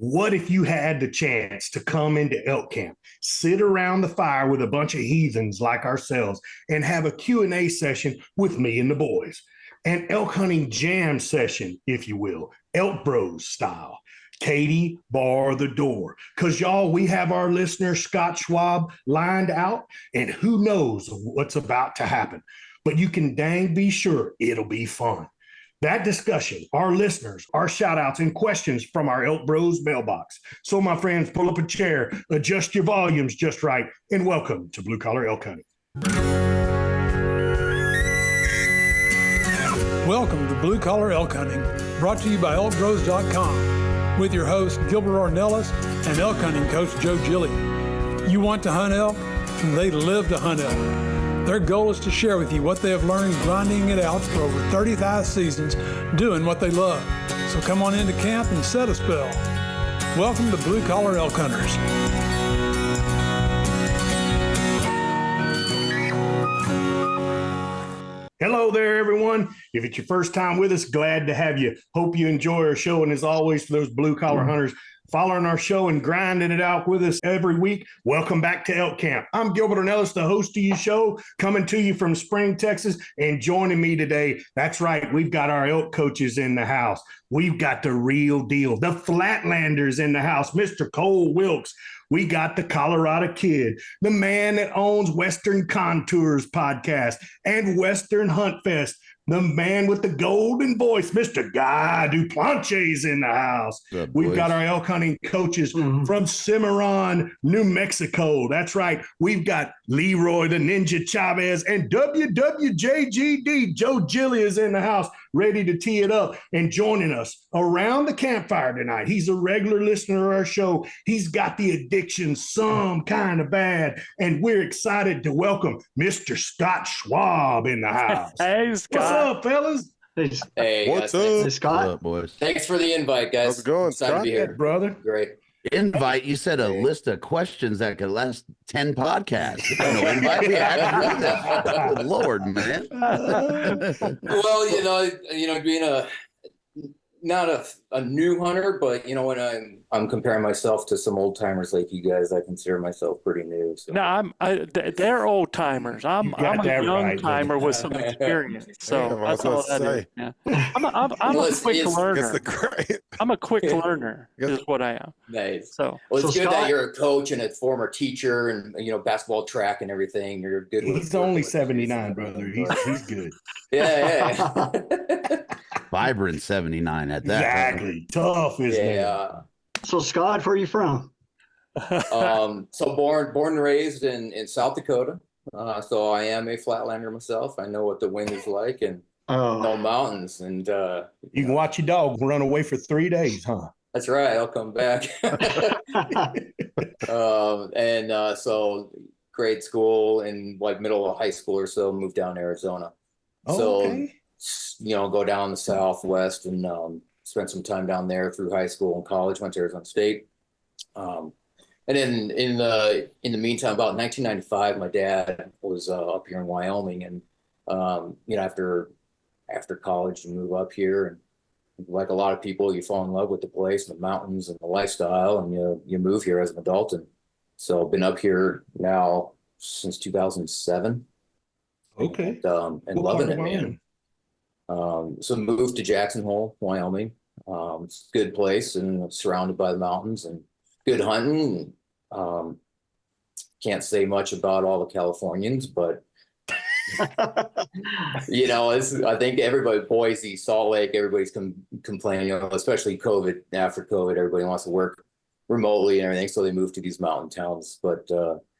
What if you had the chance to come into elk camp, sit around the fire with a bunch of heathens like ourselves, and have a Q&A session with me and the boys? An elk hunting jam session, if you will, ElkBros style. Katie, bar the door. Because, y'all, we have our listener, Scott Schwab, lined out, and who knows what's about to happen. But you can dang be sure it'll be fun. That discussion, our listeners, our shout outs, and questions from our ElkBros mailbox. So, my friends, pull up a chair, adjust your volumes just right, and welcome to Blue Collar Elk Hunting. Welcome to Blue Collar Elk Hunting, brought to you by ElkBros.com, with your host, Gilbert Ornelas, and elk hunting coach, Joe Gillia. You want to hunt elk, and they live to hunt elk. Their goal is to share with you what they have learned grinding it out for over 35 seasons, doing what they love. So come on into camp and set a spell. Welcome to Blue Collar Elk Hunters. Hello there, everyone. If it's your first time with us, glad to have you. Hope you enjoy our show. And as always, for those blue collar hunters following our show and grinding it out with us every week, welcome back to Elk Camp. I'm Gilbert Ornelas, the host of your show, coming to you from Spring, Texas, and joining me today. That's right, we've got our elk coaches in the house. We've got the real deal, the Flatlanders in the house, Mr. Cole Wilkes. We got the Colorado Kid, the man that owns Western Contours podcast and Western Hunt Fest, the man with the golden voice, Mr. Guy Duplantier's in the house. We've got our elk hunting coaches from Cimarron, New Mexico. That's right. We've got Leroy, the Ninja Chavez, and WWJGD, Joe Gillia is in the house, ready to tee it up and joining us around the campfire tonight. He's a regular listener to our show. He's got the addiction some kind of bad, and we're excited to welcome Mr. Scott Schwab in the house. Hey, Scott. What's up, fellas? Hey, what's guys, up? thanks, Scott? What's up, boys? Thanks for the invite, guys. How's it going, Excited to Scott? be here, Brother. Great. Invite, you said a list of questions that could last 10 podcasts. No invite. Good Lord, man. Well, being not a new hunter, but when I'm comparing myself to some old timers like you guys, I consider myself pretty new. So. No, they're old timers. I'm a young timer with some experience. So that's all that is. Yeah. I'm a quick learner. I'm a quick learner is what I am. Nice. So it's good Scott, that you're a coach and a former teacher and basketball, track, and everything. You're good. He's only 79, brother. He's good. Yeah. Vibrant 79 at that. Exactly. Tough, isn't it? So Scott, where are you from? So born and raised in South Dakota. So I am a flatlander myself. I know what the wind is like and know mountains. And you can watch your dog run away for 3 days, huh? That's right. I'll come back. So grade school and like middle of high school or so, moved down to Arizona. Okay. So, go down the Southwest and spent some time down there through high school and college, went to Arizona State. And then in the meantime, about 1995, my dad was up here in Wyoming. And, after college, you move up here. And like a lot of people, you fall in love with the place, the mountains and the lifestyle, and you move here as an adult. And so I've been up here now since 2007. Okay. And loving it, man. So moved to Jackson Hole, Wyoming. It's a good place and surrounded by the mountains and good hunting. Can't say much about all the Californians, but I think everybody, Boise, Salt Lake, everybody's complaining, especially COVID. After COVID, everybody wants to work remotely and everything, so they move to these mountain towns. But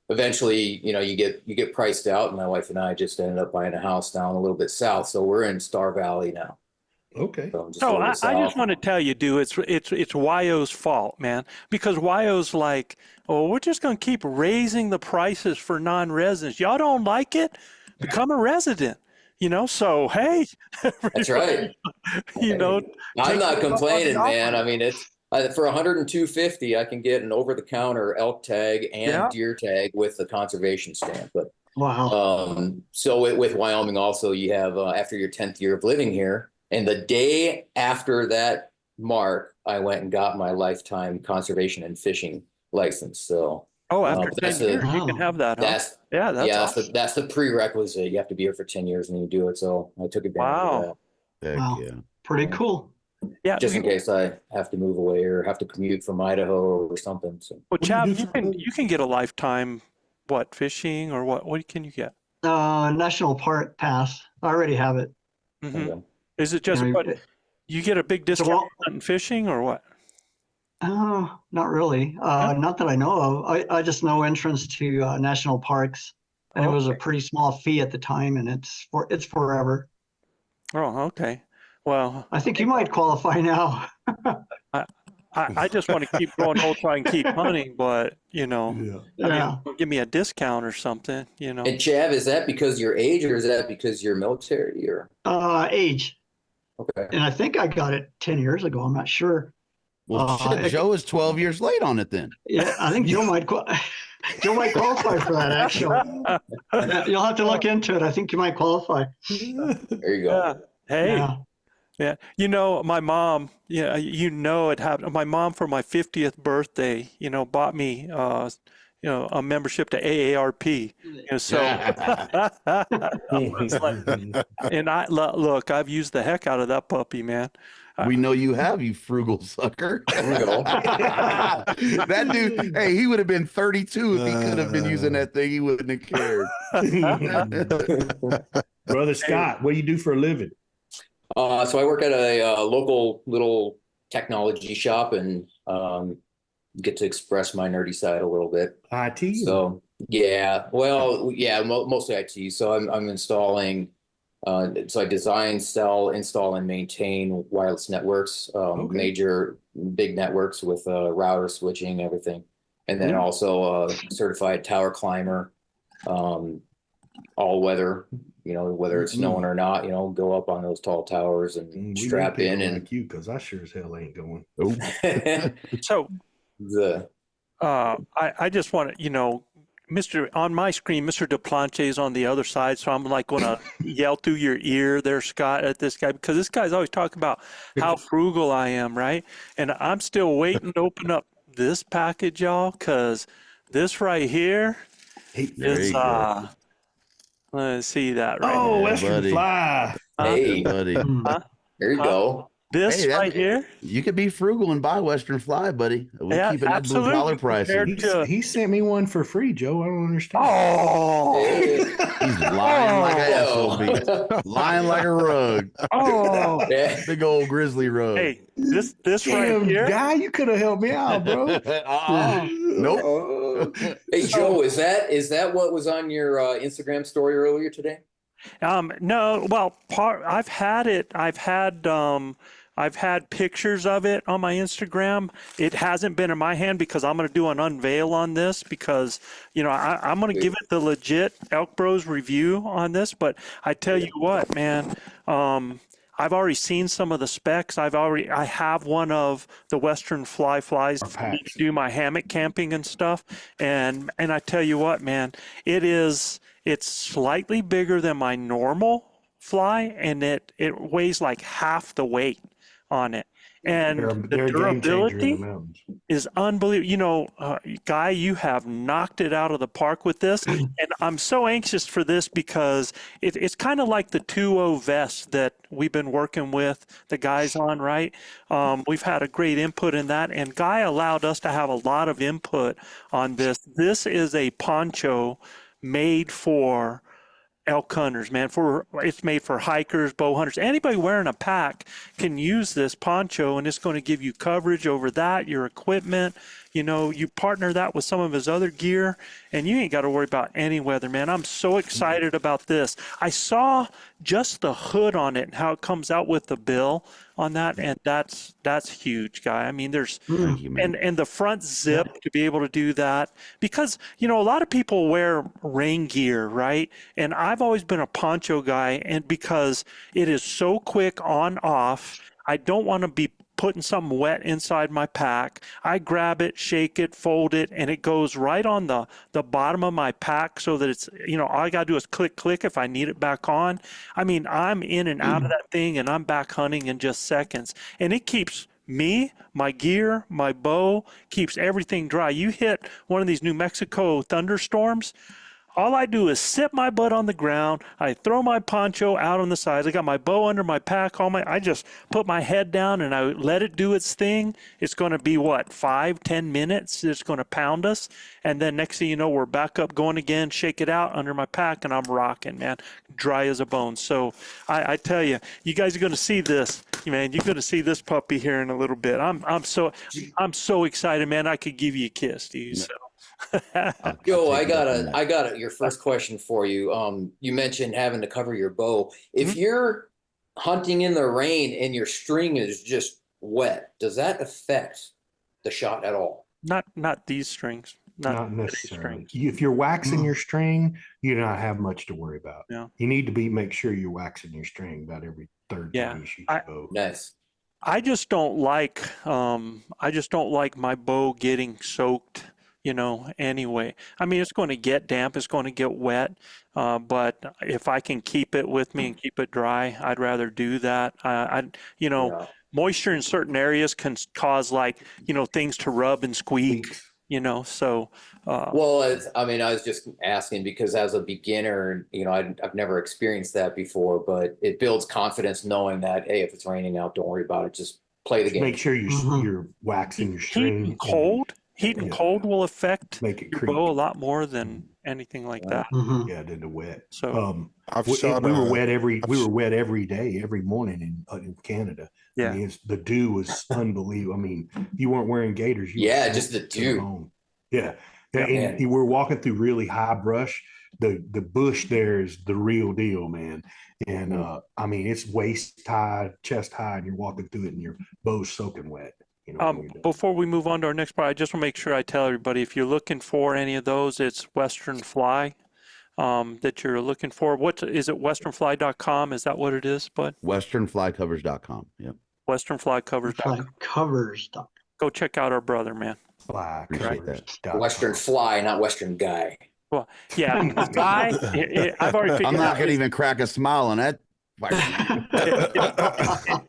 eventually, you get priced out, and my wife and I just ended up buying a house down a little bit south. So we're in Star Valley now. Okay. So I just want to tell you, dude, it's Wyo's fault, man, because Wyo's like, oh, we're just going to keep raising the prices for non-residents. Y'all don't like it? Become a resident. So hey. That's right. I'm not complaining, man. I mean, it's. For $102.50, I can get an over-the-counter elk tag and deer tag with the conservation stamp. But wow. So with Wyoming, also you have after your 10th year of living here, and the day after that mark, I went and got my lifetime conservation and fishing license. So After that's 10 years, the you can have that, huh? That's awesome. that's the prerequisite. You have to be here for 10 years and you do it. So I took advantage of that. Heck Wow. yeah. Pretty cool. Yeah, Just in case I have to move away or have to commute from Idaho or something. So well, do you Chav, do you can get a lifetime, fishing or what can you get? National Park Pass. I already have it. Mhm. okay. Is it just you get a big discount well- on hunting fishing or what? Not really. Not that I know of. I just know entrance to national parks, and it was a pretty small fee at the time, and it's forever. Oh, okay. Well, I think you might qualify now. I just want to keep going, try and keep hunting, but Yeah. Yeah. give me a discount or something, And Chav, is that because your age or is that because you're military or? Age, Okay. and I think I got it 10 years ago. I'm not sure. Well, shit, Joe is 12 years late on it then. Yeah, I think Joe might qualify for that. Actually, you'll have to look into it. I think you might qualify. There you go. Yeah. Hey. Yeah. Yeah. My mom, it happened. My mom for my 50th birthday, bought me, a membership to AARP. So, and look, I've used the heck out of that puppy, man. We know you have, you frugal sucker. There you go. That dude, hey, he would have been 32 if he could have been using that thing. He wouldn't have cared. Brother Scott, what do you do for a living? So I work at a local little technology shop and get to express my nerdy side a little bit. IT? So mostly IT. So I'm installing. So I design, sell, install, and maintain wireless networks, major big networks with router switching, everything, and then also certified tower climber, all weather. Whether it's snowing or not, go up on those tall towers and strap in and like you, because I sure as hell ain't going. So the I just want to, on my screen, Mr. Duplantier is on the other side, so I'm like going to yell through your ear there, Scott, at this guy, because this guy's always talking about how frugal I am, right? And I'm still waiting to open up this package, y'all, because this right here is, let's see that right Western buddy. Fly. hey, buddy. there you go. This right here. You could be frugal and buy Western Fly, buddy. We Yeah, keep it at blue absolutely. collar pricing. He sent me one for free, Joe. I don't understand. Oh, Hey. He's lying like an asshole, lying like a rug. oh. Yeah. Big old grizzly rug. Hey, this Damn, right here. guy, you could have helped me out, bro. Nope. Hey Joe, is that what was on your Instagram story earlier today? No, well, I've had pictures of it on my Instagram. It hasn't been in my hand because I'm going to do an unveil on this because, I'm going to give it the legit ElkBros review on this. But I tell you what, man, I've already seen some of the specs. I have one of the Western flies to do my hammock camping and stuff. And I tell you what, man, it's slightly bigger than my normal fly, and it weighs like half the weight on it. And the durability is unbelievable. Guy, you have knocked it out of the park with this. And I'm so anxious for this because it's kind of like the 2.0 vest that we've been working with the guys on, right? We've had a great input in that. And Guy allowed us to have a lot of input on this. This is a poncho made for elk hunters, man. It's made for hikers, bow hunters. Anybody wearing a pack can use this poncho, and it's going to give you coverage over that, your equipment. You partner that with some of his other gear, and you ain't got to worry about any weather, man. I'm so excited about this. I saw just the hood on it and how it comes out with the bill on that, and that's huge, Guy. I mean, there's and the front zip to be able to do that, because a lot of people wear rain gear, right? And I've always been a poncho guy, and because it is so quick on off, I don't want to be putting something wet inside my pack. I grab it, shake it, fold it, and it goes right on the bottom of my pack so that it's, all I got to do is click if I need it back on. I mean, I'm in and out of that thing, and I'm back hunting in just seconds. And it keeps me, my gear, my bow, keeps everything dry. You hit one of these New Mexico thunderstorms, all I do is sit my butt on the ground. I throw my poncho out on the sides. I got my bow under my pack. I just put my head down and I let it do its thing. It's going to be what, 5-10 minutes? It's going to pound us. And then next thing you know, we're back up going again, shake it out under my pack, and I'm rocking, man. Dry as a bone. So I tell you, you guys are going to see this, man. You're going to see this puppy here in a little bit. I'm so excited, man. I could give you a kiss, Steve. So. Joe, I got your first question for you. You mentioned having to cover your bow. If you're hunting in the rain and your string is just wet, does that affect the shot at all? Not these strings. Not necessarily. If you're waxing your string, you don't have much to worry about. Yeah. You need to make sure you're waxing your string about every third time you shoot your bow. Nice. I just don't like my bow getting soaked, anyway. I mean, it's going to get damp, it's going to get wet, but if I can keep it with me and keep it dry, I'd rather do that. Moisture in certain areas can cause things to rub and squeak, so. Well, I was just asking because as a beginner, I've never experienced that before, but it builds confidence knowing that, hey, if it's raining out, don't worry about it. Just play the game. Make sure you're waxing your string. Heat and cold will affect make it your creep. bow a lot more than anything like that. Yeah, than the wet. So we were wet every day, every morning in Canada. Yeah, I mean, the dew was unbelievable. I mean, you weren't wearing gaiters. Just the dew. Yeah, and you were walking through really high brush. The bush there is the real deal, man. And it's waist high, chest high, and you're walking through it, and your bow's soaking wet. Before we move on to our next part, I just want to make sure I tell everybody, if you're looking for any of those, it's Western Fly that you're looking for. What is it? westernfly.com? Is that what it is, bud? Westernflycovers.com. Yep. Westernflycovers.com. Covers.com. Go check out our brother, man. Fly. Western Fly, not Western Guy. Well, yeah, Guy. I've already figured I'm not going to even crack a smile on that.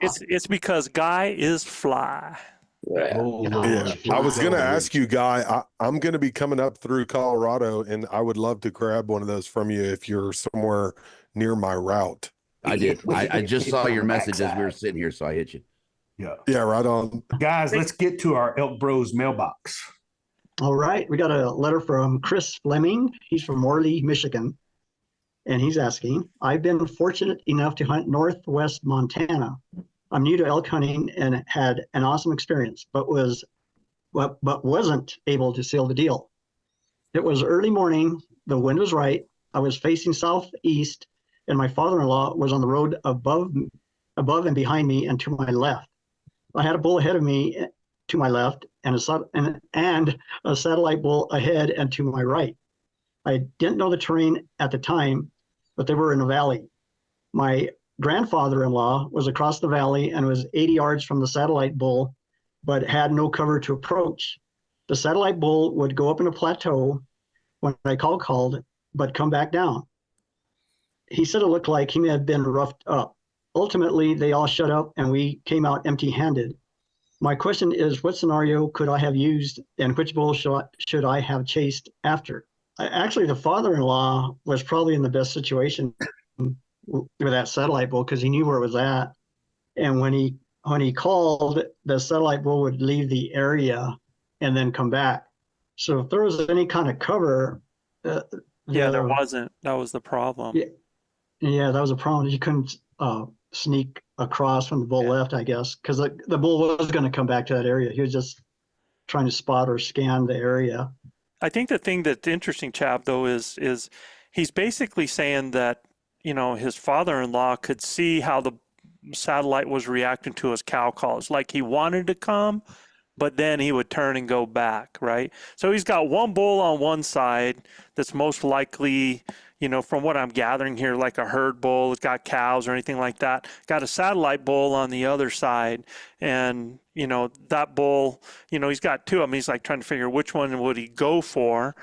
It's because Guy is fly. Yeah. I was going to ask you, Guy, I'm going to be coming up through Colorado, and I would love to grab one of those from you if you're somewhere near my route. I did. I just saw your message as we were sitting here, so I hit you. Yeah, right on. Guys, let's get to our ElkBros mailbox. All right. We got a letter from Chris Fleming. He's from Morley, Michigan. And he's asking, I've been fortunate enough to hunt northwest Montana. I'm new to elk hunting and had an awesome experience, but wasn't able to seal the deal. It was early morning. The wind was right. I was facing southeast, and my father-in-law was on the road above and behind me and to my left. I had a bull ahead of me to my left and a satellite bull ahead and to my right. I didn't know the terrain at the time, but they were in a valley. My grandfather-in-law was across the valley and was 80 yards from the satellite bull, but had no cover to approach. The satellite bull would go up in a plateau when I called, but come back down. He said it looked like he may have been roughed up. Ultimately, they all shut up and we came out empty-handed. My question is, what scenario could I have used and which bull should I have chased after? Actually, the father-in-law was probably in the best situation with that satellite bull because he knew where it was at. And when he called, the satellite bull would leave the area and then come back. So if there was any kind of cover, there wasn't. That was the problem. Yeah, that was a problem. You couldn't sneak across when the bull left, I guess, because the bull was going to come back to that area. He was just trying to spot or scan the area. I think the thing that's interesting, Chav, though, is he's basically saying that, his father-in-law could see how the satellite was reacting to his cow calls. Like he wanted to come, but then he would turn and go back, right? So he's got one bull on one side that's most likely, from what I'm gathering here, like a herd bull. It's got cows or anything like that. Got a satellite bull on the other side. And, that bull, he's got two of them. He's like trying to figure which one would he go for.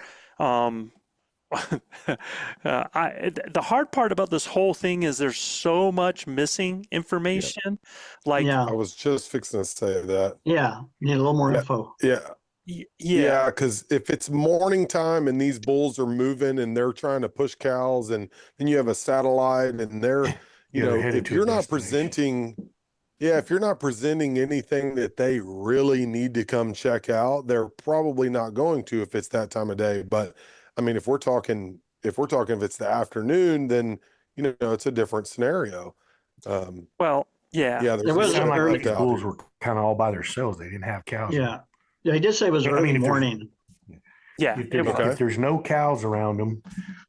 The hard part about this whole thing is there's so much missing information. Like, Yeah. I was just fixing to say that. Yeah. Need a little more Yeah. info. Yeah. yeah, Yeah, because if it's morning time and these bulls are moving and they're trying to push cows, and then you have a satellite and they're, Yeah, they're headed if to a you're not destination. if you're not presenting anything that they really need to come check out, they're probably not going to if it's that time of day. But I mean, if it's the afternoon, then it's a different scenario. well, yeah. Yeah, It there's was It sounded early- like these out bulls here. were kind of all by themselves. They didn't have cows. Yeah. Yeah. He did say it was I early mean, if there's- morning. Yeah. If It there's, was. Okay. if there's no cows around them,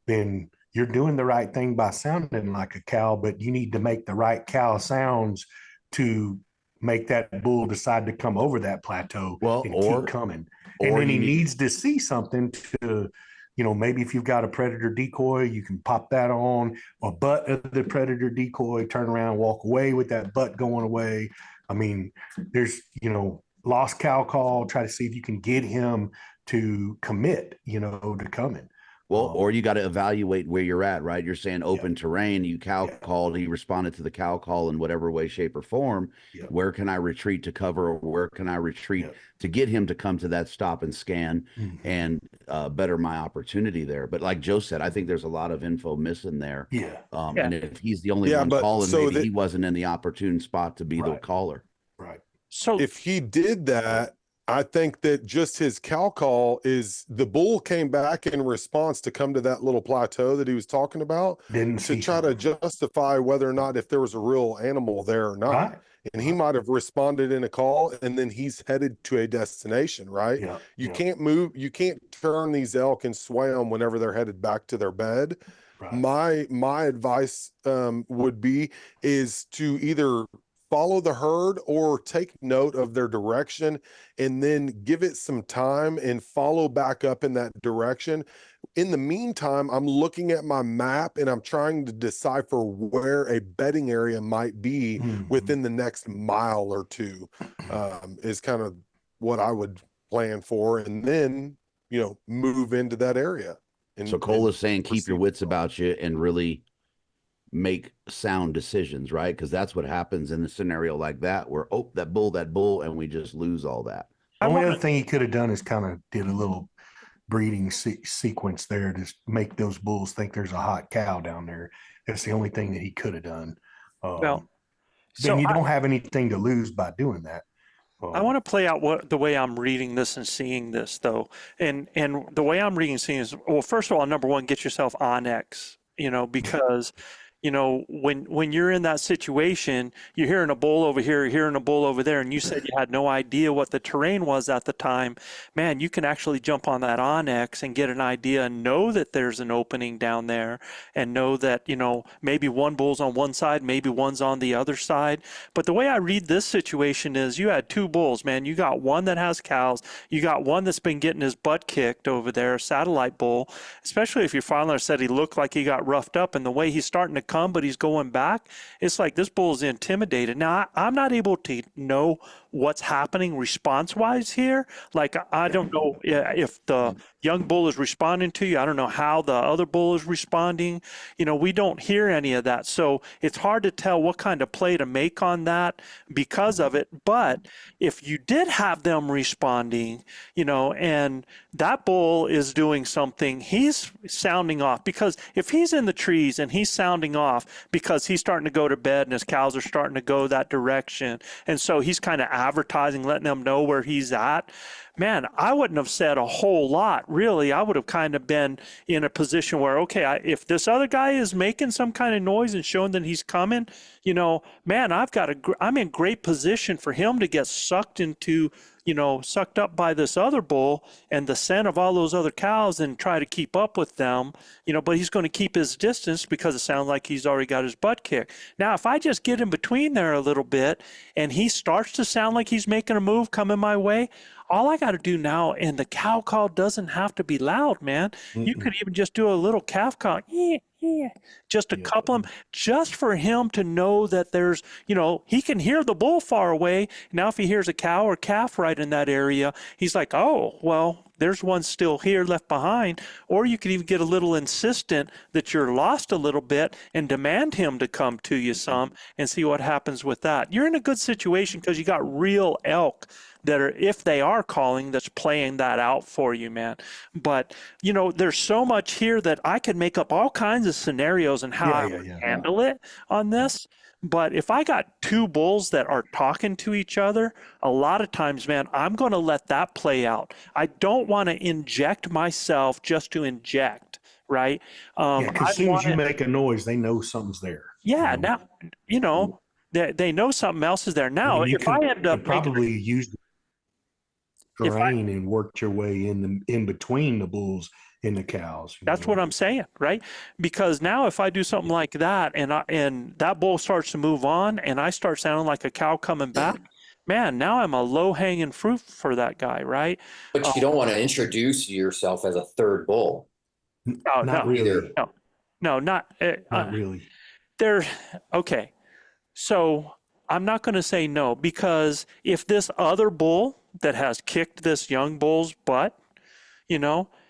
then you're doing the right thing by sounding like a cow, but you need to make the right cow sounds to make that bull decide to come over that plateau Well, and or- keep coming. or And then he you need- needs to see something to, maybe if you've got a predator decoy, you can pop that on a butt of the predator decoy, turn around, walk away with that butt going away. I mean, there's, lost cow call, try to see if you can get him to commit, to coming. Well, or you got to evaluate where you're at, right? You're saying open Yeah. terrain, you cow Yeah. called, he responded to the cow call in whatever way, shape, or form. Yeah. Where can I retreat to cover, or where can I retreat Yeah. to get him to come to that stop and scan Mhm. and better my opportunity there? But like Joe said, I think there's a lot of info missing there. Yeah. Yeah. And if he's the only Yeah, one but calling, so maybe that- he wasn't in the opportune spot to be the Right. caller. Right. So If he did that, I think that just his cow call is the bull came back in response to come to that little plateau that he was talking about Didn't to see try to something. justify whether or not if there was a real animal there or not. Right. And he might have responded in a call and then he's headed to a destination, right? Yeah. You yeah, can't move, you can't turn these elk and sway them whenever they're headed back to their bed. right. My advice would be is to either follow the herd or take note of their direction and then give it some time and follow back up in that direction. In the meantime, I'm looking at my map and I'm trying to decipher where a bedding area might be Mhm. within the next mile or two, is kind of what I would plan for, and then move into that area. And So Cole is saying keep your receive wits the call. about you and really make sound decisions, right? Because that's what happens in a scenario like that, where that bull, and we just lose all that. I Only wanna- other thing he could have done is kind of did a little breeding sequence there to make those bulls think there's a hot cow down there. That's the only thing that he could have done. Well, then you I- don't have anything to lose by doing that. I want to play out the way I'm reading this and seeing this, though, and the way I'm reading and seeing is, well, first of all, number one, get yourself Onyx, because when you're in that situation, you're hearing a bull over here, you're hearing a bull over there, and you said you had no idea what the terrain was at the time. Man, you can actually jump on that Onyx and get an idea and know that there's an opening down there, and know that maybe one bull's on one side, maybe one's on the other side. But the way I read this situation is, you had two bulls, man. You got one that has cows, you got one that's been getting his butt kicked over there, a satellite bull. Especially if your father said he looked like he got roughed up, and the way he's starting to come, but he's going back. It's like this bull is intimidated. Now, I'm not able to know what's happening response-wise here. Like, I don't know if the young bull is responding to you. I don't know how the other bull is responding. We don't hear any of that. So it's hard to tell what kind of play to make on that because of it. But if you did have them responding, and that bull is doing something, he's sounding off. Because if he's in the trees and he's sounding off because he's starting to go to bed and his cows are starting to go that direction, and so he's kind of advertising, letting them know where he's at, man, I wouldn't have said a whole lot, really. I would have kind of been in a position where, okay, if this other guy is making some kind of noise and showing that he's coming, man, I'm in great position for him to get sucked up by this other bull and the scent of all those other cows and try to keep up with them, but he's going to keep his distance because it sounds like he's already got his butt kicked. Now, if I just get in between there a little bit and he starts to sound like he's making a move coming my way, all I got to do now, and the cow call doesn't have to be loud, man. You could even just do a little calf call. just to Yeah. couple him, just for him to know that there's, he can hear the bull far away. Now, if he hears a cow or calf right in that area, he's like, oh, well, there's one still here left behind. Or you could even get a little insistent that you're lost a little bit and demand him to come to you some and see what happens with that. You're in a good situation because you got real elk that are, if they are calling, that's playing that out for you, man. But, there's so much here that I could make up all kinds of scenarios and how I would handle it on this. But if I got two bulls that are talking to each other, a lot of times, man, I'm going to let that play out. I don't want to inject myself just to inject, right? Because as soon as you make a noise, they know something's there. Yeah, now, they know something else is there. Now, if I end up probably use the terrain and work your way in between the bulls and the cows. That's what I'm saying, right? Because now if I do something like that and that bull starts to move on and I start sounding like a cow coming back, man, now I'm a low-hanging fruit for that guy, right? But you don't want to introduce yourself as a third bull. Not really. No, not really. Okay. So I'm not going to say no, because if this other bull that has kicked this young bull's butt,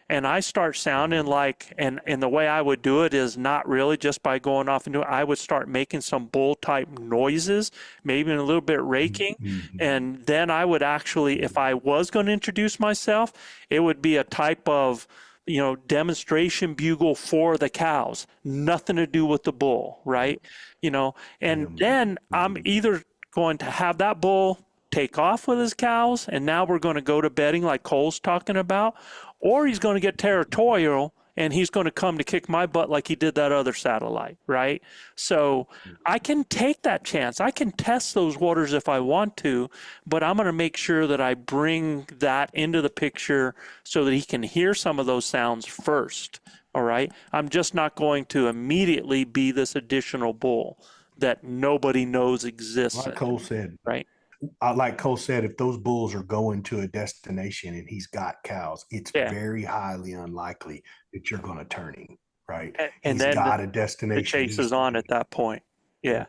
and I start sounding like, and the way I would do it is not really just by going off and doing it. I would start making some bull type noises, maybe a little bit raking. Mm-hmm. And then I would actually, if I was going to introduce myself, it would be a type of, demonstration bugle for the cows, nothing to do with the bull, right? And then I'm either going to have that bull take off with his cows, and now we're going to go to bedding like Cole's talking about, or he's going to get territorial and he's going to come to kick my butt like he did that other satellite, right? So I can take that chance. I can test those waters if I want to, but I'm going to make sure that I bring that into the picture so that he can hear some of those sounds first, all right? I'm just not going to immediately be this additional bull that nobody knows exists. Like Cole said, right? Like Cole said, if those bulls are going to a destination and he's got cows, it's very highly unlikely that you're going to turn him, right? And he's then got a destination. The chase is on at that point. Yeah.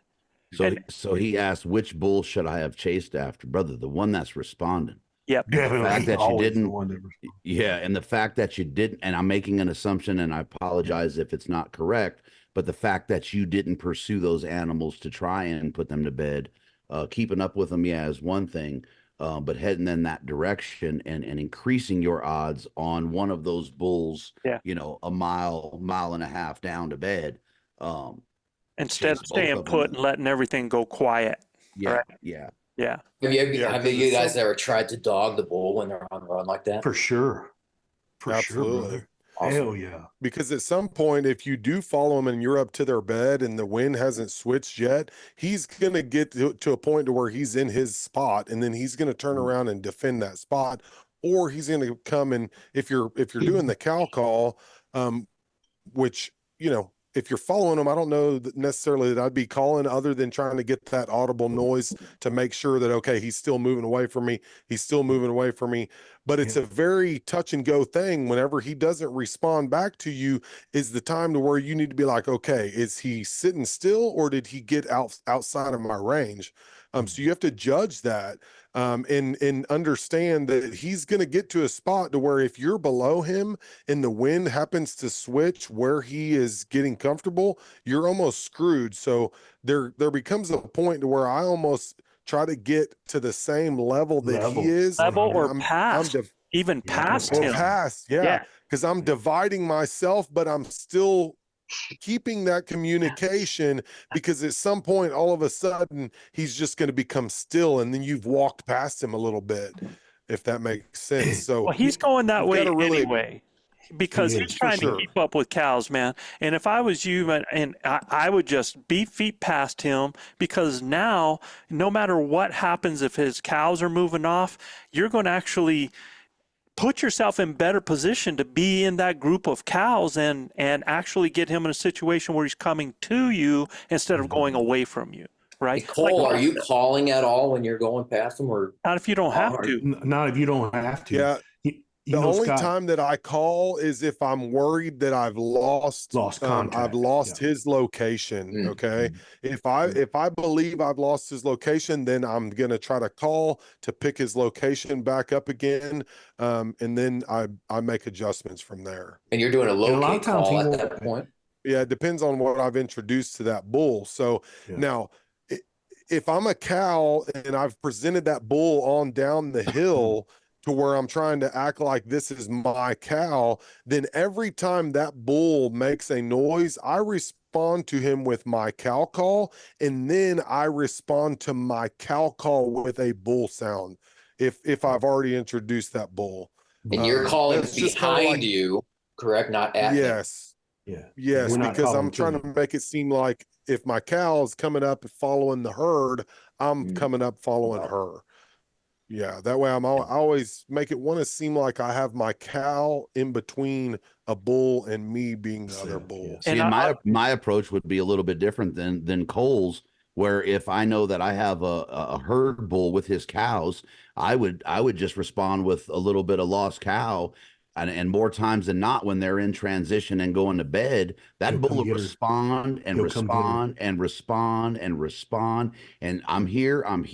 So he asked, which bull should I have chased after, brother? The one that's responding. Yep. Definitely. The fact that you didn't, yeah, and the fact that you didn't, and I'm making an assumption, and I apologize if it's not correct, but the fact that you didn't pursue those animals to try and put them to bed, keeping up with them, is one thing, but heading in that direction and increasing your odds on one of those bulls, a mile and a half down to bed. Instead of staying put and letting everything go quiet. Yeah, right? yeah. Have you guys ever tried to dog the bull when they're on the run like that? For sure. Absolutely. Sure, brother. Awesome. Hell yeah. Because at some point, if you do follow him and you're up to their bed and the wind hasn't switched yet, he's going to get to a point to where he's in his spot, and then he's going to turn around and defend that spot, or he's going to come and if you're doing the cow call, which, if you're following him, I don't know necessarily that I'd be calling other than trying to get that audible noise to make sure that, okay, he's still moving away from me. He's still moving away from me. But it's a very touch and go thing. Whenever he doesn't respond back to you is the time to where you need to be like, okay, is he sitting still or did he get outside of my range? So you have to judge that and understand that he's going to get to a spot to where if you're below him and the wind happens to switch where he is getting comfortable, you're almost screwed. So there becomes a point to where I almost try to get to the same level that he is. Or past, even past him. Past, because I'm dividing myself, but I'm still keeping that communication, because at some point all of a sudden he's just going to become still and then you've walked past him a little bit, if that makes sense. So he's going that way anyway, because he's trying to keep up with cows, man. And if I was you, and I would just beat feet past him, because now no matter what happens, if his cows are moving off, you're going to actually put yourself in better position to be in that group of cows and actually get him in a situation where he's coming to you instead of going away from you, right? Hey, Cole, are you calling at all when you're going past him, or not if you don't have to? Not if you don't have to. Yeah. The only time that I call is if I'm worried that I've lost contact. I've lost his location. Okay. If I believe I've lost his location, then I'm going to try to call to pick his location back up again. And then I make adjustments from there. And you're doing a locate call at that point? Yeah. It depends on what I've introduced to that bull. So now if I'm a cow and I've presented that bull on down the hill to where I'm trying to act like this is my cow, then every time that bull makes a noise, I respond to him with my cow call, and then I respond to my cow call with a bull sound if I've already introduced that bull. And you're calling behind you, correct? Not at him. Yes. Yeah. Yes, because I'm trying to make it seem like if my cow is coming up and following the herd, I'm coming up following her. Yeah, that way I always make it want to seem like I have my cow in between a bull and me being the other bull. See, and my approach would be a little bit different than Cole's, where if I know that I have a herd bull with his cows, I would just respond with a little bit of lost cow. And more times than not, when they're in transition and going to bed, that bull will respond and respond and respond and respond. And I'm here. And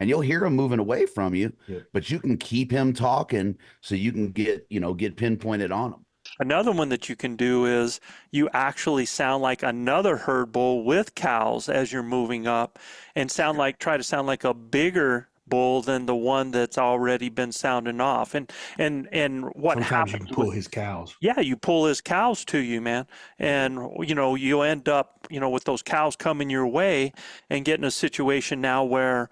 you'll hear him moving away from you, but you can keep him talking so you can get pinpointed on him. Another one that you can do is you actually sound like another herd bull with cows as you're moving up, and try to sound like a bigger bull than the one that's already been sounding off. And what sometimes happens, you pull his cows. Yeah, you pull his cows to you, man. And you end up with those cows coming your way and getting a situation now where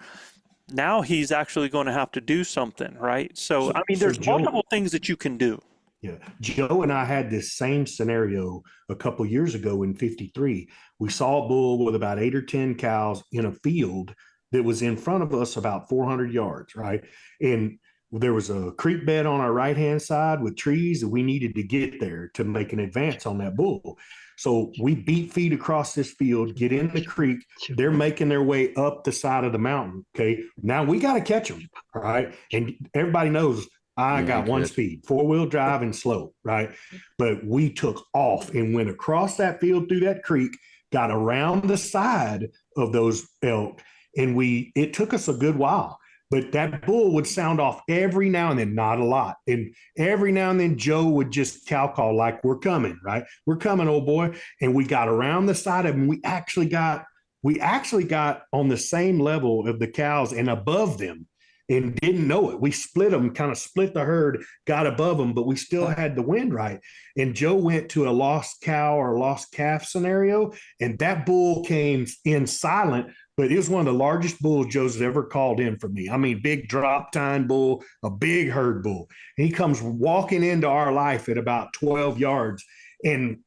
now he's actually going to have to do something, right? So I mean, there's multiple things that you can do. Yeah, Joe and I had this same scenario a couple years ago in 53. We saw a bull with about 8 or 10 cows in a field that was in front of us about 400 yards, right? And there was a creek bed on our right-hand side with trees, and we needed to get there to make an advance on that bull. So we beat feet across this field, get in the creek. They're making their way up the side of the mountain, okay? Now we got to catch them, all right? And everybody knows I got one speed, 4-wheel drive and slow, right? But we took off and went across that field through that creek, got around the side of those elk, and it took us a good while, but that bull would sound off every now and then, not a lot. And every now and then Joe would just cow call like, we're coming, right? We're coming, old boy. And we got around the side of him. We actually got on the same level of the cows and above them and didn't know it. We split them, kind of split the herd, got above them, but we still had the wind right. And Joe went to a lost cow or lost calf scenario, and that bull came in silent, but it was one of the largest bulls Joe's ever called in for me. I mean, big drop tine bull, a big herd bull. And he comes walking into our life at about 12 yards. And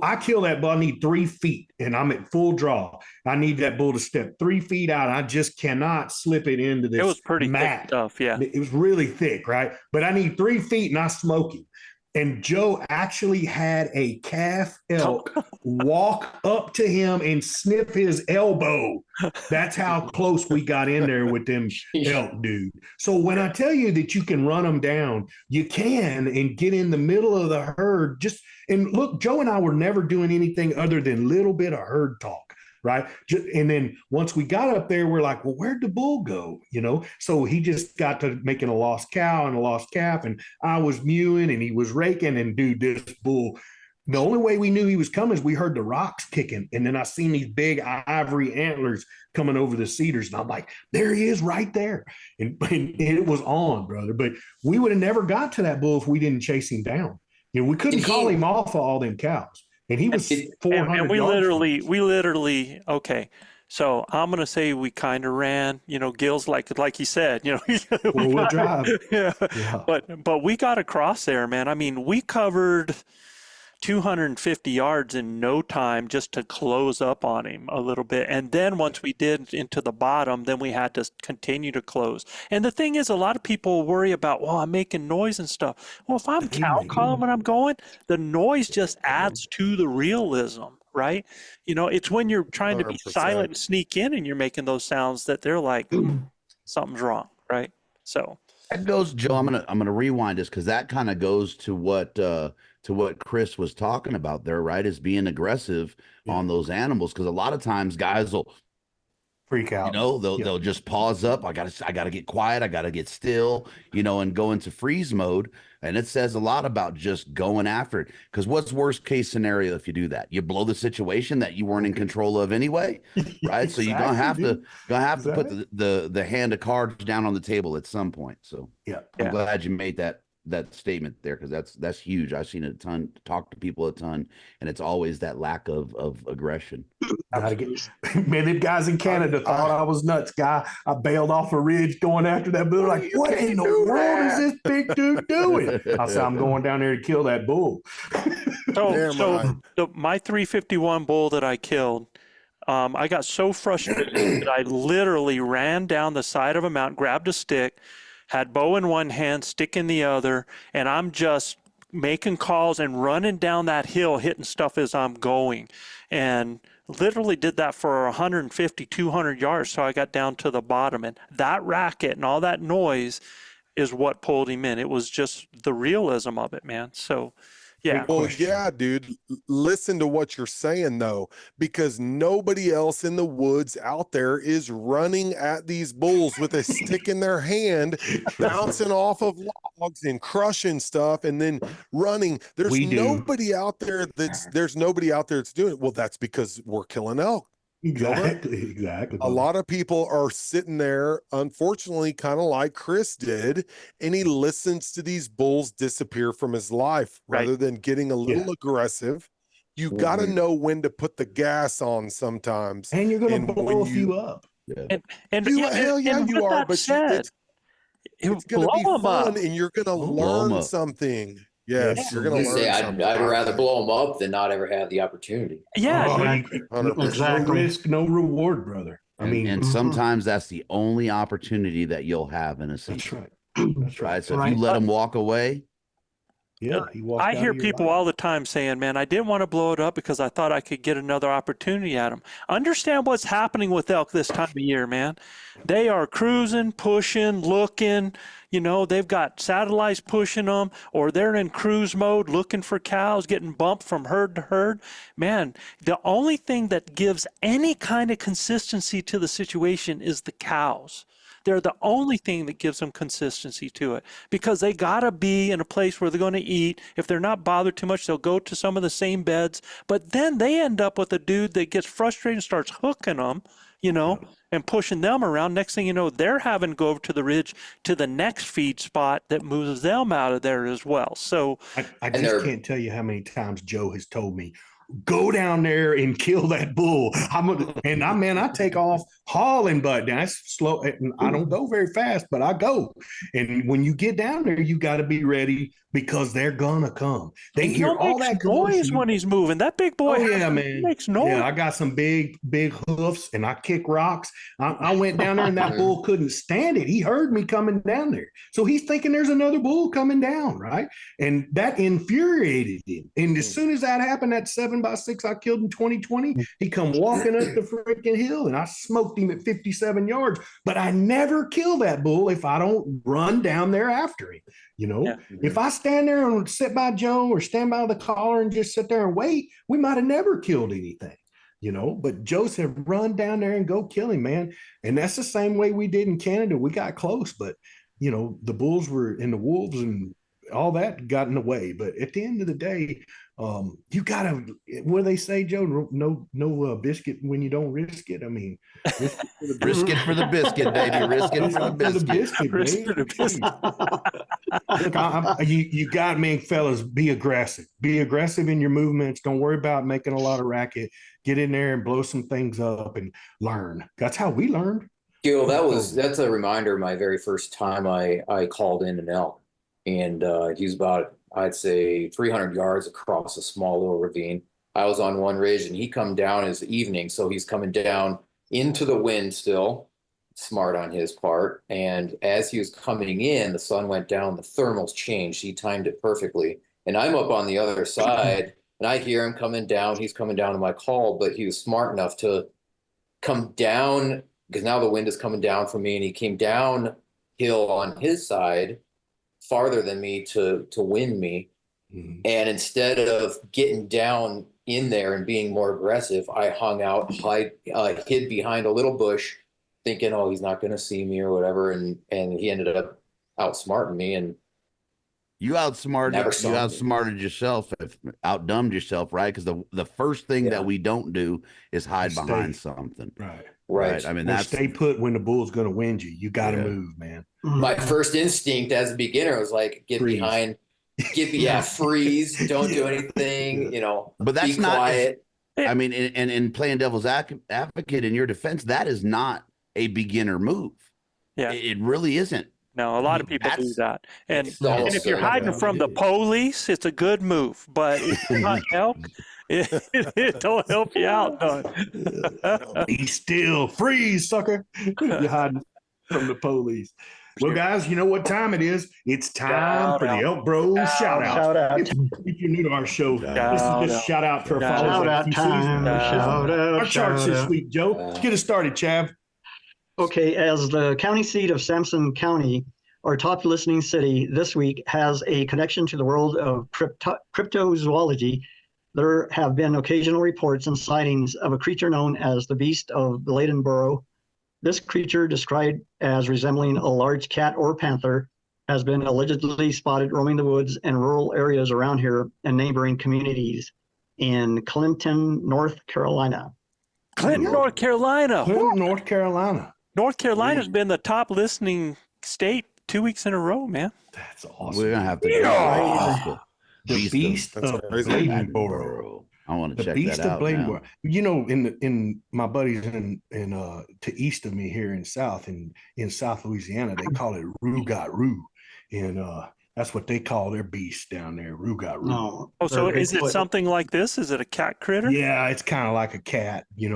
I kill that bull. I need 3 feet, and I'm at full draw. I need that bull to step 3 feet out. I just cannot slip it into this. It was pretty mat. Thick stuff, yeah. It was really thick, right? But I need 3 feet, and I smoke him. And Joe actually had a calf elk walk up to him and sniff his elbow. That's how close we got in there with them elk, dude. So when I tell you that you can run them down, you can, and get in the middle of the herd. And look, Joe and I were never doing anything other than a little bit of herd talk. Right. And then once we got up there, we're like, well, where'd the bull go? So he just got to making a lost cow and a lost calf. And I was mewing and he was raking. And dude, this bull, the only way we knew he was coming is we heard the rocks kicking. And then I seen these big ivory antlers coming over the cedars. And I'm like, there he is right there. And it was on, brother. But we would have never got to that bull if we didn't chase him down. We couldn't call him off of all them cows. And he was 400 and we yards. literally, okay. So I'm gonna say we kind of ran, Gil's like he said, Four-wheel drive. Yeah. Yeah. But we got across there, man. I mean, we covered 250 yards in no time just to close up on him a little bit. And then once we did into the bottom, then we had to continue to close. And the thing is, a lot of people worry about, well, I'm making noise and stuff. Well, if I'm cow calling when I'm going, the noise just adds to the realism, right? It's when you're trying to be 100%. silent and sneak in and you're making those sounds that they're like, something's wrong, right? So That goes, Joe. I'm gonna rewind this because that kind of goes to what Chris was talking about there, right? Is being aggressive on those animals, because a lot of times guys will, Freak out. they'll just pause up. I gotta get quiet. I gotta get still, and go into freeze mode. And it says a lot about just going after it. Because what's worst case scenario if you do that? You blow the situation that you weren't in control of anyway, right? So you're gonna have to put the hand of cards down on the table at some point. So I'm glad you made that statement there, because that's huge. I've seen it a ton, talk to people a ton, and it's always that lack of aggression. Man, them guys in Canada thought I was nuts, guy. I bailed off a ridge going after that bull. Like, what in the world is this big dude doing? I said, I'm going down there to kill that bull. So my 351 bull that I killed, I got so frustrated that I literally ran down the side of a mountain, grabbed a stick, had bow in one hand, stick in the other, and I'm just making calls and running down that hill, hitting stuff as I'm going. And literally did that for 150, 200 yards. So I got down to the bottom, and that racket and all that noise is what pulled him in. It was just the realism of it, man. So yeah. Well, yeah, dude. Listen to what you're saying, though, because nobody else in the woods out there is running at these bulls with a stick in their hand, bouncing off of logs and crushing stuff, and then running. There's nobody out there that's doing it. Well, that's because we're killing elk. Exactly. A lot of people are sitting there, unfortunately, kind of like Chris did, and he listens to these bulls disappear from his life rather than getting a little aggressive. You got to know when to put the gas on sometimes, and you're going to blow a few up. Hell yeah, you are. But it's going to be fun, and you're going to learn something. Yes, you're going to learn something. I'd rather blow them up than not ever have the opportunity. Yeah, exactly. No risk, no reward, brother. And sometimes that's the only opportunity that you'll have in a season. That's right. That's right. So if you let them walk away. Yeah, I hear people all the time saying, man, I didn't want to blow it up because I thought I could get another opportunity at them. Understand what's happening with elk this time of year, man. They are cruising, pushing, looking, they've got satellites pushing them, or they're in cruise mode looking for cows, getting bumped from herd to herd. Man, the only thing that gives any kind of consistency to the situation is the cows. They're the only thing that gives them consistency to it, because they got to be in a place where they're going to eat. If they're not bothered too much, they'll go to some of the same beds. But then they end up with a dude that gets frustrated and starts hooking them, and pushing them around. Next thing you know, they're having to go over to the ridge to the next feed spot that moves them out of there as well. So I just can't tell you how many times Joe has told me, go down there and kill that bull. I take off hauling butt down. That's slow. I don't go very fast, but I go. And when you get down there, you got to be ready, because they're gonna come. They hear all that noise when he's moving. That big boy, man, makes noise. Yeah, I got some big hoofs, and I kick rocks. I went down there, and that bull couldn't stand it. He heard me coming down there, so he's thinking there's another bull coming down, right? And that infuriated him. And as soon as that happened, that 7x6 I killed in 2020, he come walking up the freaking hill, and I smoked him at 57 yards. But I never kill that bull if I don't run down there after him. If I stand there and sit by Joe or stand by the collar and just sit there and wait, we might have never killed anything, but Joe said, run down there and go kill him, man. And that's the same way we did in Canada. We got close, but the bulls were, and the wolves and all that got in the way. But at the end of the day, you gotta, what do they say, Joe? No biscuit when you don't risk it. I mean, risk it for the biscuit, baby. Risk it for the biscuit. Look, you got me, fellas. Be aggressive. Be aggressive in your movements. Don't worry about making a lot of racket. Get in there and blow some things up and learn. That's how we learned. Gil, that's a reminder of my very first time I called in an elk, and he was about, I'd say, 300 yards across a small little ravine. I was on one ridge, and he come down as evening, so he's coming down into the wind still. Smart on his part. And as he was coming in, the sun went down, the thermals changed. He timed it perfectly. And I'm up on the other side, and I hear him coming down. He's coming down to my call, but he was smart enough to come down, because now the wind is coming down from me, and he came down. hill on his side farther than me to win me. Mhm. And instead of getting down in there and being more aggressive, I hung out, hid behind a little bush, thinking, oh, he's not going to see me or whatever. And he ended up outsmarting me. And You Never saw me. outsmarted yourself, outdumbed yourself, right? Because the first thing Yeah. that we don't do is hide Stay. behind something. Right. right. I mean, Or that's stay put when the bull's going to wind you. You got to Yeah. move, man. My first instinct as a beginner was like, Freeze. freeze, don't do anything, But that's be not- quiet. I mean, and playing devil's advocate in your defense, that is not a beginner move. Yeah. It really isn't. No, a lot of people do That's- that. And It's almost if you're so, hiding yeah. from the police, it's a good move. But if you're not elk, it don't help you out none. Be still. Freeze, sucker. You're hiding from the police. Well, guys, you know what time it is? It's time for the Elk Bros shout out. Shout out. If you're new to our show, this is just shout out for Shout followers Shout like out TC. time. Shout Our out. charts Shout this out. week, Joe. Let's get us started, Chav. Okay, as the county seat of Sampson County, our top listening city this week has a connection to the world of cryptozoology. There have been occasional reports and sightings of a creature known as the Beast of Bladenboro. This creature, described as resembling a large cat or panther, has been allegedly spotted roaming the woods and rural areas around here and neighboring communities in Clinton, North Carolina. Clinton, North Carolina. Clinton, North Carolina. North Carolina's been the top listening state 2 weeks in a row, man. That's awesome. We're gonna have to. Yeah. The Beast That's of crazy. Bladenboro. I want to The check Beast that of out now. Bladenboro. You know, in my buddies in to east of me here in South Louisiana, they call it Rougarou, and that's what they call their beast down there, Rougarou. No. Oh, so they're is it Bigfoot. something like this? Is it a cat critter? Yeah, it's kind of like a cat. We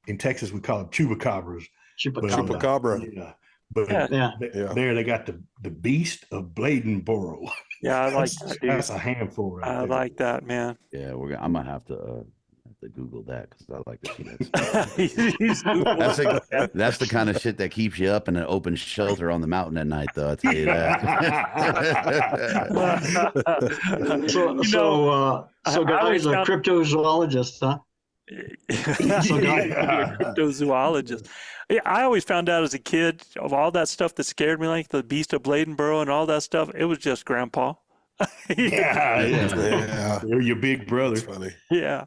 in Texas we call it chupacabras. Chupacabra. Chupacabra. Yeah, but Yeah. Yeah. Yeah. there they got the Beast of Bladenboro. Yeah, I like that, dude. That's a handful, right I there. like that, man. Yeah, I'm gonna have to Google that because I like to see that. He's That's the kind of shit that keeps you up in an open shelter on the mountain at night, though. I tell you that. So I always guys, a found- cryptozoologist, huh? Cryptozoologist. Yeah, I always found out as a kid of all that stuff that scared me, like the Beast of Bladenboro and all that stuff. It was just Grandpa. Yeah, Yeah. They're your big brother. That's funny. Yeah.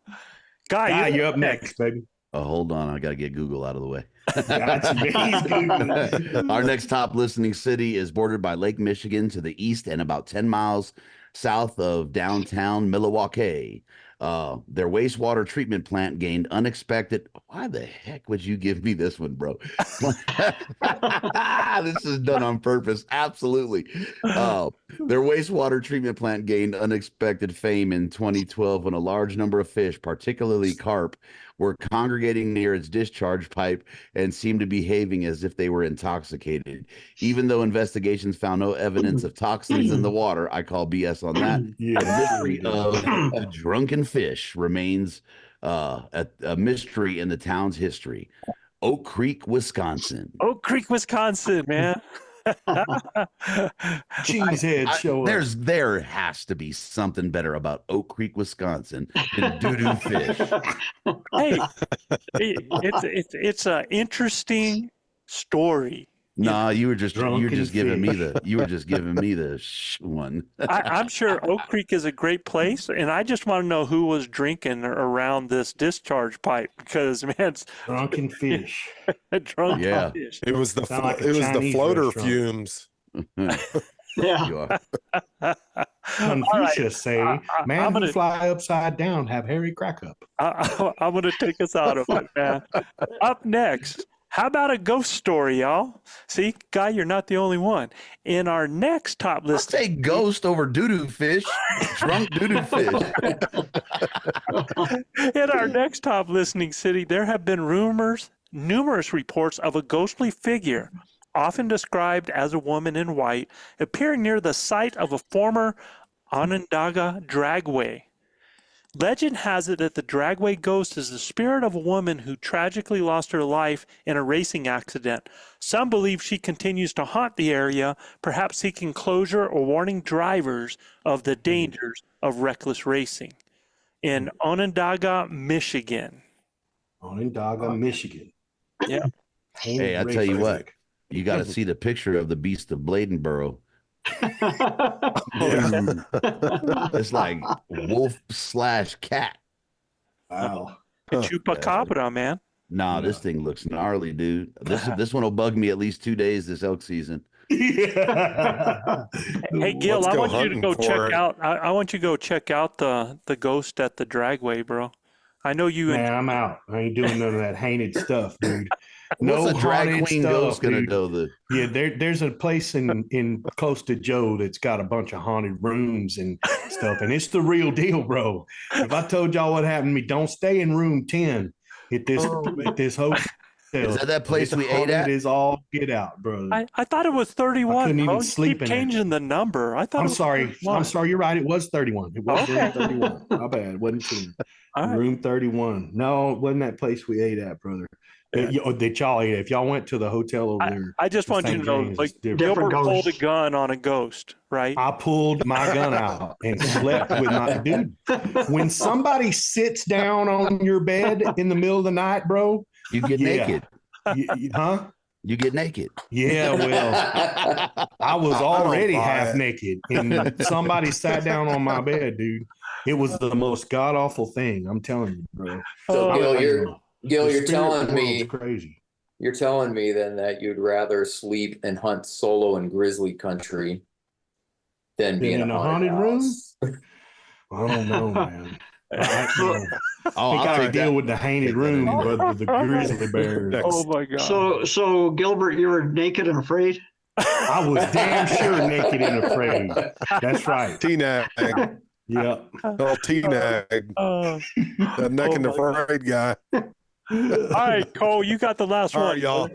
Guy, Guy, you're up next, baby. Oh, hold on, I gotta get Google out of the way. Gotcha. He's Googling. Our next top listening city is bordered by Lake Michigan to the east and about 10 miles south of downtown Milwaukee. Their wastewater treatment plant gained unexpected. Why the heck would you give me this one, bro? This is done on purpose. Absolutely. Their wastewater treatment plant gained unexpected fame in 2012 when a large number of fish, particularly carp, were congregating near its discharge pipe and seemed to be behaving as if they were intoxicated. Even though investigations found no evidence of toxins in the water, I call BS on that. Yeah. The mystery of the drunken fish remains a mystery in the town's history. Oak Creek, Wisconsin. Oak Creek, Wisconsin, man. Cheesehead show up. There has to be something better about Oak Creek, Wisconsin than doo-doo fish. Hey, it's an interesting story. Nah, you were just Drunken giving me fish. the one. I'm sure Oak Creek is a great place, and I just want to know who was drinking around this discharge pipe because, man, it's Drunken fish. drunk Yeah. fish. It was the Sound like a Chinese floater restaurant. fumes. Yeah. You are. Confucius say, man I'm who gonna- fly upside down have hairy crack up. I'm going to take us out of it, man. Up next, how about a ghost story, y'all? See, Guy, you're not the only one. In our next top Let's list, say ghost over doo-doo fish. Drunk doo-doo fish. in our next top listening city, there have been numerous reports of a ghostly figure, often described as a woman in white, appearing near the site of a former Onondaga dragway. Legend has it that the dragway ghost is the spirit of a woman who tragically lost her life in a racing accident. Some believe she continues to haunt the area, perhaps seeking closure or warning drivers of the dangers of reckless racing. In Onondaga, Michigan. Onondaga, Michigan. Yeah. Hey, I tell you what, you got to see the picture of the beast of Bladenboro. It's like wolf/cat. Wow. Chupacabra, man. Nah, this thing looks gnarly, dude. This one will bug me at least 2 days this elk season. Yeah. Hey, Gil, Let's I go want you to hunting go for check it. out. I want you to go check out the ghost at the dragway, bro. I know you. Man, I'm out. I ain't doing none of that haunted stuff, dude. What's No a drag haunted queen stuff, ghost gonna dude. do? Yeah, there's a place in close to Joe that's got a bunch of haunted rooms and stuff, and it's the real deal, bro. If I told y'all what happened to me, don't stay in room 10 at this hotel. Is that place we ate at? It is all get out, brother. I thought it was 31. I couldn't even bro. You sleep keep in there. changing the number. I thought. I'm it was sorry. 31. I'm sorry. You're right. It was 31. It was Okay. room 31. My bad. It wasn't 10. All right. Room 31. No, it wasn't that place we ate at, brother. Yeah. That y'all ate. If y'all went to the hotel over there, I just want you St. to know, James, like, it's different. Gilbert Different pulled a ghosts. gun on a ghost, right? I pulled my gun out and slept with my dude. When somebody sits down on your bed in the middle of the night, bro, You get naked. huh? You get naked. Yeah, well, I was already half naked, and somebody sat down on my bed, dude. It was the most god awful thing. I'm telling you, bro. So Gil, The you're spirit telling world's me crazy. you're telling me then that you'd rather sleep and hunt solo in grizzly country than be in a haunted room? house. I don't know, man. I Oh, think I'll I take deal that. with the haunted Take that room, any day. but the grizzly bears. Oh my God. So Gilbert, you were naked and afraid? I was damn sure naked and afraid. That's right. T-Nag. Yeah. Oh, T-Nag. That naked and afraid guy. All right, Cole, you got the last All one. right, y'all.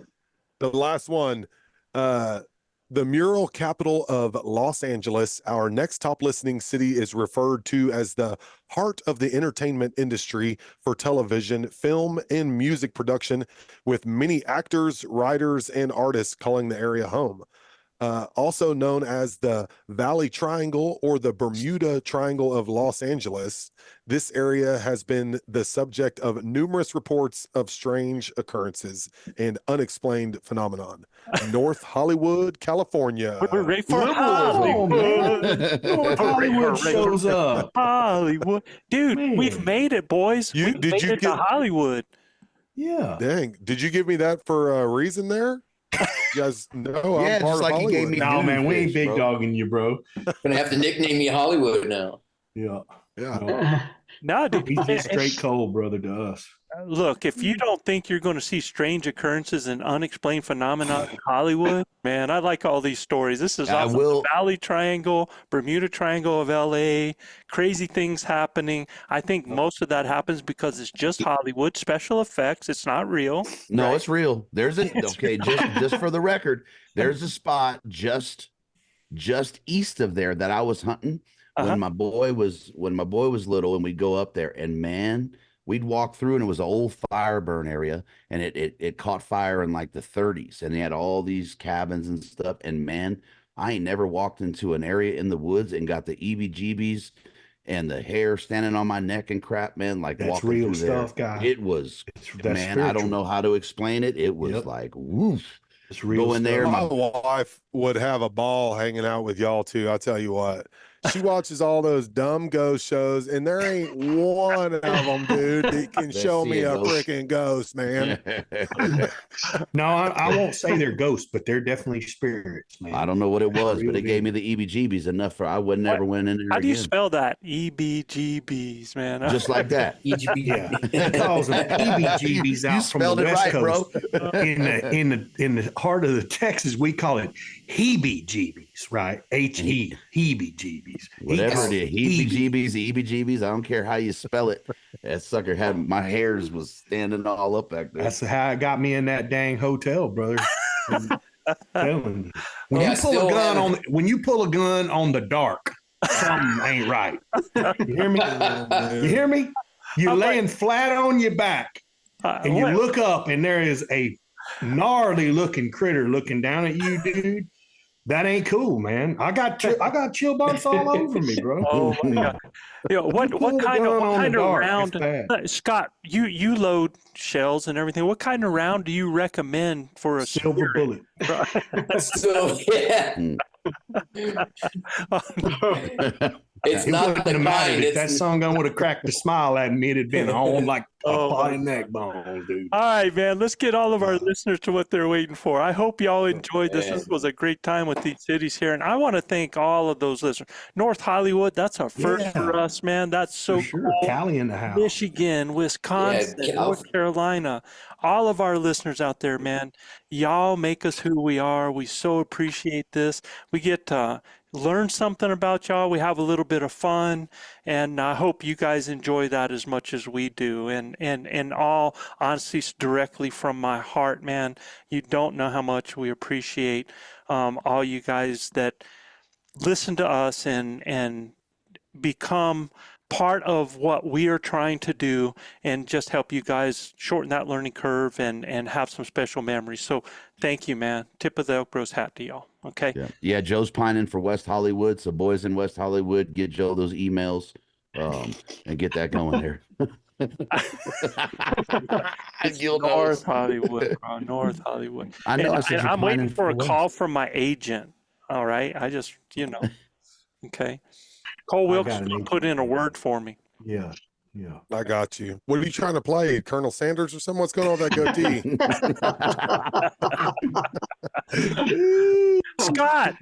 The last one. The mural capital of Los Angeles, our next top listening city, is referred to as the heart of the entertainment industry for television, film, and music production, with many actors, writers, and artists calling the area home. Also known as the Valley Triangle or the Bermuda Triangle of Los Angeles, this area has been the subject of numerous reports of strange occurrences and unexplained phenomenon. North Hollywood, California. We're ready for Oh, Hollywood. man. North Hollywood shows up. Hollywood. Dude, Man. we've made it, boys. We Did made you it to get- Hollywood. Yeah. Dang, did you give me that for a reason there? You guys know Yeah, I'm part just of like you gave Hollywood. me No, man, we ain't Fish, big bro. dogging you, bro. Gonna have to nickname me Hollywood now. Yeah. Yeah. No, No, dude. he's just and- straight cold, brother, to us. Look, if you don't think you're going to see strange occurrences and unexplained phenomena in Hollywood, man, I like all these stories. This is I awesome. will- The Valley Triangle, Bermuda Triangle of LA, crazy things happening. I think most of that happens because it's just Hollywood, special effects. It's not real. No, right? it's real. There's a okay, just for the record, there's a spot just east of there that I was hunting Uh-huh. when my boy was little, and we'd go up there, and man, we'd walk through, and it was an old fire burn area, and it caught fire in like the 30s, and they had all these cabins and stuff, and man, I ain't never walked into an area in the woods and got the EBGBs and the hair standing on my neck and crap, man. Like That's walking real through there. stuff, guy. It was, That's man, I don't spiritual. know how to explain it. It was Yep. like woof. It's real Go in there, stuff. My wife would have a ball hanging out with y'all too. I'll tell you what. She watches all those dumb ghost shows, and there ain't one of them, dude, that can That show see me a a ghost. freaking ghost, man. No, I won't say they're ghosts, but they're definitely spirits, man. I don't know what it was, Real but it deal. gave me the EBGBs enough for I would never went in there How do you again. spell that? EBGBs, man. Just like that. Yeah, because of EBGBs You out from the spelled it West right, bro. Coast. In the heart of the Texas, we call it heebie-jeebies, right? He heebie-jeebies. Whatever it is, Heebie. heebie-jeebies, EBGBs, I don't care how you spell it. That sucker had my hairs was standing all up back there. That's how it got me in that dang hotel, brother. I'm telling you. When Yeah, you pull still a gun haven't- when you pull a gun on the dark, something ain't right. You hear me? You hear me? You're I'm laying flat on your back, and you look up, and there is a gnarly looking critter looking down at you, dude. That ain't cool, man. I got chill bumps all over me, bro. Oh my God. You know, what kind of round, Scott, you load shells and everything. What kind of round do you recommend for a silver bullet? So yeah. It's not the kind. If that song gun would have cracked a smile at me, it'd been on like a body neck bone, dude. All right, man. Let's get all of our listeners to what they're waiting for. I hope y'all enjoyed this. This was a great time with these cities here. And I want to thank all of those listeners. North Hollywood, that's a first for us, man. That's so cool. Cali in the house. Michigan, Wisconsin, North Carolina. All of our listeners out there, man. Y'all make us who we are. We so appreciate this. We get to learn something about y'all. We have a little bit of fun, and I hope you guys enjoy that as much as we do. And in all honesty, directly from my heart, man, you don't know how much we appreciate all you guys that listen to us and become part of what we are trying to do and just help you guys shorten that learning curve and have some special memories. So thank you, man. Tip of the ElkBros hat to y'all. Okay. Yeah. Joe's pining for West Hollywood. So boys in West Hollywood, get Joe those emails and get that going there. North Hollywood, bro. North Hollywood. I know. I'm waiting for a call from my agent. All right. I just, okay. Cole Wilkes put in a word for me. Yeah. I got you. What are you trying to play? Colonel Sanders or something? What's going on with that goatee? Scott,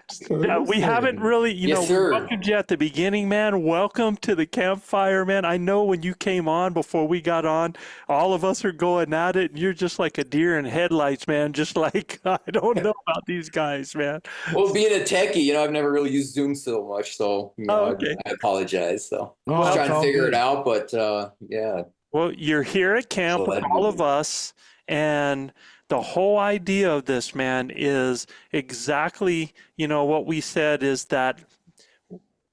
we haven't really, we welcomed you at the beginning, man. Welcome to the campfire, man. I know when you came on, before we got on, all of us are going at it, and you're just like a deer in headlights, man. Just like, I don't know about these guys, man. Well, being a techie, I've never really used Zoom so much, so I apologize. So I was trying to figure it out, but yeah. Well, you're here at camp with all of us, and the whole idea of this, man, is exactly, what we said is that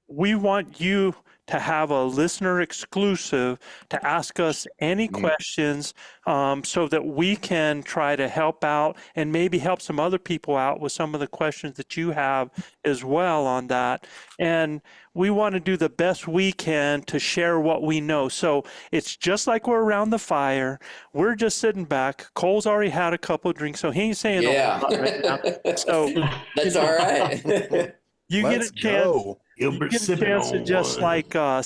we want you to have a listener exclusive to ask us any questions so that we can try to help out and maybe help some other people out with some of the questions that you have as well on that. And we want to do the best we can to share what we know. So it's just like we're around the fire. We're just sitting back. Cole's already had a couple of drinks, so he ain't saying a lot right now. So that's all right. You get a chance. You get a chance to just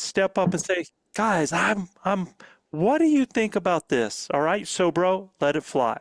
step up and say, guys, I'm. What do you think about this? All right, so bro, let it fly.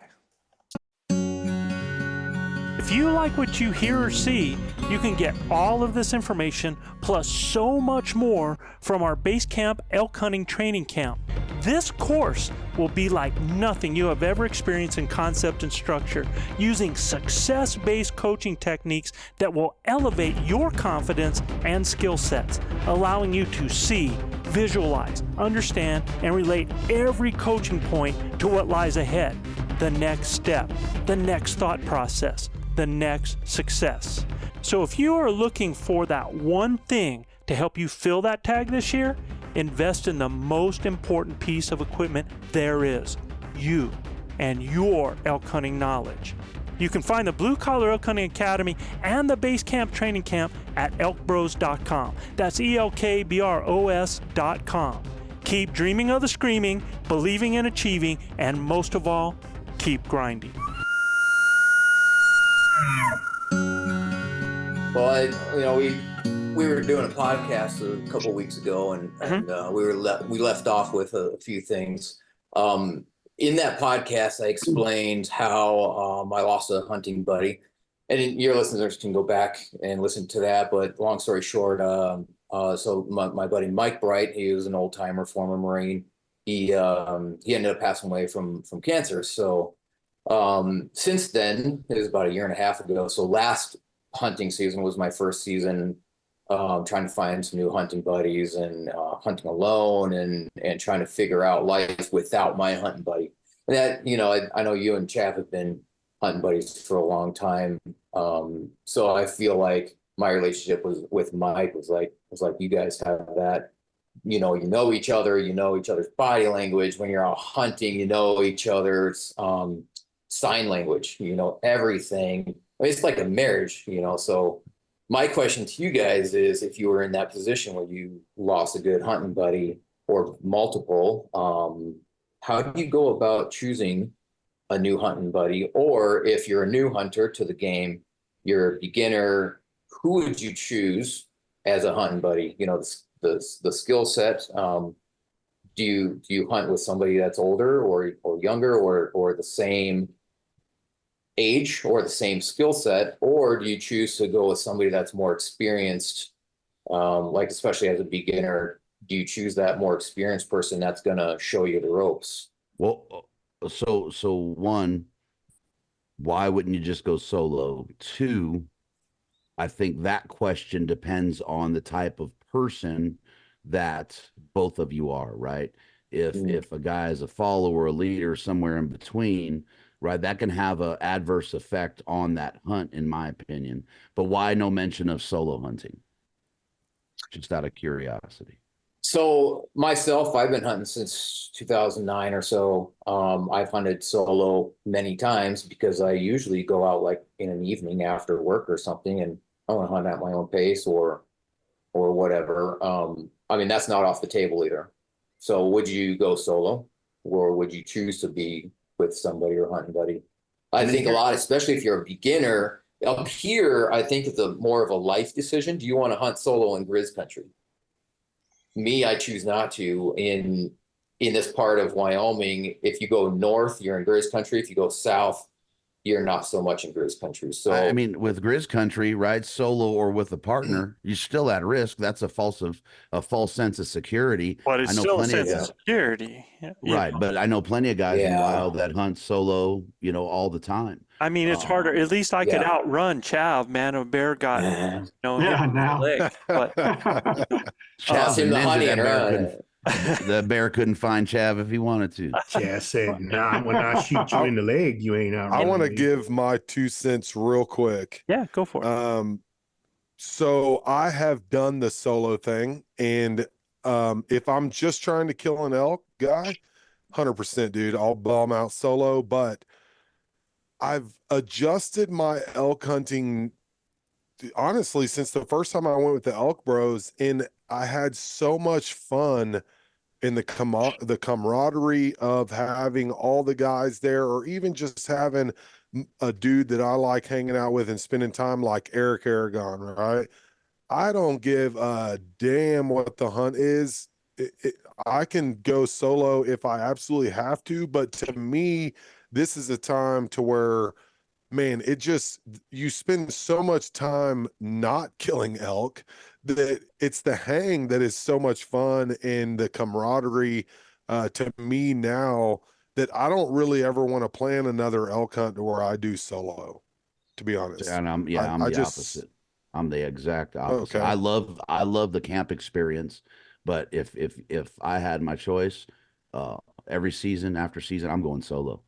If you like what you hear or see, you can get all of this information plus so much more from our base camp elk hunting training camp. This course will be like nothing you have ever experienced in concept and structure, using success-based coaching techniques that will elevate your confidence and skill sets, allowing you to see, visualize, understand, and relate every coaching point to what lies ahead, the next step, the next thought process, the next success. So if you are looking for that one thing to help you fill that tag this year, invest in the most important piece of equipment there is, you and your elk hunting knowledge. You can find the Blue Collar Elk Hunting Academy and the Base Camp Training Camp at ElkBros.com. That's ElkBros.com. Keep dreaming of the screaming, believing in achieving, and most of all, keep grinding. Well, we were doing a podcast a couple weeks ago, and we left off with a few things. In that podcast, I explained how I lost a hunting buddy, and your listeners can go back and listen to that. But long story short, so my buddy Mike Bright, he was an old timer, former Marine. He ended up passing away from cancer. So since then, it was about a year and a half ago. So last hunting season was my first season trying to find some new hunting buddies and hunting alone and trying to figure out life without my hunting buddy. And that, I know you and Chav have been hunting buddies for a long time. So I feel like my relationship with Mike was like you guys have that, you know each other, you know each other's body language. When you're out hunting, you know each other's sign language, you know everything. I mean, it's like a marriage, you know. So my question to you guys is, if you were in that position where you lost a good hunting buddy or multiple, how do you go about choosing a new hunting buddy? Or if you're a new hunter to the game, you're a beginner, who would you choose as a hunting buddy? You know, the skill set. Do you hunt with somebody that's older or younger or the same age or the same skill set, or do you choose to go with somebody that's more experienced? Like, especially as a beginner, do you choose that more experienced person that's going to show you the ropes? Well, so one, why wouldn't you just go solo? Two, I think that question depends on the type of person that both of you are, right? If a guy is a follower, a leader, somewhere in between, right, that can have an adverse effect on that hunt, in my opinion. But why no mention of solo hunting? Just out of curiosity. So myself, I've been hunting since 2009 or so. I've hunted solo many times because I usually go out like in an evening after work or something, and I want to hunt at my own pace or whatever. I mean, that's not off the table either. So would you go solo, or would you choose to be with somebody or hunting buddy? I think a lot, especially if you're a beginner. Up here, I think it's more of a life decision. Do you want to hunt solo in Grizz country? Me, I choose not to. In this part of Wyoming, if you go north, you're in Grizz country. If you go south, you're not so much in Grizz country. So I mean, with Grizz country, right, solo or with a partner, you're still at risk. That's a false sense of security. But it's still a sense of security. Right. Know? But I know plenty of guys in wild that hunt solo, you know, all the time. I mean, it's harder. At least I could outrun Chav, man. A bear got him in the leg. But Chav's a ninja. The bear couldn't find Chav if he wanted to. Chav said, "Nah, when I shoot you in the leg, you ain't out." I want to give my 2 cents real quick. Yeah, go for it. So I have done the solo thing, and if I'm just trying to kill an elk guy, 100%, dude, I'll bomb out solo. But I've adjusted my elk hunting, honestly, since the first time I went with the ElkBros, and I had so much fun in the camaraderie of having all the guys there, or even just having a dude that I like hanging out with and spending time, like Eric Aragon, right? I don't give a damn what the hunt is. I can go solo if I absolutely have to, but to me, this is a time to where, man, you spend so much time not killing elk that it's the hang that is so much fun, and the camaraderie to me now, that I don't really ever want to plan another elk hunt where I do solo, to be honest. And I'm the opposite. I'm the exact opposite. Okay. I love the camp experience, but if I had my choice, every season after season, I'm going solo.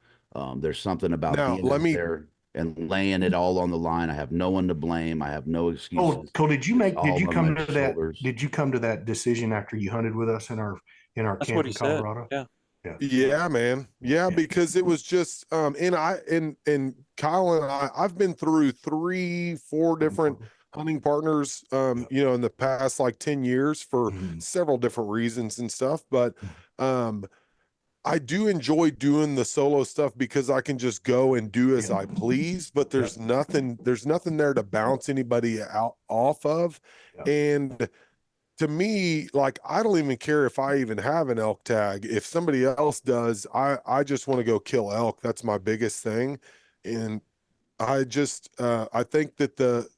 There's something about being there and laying it all on the line. I have no one to blame. I have no excuses. Oh, Cole, did you come to that decision after you hunted with us in our camp in Colorado? Yeah. Yeah, man. Yeah, because it was just and Kyle and I've been through 3-4 different hunting partners you know, in the past like 10 years for several different reasons and stuff, but I do enjoy doing the solo stuff because I can just go and do as I please, but there's nothing there to bounce anybody off of. And to me, like, I don't even care if I even have an elk tag. If somebody else does, I just want to go kill elk. That's my biggest thing. And I just I think that the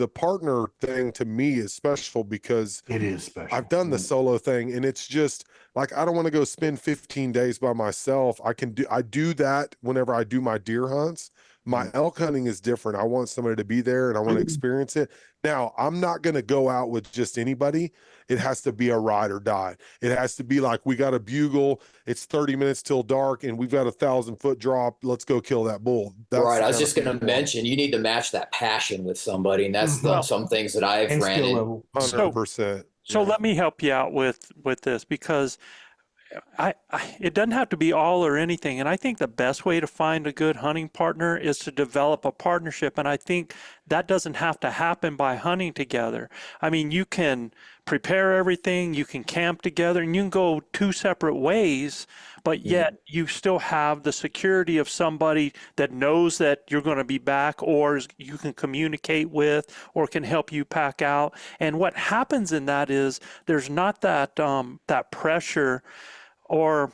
partner thing to me is special because it is special. I've done the solo thing, and it's just like, I don't want to go spend 15 days by myself. I do that whenever I do my deer hunts. My elk hunting is different. I want somebody to be there and I want to experience it. Now, I'm not going to go out with just anybody. It has to be a ride or die. It has to be like, we got a bugle. It's 30 minutes till dark and we've got 1,000-foot drop. Let's go kill that bull. That's right. the I was kind just of going to people. mention, you need to match that passion with somebody. And that's Well, some things that I've And ran skill in. level. 100%. So let me help you out with this, because it doesn't have to be all or anything. And I think the best way to find a good hunting partner is to develop a partnership. And I think that doesn't have to happen by hunting together. I mean, you can prepare everything, you can camp together, and you can go two separate ways, but yet you still have the security of somebody that knows that you're going to be back, or you can communicate with, or can help you pack out. And what happens in that is there's not that that pressure or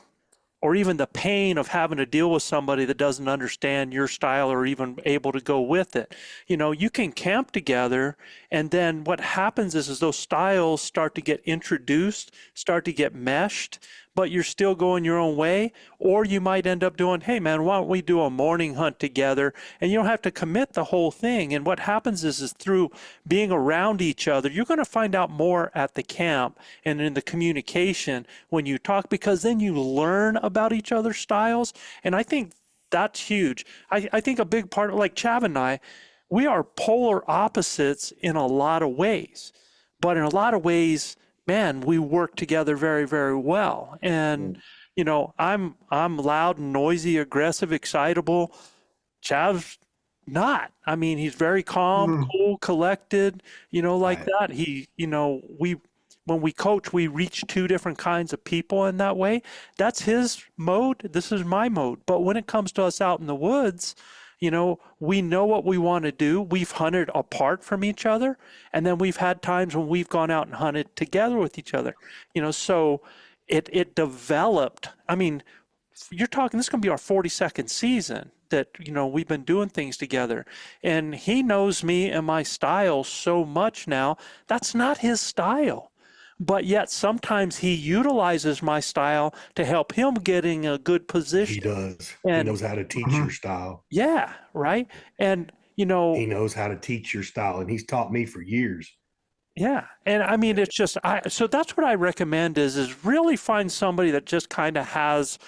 even the pain of having to deal with somebody that doesn't understand your style or even able to go with it. You know, you can camp together, and then what happens is those styles start to get introduced, start to get meshed, but you're still going your own way. Or you might end up doing, hey man, why don't we do a morning hunt together? And you don't have to commit the whole thing. And what happens is through being around each other, you're going to find out more at the camp and in the communication when you talk, because then you learn about each other's styles. And I think that's huge. I think a big part, like Chav and I, we are polar opposites in a lot of ways, but in a lot of ways, man, we work together very, very well. And you know, I'm loud and noisy, aggressive, excitable. Chav's not. I mean, he's very calm, cool, collected, you know, like that. He, you know, when we coach, we reach two different kinds of people in that way. That's his mode. This is my mode. But when it comes to us out in the woods, you know, we know what we want to do. We've hunted apart from each other. And then we've had times when we've gone out and hunted together with each other, you know, so it developed. I mean, you're talking, this is going to be our 42nd season that, you know, we've been doing things together, and he knows me and my style so much now. That's not his style, but yet sometimes he utilizes my style to help him getting a good position. He does. And he knows how to teach your style. yeah, right. And, you know, He knows how to teach your style, and he's taught me for years. yeah. And I mean, it's just, so that's what I recommend is really find somebody that just kind of has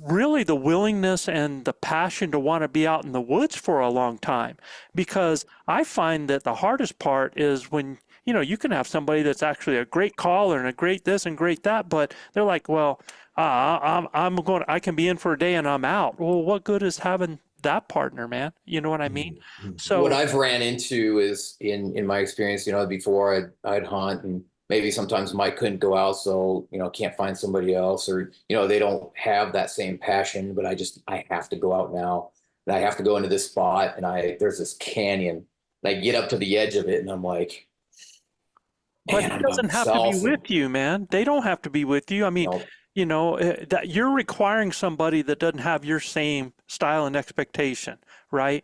really the willingness and the passion to want to be out in the woods for a long time. Because I find that the hardest part is when, you know, you can have somebody that's actually a great caller and a great this and great that, but they're like, well, I can be in for a day and I'm out. Well, what good is having that partner, man? You know what I mean? So what I've ran into is in my experience, you know, before I'd hunt, and maybe sometimes Mike couldn't go out, so, you know, can't find somebody else, or, you know, they don't have that same passion, but I have to go out now, and I have to go into this spot, and there's this canyon, and I get up to the edge of it, and I'm like, but it doesn't have to be with you, man. They don't have to be with you. I mean, you know, that you're requiring somebody that doesn't have your same style and expectation, right?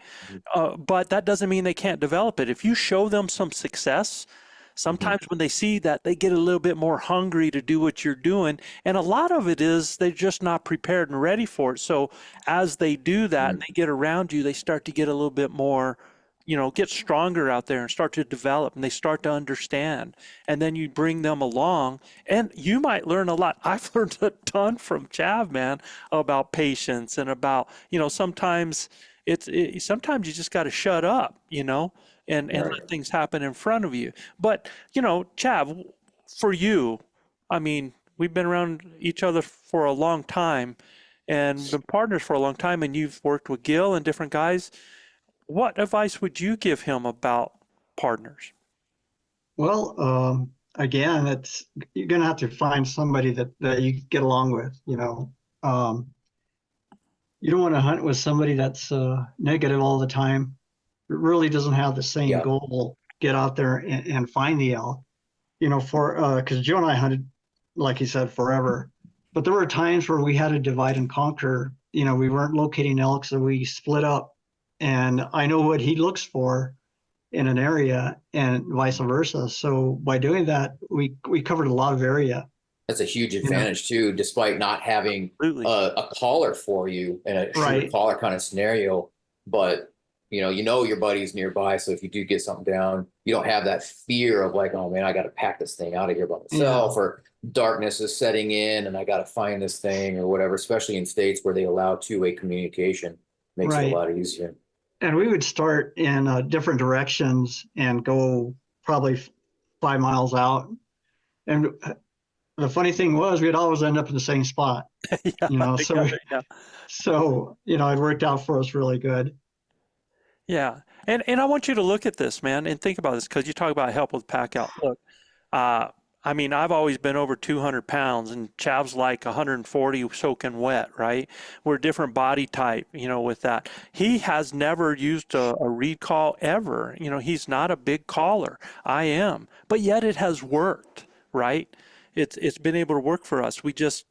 But that doesn't mean they can't develop it. If you show them some success, sometimes when they see that, they get a little bit more hungry to do what you're doing. And a lot of it is they're just not prepared and ready for it. So as they do that and they get around you, they start to get a little bit more, you know, get stronger out there and start to develop, and they start to understand. And then you bring them along, and you might learn a lot. I've learned a ton from Chav, man, about patience and about, you know, sometimes sometimes you just got to shut up, you know, and let things happen in front of you. But, you know, Chav, for you, I mean, we've been around each other for a long time and been partners for a long time, and you've worked with Gil and different guys. What advice would you give him about partners? Well, again, you're going to have to find somebody that you get along with, you know. You don't want to hunt with somebody that's negative all the time. It really doesn't have the same goal. Get out there and find the elk, you know, because Joe and I hunted, like he said, forever. But there were times where we had to divide and conquer. You know, we weren't locating elk, so we split up. And I know what he looks for in an area and vice versa. So by doing that, we covered a lot of area. That's a huge advantage too, despite not having a caller for you in a shooter caller kind of scenario. but your buddy's nearby. So if you do get something down, you don't have that fear of like, oh man, I got to pack this thing out of here by myself, or darkness is setting in and I got to find this thing or whatever, especially in states where they allow two-way communication. Makes it a lot easier. And we would start in different directions and go probably 5 miles out. And the funny thing was, we'd always end up in the same spot. So it worked out for us really good. Yeah. And I want you to look at this, man, and think about this, because you talk about help with pack out. Look, I mean, I've always been over 200 pounds, and Chav's like 140 soaking wet, right? We're a different body type, with that. He has never used a reed call ever. He's not a big caller. I am. But yet it has worked, right? It's been able to work for us. We just,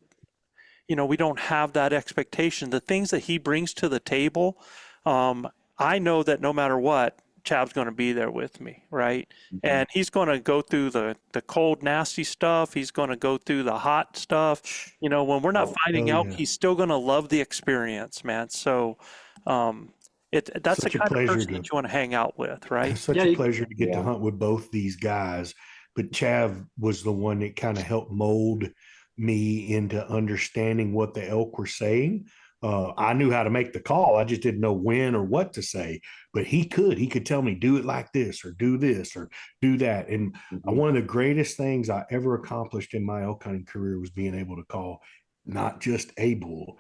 we don't have that expectation. The things that he brings to the table, I know that no matter what, Chav's going to be there with me, right? Mm-hmm. And he's going to go through the cold, nasty stuff. He's going to go through the hot stuff. When we're not fighting elk, he's still going to love the experience, man. So that's the kind of person that you want to hang out with, right? It's such a pleasure to get to hunt with both these guys. But Chav was the one that kind of helped mold me into understanding what the elk were saying. I knew how to make the call. I just didn't know when or what to say, but he could tell me, do it like this or do that. And one of the greatest things I ever accomplished in my elk hunting career was being able to call not just a bull,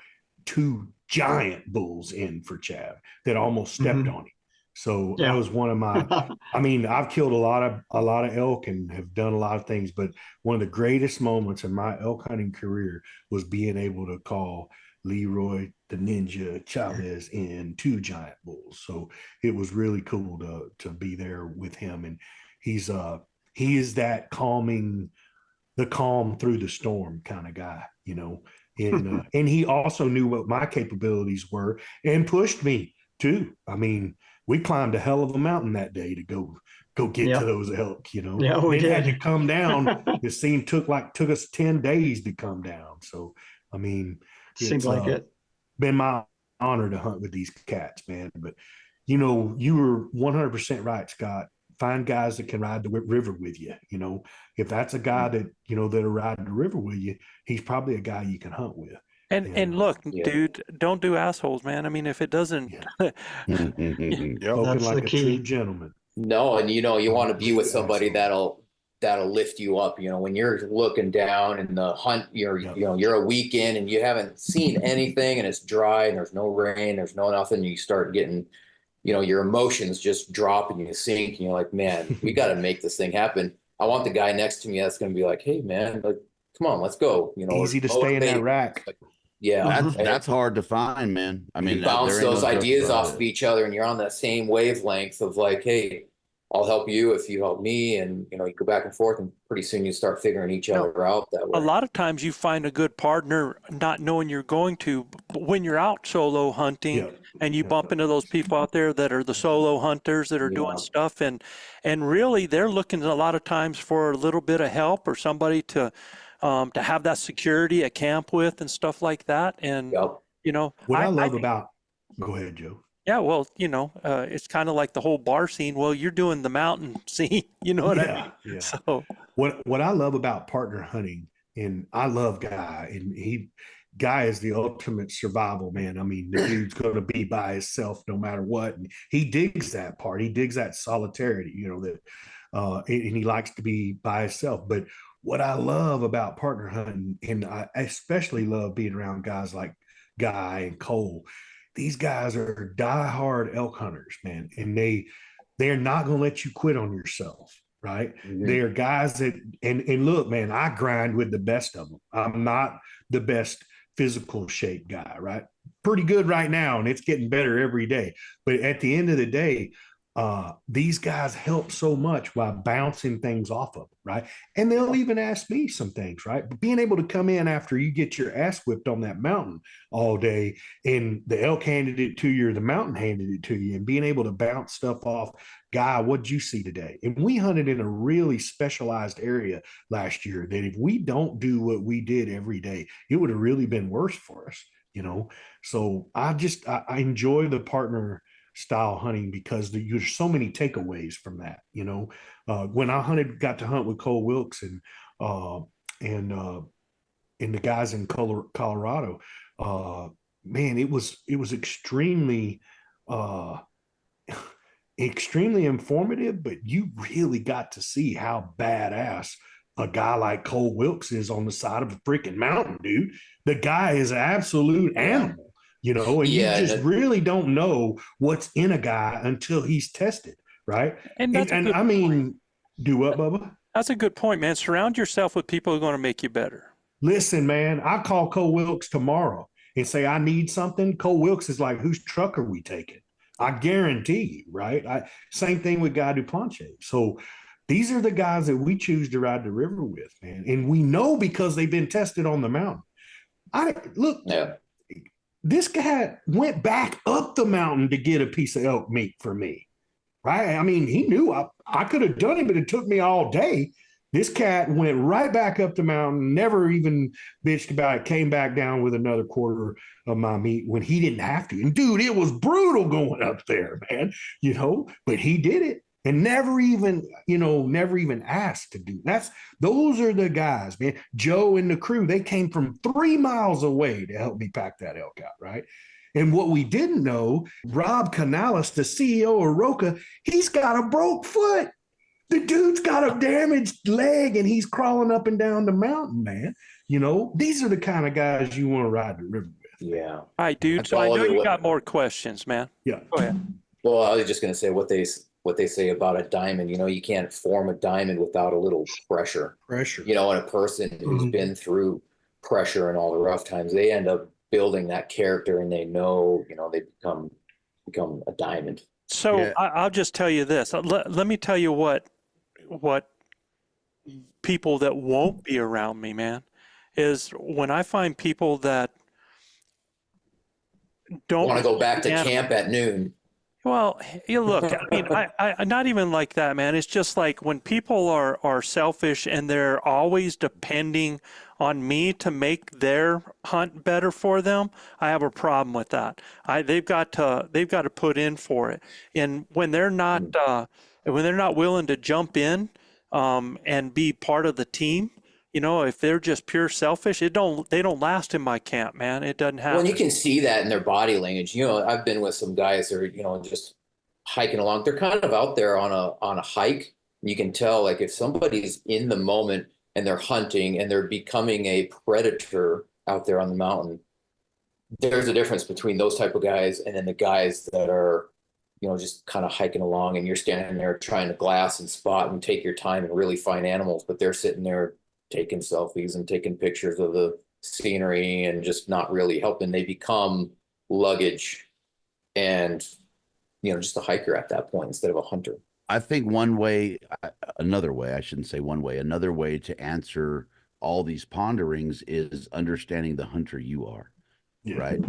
2 giant bulls in for Chav that almost stepped on him. So that was one of my, I mean, I've killed a lot of elk and have done a lot of things, but one of the greatest moments in my elk hunting career was being able to call Leroy, the Ninja, Chavez in 2 giant bulls. So it was really cool to be there with him. And he is that the calm through the storm kind of guy, and and he also knew what my capabilities were and pushed me too. I mean, we climbed a hell of a mountain that day to go get to those elk, Yeah, we did. Had to come down. It seemed took us 10 days to come down. So, I mean, seems like it. Been my honor to hunt with these cats, man. But you were 100% right, Scott. Find guys that can ride the river with you. If that's a guy that that'll ride the river with you, he's probably a guy you can hunt with. And look, dude, don't do assholes, man. I mean, if it doesn't, Spoken That's like the a key. true gentleman. No, and you want to be with somebody that'll lift you up. When you're looking down in the hunt, you're a week in and you haven't seen anything and it's dry and there's no rain, there's no nothing. You start getting, your emotions just drop and you sink and you're like, man, we got to make this thing happen. I want the guy next to me that's going to be like, hey man, like, come on, let's go. Easy to stay in that rack. Yeah, that's hard to find, man. I mean, you bounce those ideas off of each other and you're on that same wavelength of like, hey, I'll help you if you help me, and you go back and forth, and pretty soon you start figuring each other out that way. A lot of times you find a good partner not knowing you're going to, but when you're out solo hunting and you bump into those people out there that are the solo hunters that are doing stuff, and really they're looking a lot of times for a little bit of help or somebody to have that security at camp with and stuff like that. And what I love about, go ahead, Joe. Yeah, well, it's kind of like the whole bar scene. Well, you're doing the mountain scene, you know what I mean? Yeah. So what I love about partner hunting, and I love Guy, and Guy is the ultimate survival man. I mean, the dude's going to be by himself no matter what, and he digs that part. He digs that solidarity, and he likes to be by himself. But what I love about partner hunting, and I especially love being around guys like Guy and Cole. These guys are diehard elk hunters, man, and they're not going to let you quit on yourself, right? Mm-hmm. They are guys that, and look, man, I grind with the best of them. I'm not the best physical shape guy, right? Pretty good right now, and it's getting better every day. But at the end of the day, these guys help so much while bouncing things off of them, right? And they'll even ask me some things, right? But being able to come in after you get your ass whipped on that mountain all day, and the elk handed it to you or the mountain handed it to you, and being able to bounce stuff off, Guy, what'd you see today? And we hunted in a really specialized area last year that if we don't do what we did every day, it would have really been worse for us, So I enjoy the partner style hunting because there's so many takeaways from that. You know, when I got to hunt with Cole Wilkes and the guys in Colorado, man, it was extremely extremely informative, but you really got to see how badass a guy like Cole Wilkes is on the side of a freaking mountain, dude. The guy is an absolute animal, you know, and you just really don't know what's in a guy until he's tested, right? And I mean, do what, Bubba? That's a good point, man. Surround yourself with people who are going to make you better. Listen, man, I call Cole Wilkes tomorrow and say, I need something. Cole Wilkes is like, whose truck are we taking? I guarantee you, right? Same thing with Guy Duplantier. So these are the guys that we choose to ride the river with, man. And we know because they've been tested on the mountain. This guy went back up the mountain to get a piece of elk meat for me, right? I mean, he knew I could have done it, but it took me all day. This cat went right back up the mountain, never even bitched about it, came back down with another quarter of my meat when he didn't have to. And dude, it was brutal going up there, man, you know, but he did it and never even asked to do. Those are the guys, man. Joe and the crew, they came from 3 miles away to help me pack that elk out, right? And what we didn't know, Rob Canales, the CEO of Roca, he's got a broke foot. The dude's got a damaged leg and he's crawling up and down the mountain, man. You know, these are the kind of guys you want to ride the river with. Yeah. All right, dude. So I know you got more questions, man. Yeah. Go ahead. Well, I was just going to say what they say about a diamond. You know, you can't form a diamond without a little pressure. You know, and a person who's been through pressure and all the rough times, they end up building that character and they know, you know, they become a diamond. So yeah. I'll just tell you this. Let me tell you what people that won't be around me, man, is when I find people that don't want to go back to camp at noon. Well, you look, I mean, I not even like that, man. It's just like when people are selfish and they're always depending on me to make their hunt better for them, I have a problem with that. They've got to put in for it. And when they're not willing to jump in and be part of the team, you know, if they're just pure selfish, they don't last in my camp, man. It doesn't happen. Well, you can see that in their body language. You know, I've been with some guys that are, you know, just hiking along. They're kind of out there on a hike. You can tell, like, if somebody's in the moment and they're hunting and they're becoming a predator out there on the mountain, there's a difference between those type of guys and then the guys that are, you know, just kind of hiking along and you're standing there trying to glass and spot and take your time and really find animals, but they're sitting there taking selfies and taking pictures of the scenery and just not really helping. They become luggage and, you know, just a hiker at that point instead of a hunter. I think another way to answer all these ponderings is understanding the hunter you are. Yeah. Right.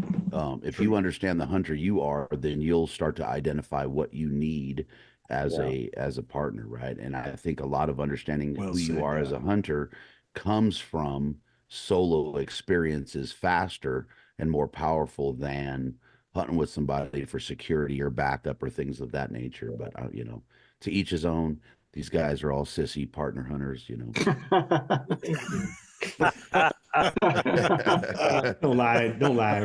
If you understand the hunter you are, then you'll start to identify what you need as a partner. Right. And I think a lot of understanding who you are as a hunter comes from solo experiences faster and more powerful than hunting with somebody for security or backup or things of that nature. But, you know, to each his own. These guys are all sissy partner hunters, you know. Don't lie,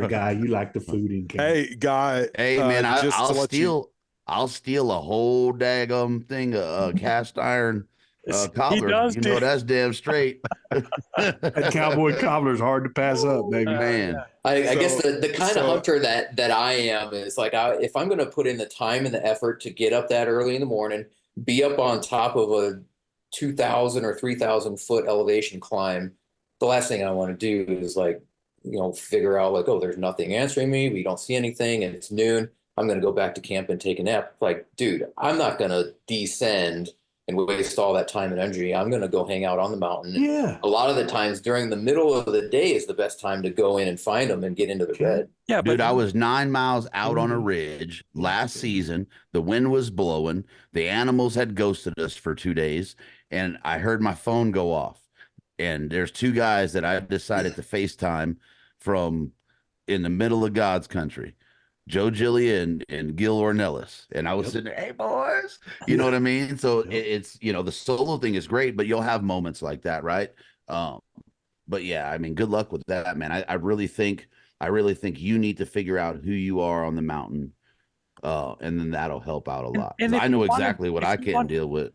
Guy. You like the food in camp. Hey, Guy. Hey, man, I'll steal a whole daggum thing of cast iron cobbler. You know, that's damn straight. That cowboy cobbler is hard to pass up, baby. Man. I guess the kind of hunter that I am is like, if I'm going to put in the time and the effort to get up that early in the morning, be up on top of a 2,000 or 3,000 foot elevation climb, the last thing I want to do is, like, you know, figure out like, oh, there's nothing answering me. We don't see anything and it's noon. I'm going to go back to camp and take a nap. Like, dude, I'm not going to descend and waste all that time and energy. I'm going to go hang out on the mountain. Yeah. A lot of the times during the middle of the day is the best time to go in and find them and get into the bed. Yeah, dude, I was 9 miles out on a ridge last season. The wind was blowing. The animals had ghosted us for 2 days, and I heard my phone go off. And there's 2 guys that I decided to FaceTime from in the middle of God's country. Joe Gillia and Gil Ornelas. And I was sitting there, hey boys, you know what I mean? So it's, you know, the solo thing is great, but you'll have moments like that, right? But yeah, I mean, good luck with that, man. I really think you need to figure out who you are on the mountain. And then that'll help out a lot. 'Cause I know exactly what I can deal with.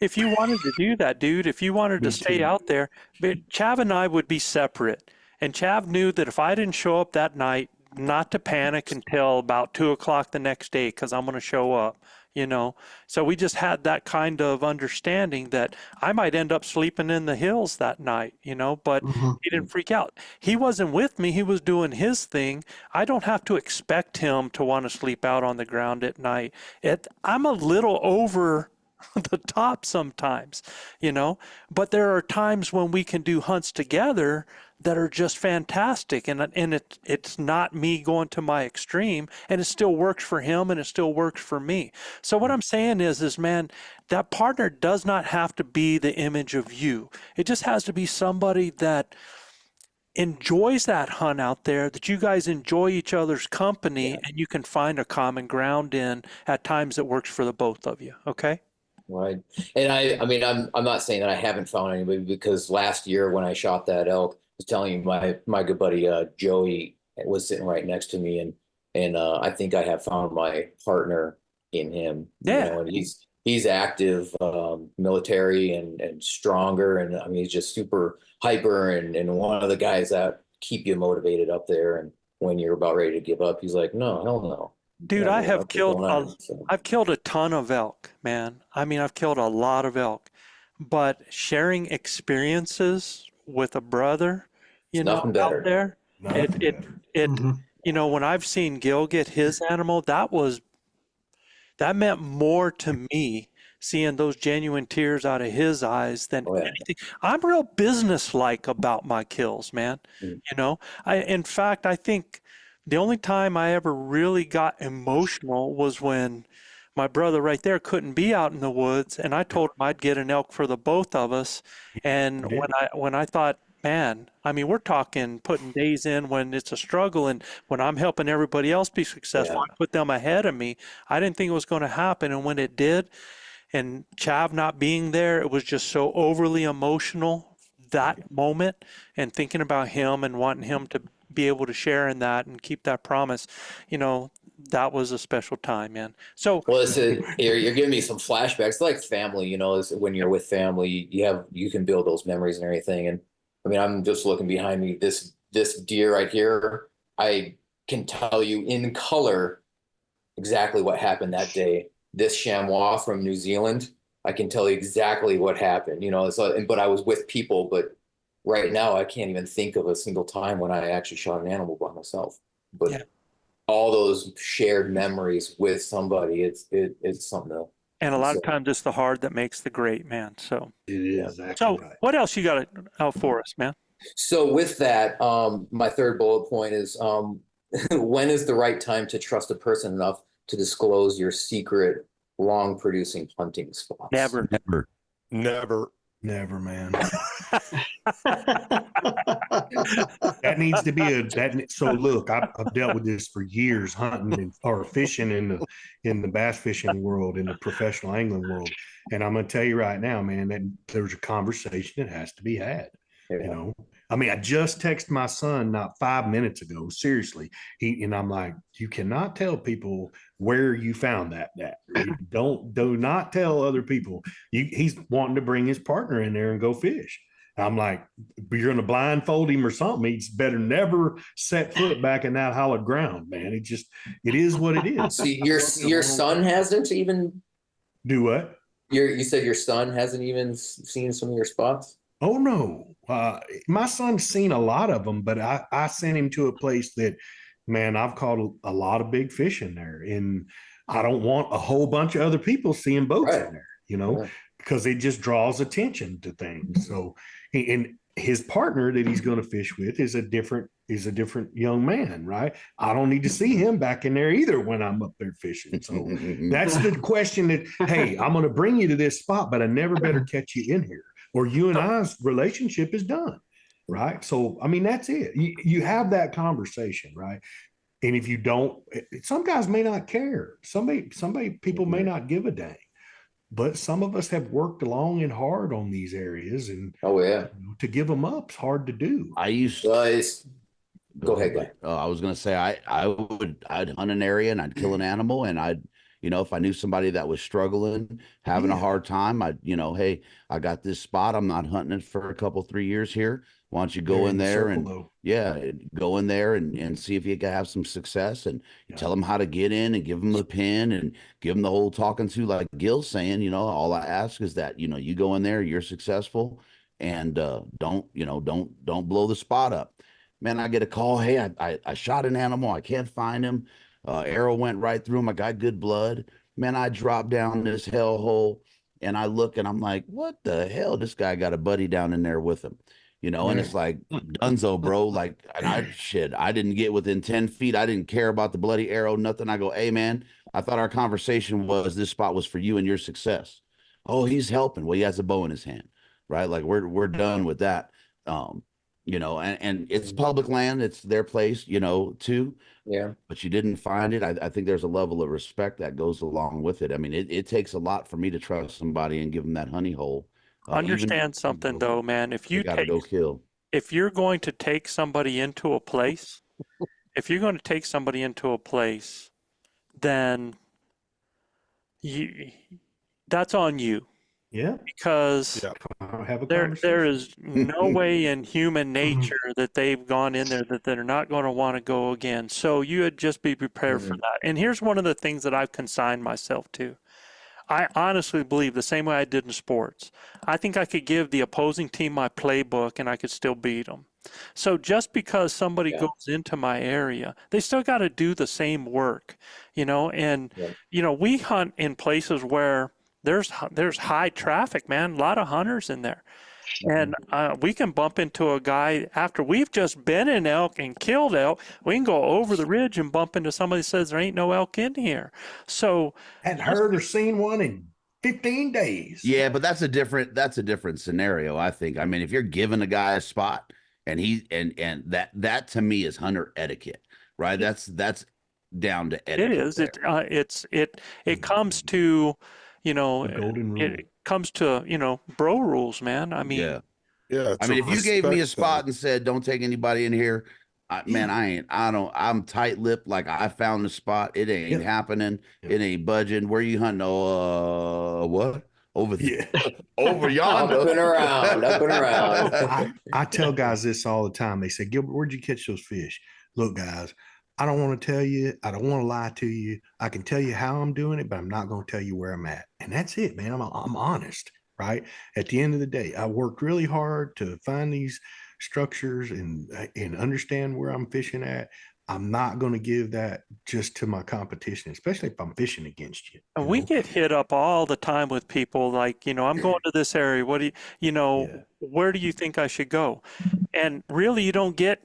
If you wanted to do that, dude, if you wanted to Me stay too. out there, but Chav and I would be separate. And Chav knew that if I didn't show up that night, not to panic until about 2 o'clock the next day, because I'm going to show up, you know. So we just had that kind of understanding that I might end up sleeping in the hills that night, you know, but he didn't freak out. He wasn't with me. He was doing his thing. I don't have to expect him to want to sleep out on the ground at night. I'm a little over the top sometimes, you know, but there are times when we can do hunts together that are just fantastic, and it's not me going to my extreme, and it still works for him and it still works for me. So what I'm saying is man, that partner does not have to be the image of you. It just has to be somebody that enjoys that hunt out there, that you guys enjoy each other's company, and you can find a common ground in at times that works for the both of you. Okay. Right. And I mean, I'm not saying that I haven't found anybody, because last year when I shot that elk, I was telling you, my good buddy, Joey was sitting right next to me, and I think I have found my partner in him. Yeah. You know, and he's active, military and stronger. And I mean, he's just super hyper and one of the guys that keep you motivated up there. And when you're about ready to give up, he's like, no, hell no. Dude, Yeah, I have killed so. I've killed a ton of elk, man. I mean, I've killed a lot of elk, but sharing experiences with a brother, you know, Nothing better. out there, it you know, when I've seen Gil get his animal, that meant more to me seeing those genuine tears out of his eyes than anything. I'm real businesslike about my kills, man. You know, in fact, I think the only time I ever really got emotional was when my brother right there couldn't be out in the woods, and I told him I'd get an elk for the both of us. And when I thought, man, I mean, we're talking putting days in when it's a struggle, and when I'm helping everybody else be successful, I put them ahead of me. I didn't think it was going to happen, and when it did, and Chav not being there, it was just so overly emotional that moment, and thinking about him and wanting him to be able to share in that and keep that promise, you know, that was a special time, man. So well, you're giving me some flashbacks. It's like family, you know, when you're with family, you can build those memories and everything. And I mean, I'm just looking behind me, this deer right here. I can tell you in color exactly what happened that day. This chamois from New Zealand, I can tell you exactly what happened, you know. But I was with people, but right now I can't even think of a single time when I actually shot an animal by myself. But all those shared memories with somebody, it's something else. And a lot of times it's the hard that makes the great, man. So it is. So what else you got out for us, man? So with that, my third bullet point is, when is the right time to trust a person enough to disclose your secret long producing hunting spots? Never. Never, man. That needs to be so look, I've dealt with this for years, hunting or fishing in the bass fishing world, in the professional angling world. And I'm going to tell you right now, man, that there's a conversation that has to be had. You know, I mean, I just texted my son not 5 minutes ago. Seriously, and I'm like, you cannot tell people where you found that. Do not tell other people. He's wanting to bring his partner in there and go fish. I'm like, you're going to blindfold him or something. He's better never set foot back in that hallowed ground, man. It is what it is. See, your son hasn't even do what? You said your son hasn't even seen some of your spots? Oh no. My son's seen a lot of them, but I sent him to a place that, man, I've caught a lot of big fish in there, and I don't want a whole bunch of other people seeing boats in there, you know, because it just draws attention to things. So, and his partner that he's going to fish with is a different young man, right? I don't need to see him back in there either when I'm up there fishing. So that's the question that, hey, I'm going to bring you to this spot, but I never better catch you in here, or you and I's relationship is done, right? So, I mean, that's it. You have that conversation, right? And if you don't, some guys may not care. People may not give a dang. But some of us have worked long and hard on these areas, and Oh yeah. to give them up is hard to do. I used Well, go ahead, guy. I was gonna say I'd hunt an area and I'd kill an animal, and I'd, if I knew somebody that was struggling, having a hard time, I'd, hey, I got this spot. I'm not hunting it for a couple, 3 years here. Why don't you go in there and go in there and see if you can have some success, and tell them how to get in and give them the pin and give them the whole talking to, like Gil's saying, all I ask is that, you go in there, you're successful, and don't blow the spot up. Man, I get a call. Hey, I shot an animal. I can't find him. Arrow went right through him. I got good blood. Man, I dropped down this hellhole and I look and I'm like, what the hell? This guy got a buddy down in there with him, and it's like, dunzo, bro. Like, and I didn't get within 10 feet. I didn't care about the bloody arrow, nothing. I go, hey, man, I thought our conversation was this spot was for you and your success. Oh, he's helping. Well, he has a bow in his hand, right? Like, we're done with that. And it's public land. It's their place, too. Yeah. But you didn't find it. I think there's a level of respect that goes along with it. I mean, it takes a lot for me to trust somebody and give them that honey hole. Understand something though, man. If you're going to take somebody into a place, then that's on you. Yeah. Because there is no way in human nature that they've gone in there that they're not going to want to go again. So you would just be prepared for that. And here's one of the things that I've consigned myself to. I honestly believe the same way I did in sports. I think I could give the opposing team my playbook and I could still beat them. So just because somebody goes into my area, they still got to do the same work, and, we hunt in places where there's high traffic, man, a lot of hunters in there. And we can bump into a guy after we've just been in elk and killed elk. We can go over the ridge and bump into somebody that says there ain't no elk in here. So hadn't heard or seen one in 15 days. Yeah, but that's a different scenario, I think. I mean, if you're giving a guy a spot and that to me is hunter etiquette, right? That's down to etiquette. It is. It comes to, the golden rule. It comes to, bro rules, man. I mean, yeah. I mean, if you gave me a spot and said, don't take anybody in here, I'm tight-lipped. Like, I found the spot. It ain't happening. It ain't budging. Where you hunting? What? Over there. Over yonder. Up and around. I tell guys this all the time. They say, Gilbert, where'd you catch those fish? Look, guys, I don't want to tell you. I don't want to lie to you. I can tell you how I'm doing it, but I'm not going to tell you where I'm at. And that's it, man. I'm honest, right? At the end of the day, I worked really hard to find these structures and understand where I'm fishing at. I'm not going to give that just to my competition, especially if I'm fishing against you. And we get hit up all the time with people like, I'm going to this area. What do where do you think I should go? And really, you don't get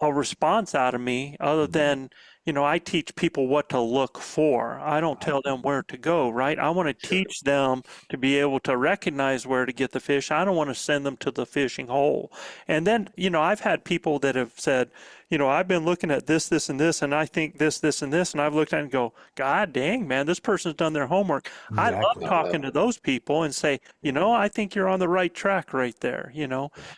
a response out of me other than, I teach people what to look for. I don't tell them where to go, right? I want to teach them to be able to recognize where to get the fish. I don't want to send them to the fishing hole. And then, I've had people that have said, I've been looking at this, this, and this, and I think this, this, and this, and I've looked at it and go, God dang, man, this person's done their homework. Exactly. I love talking to those people and say, I think you're on the right track right there,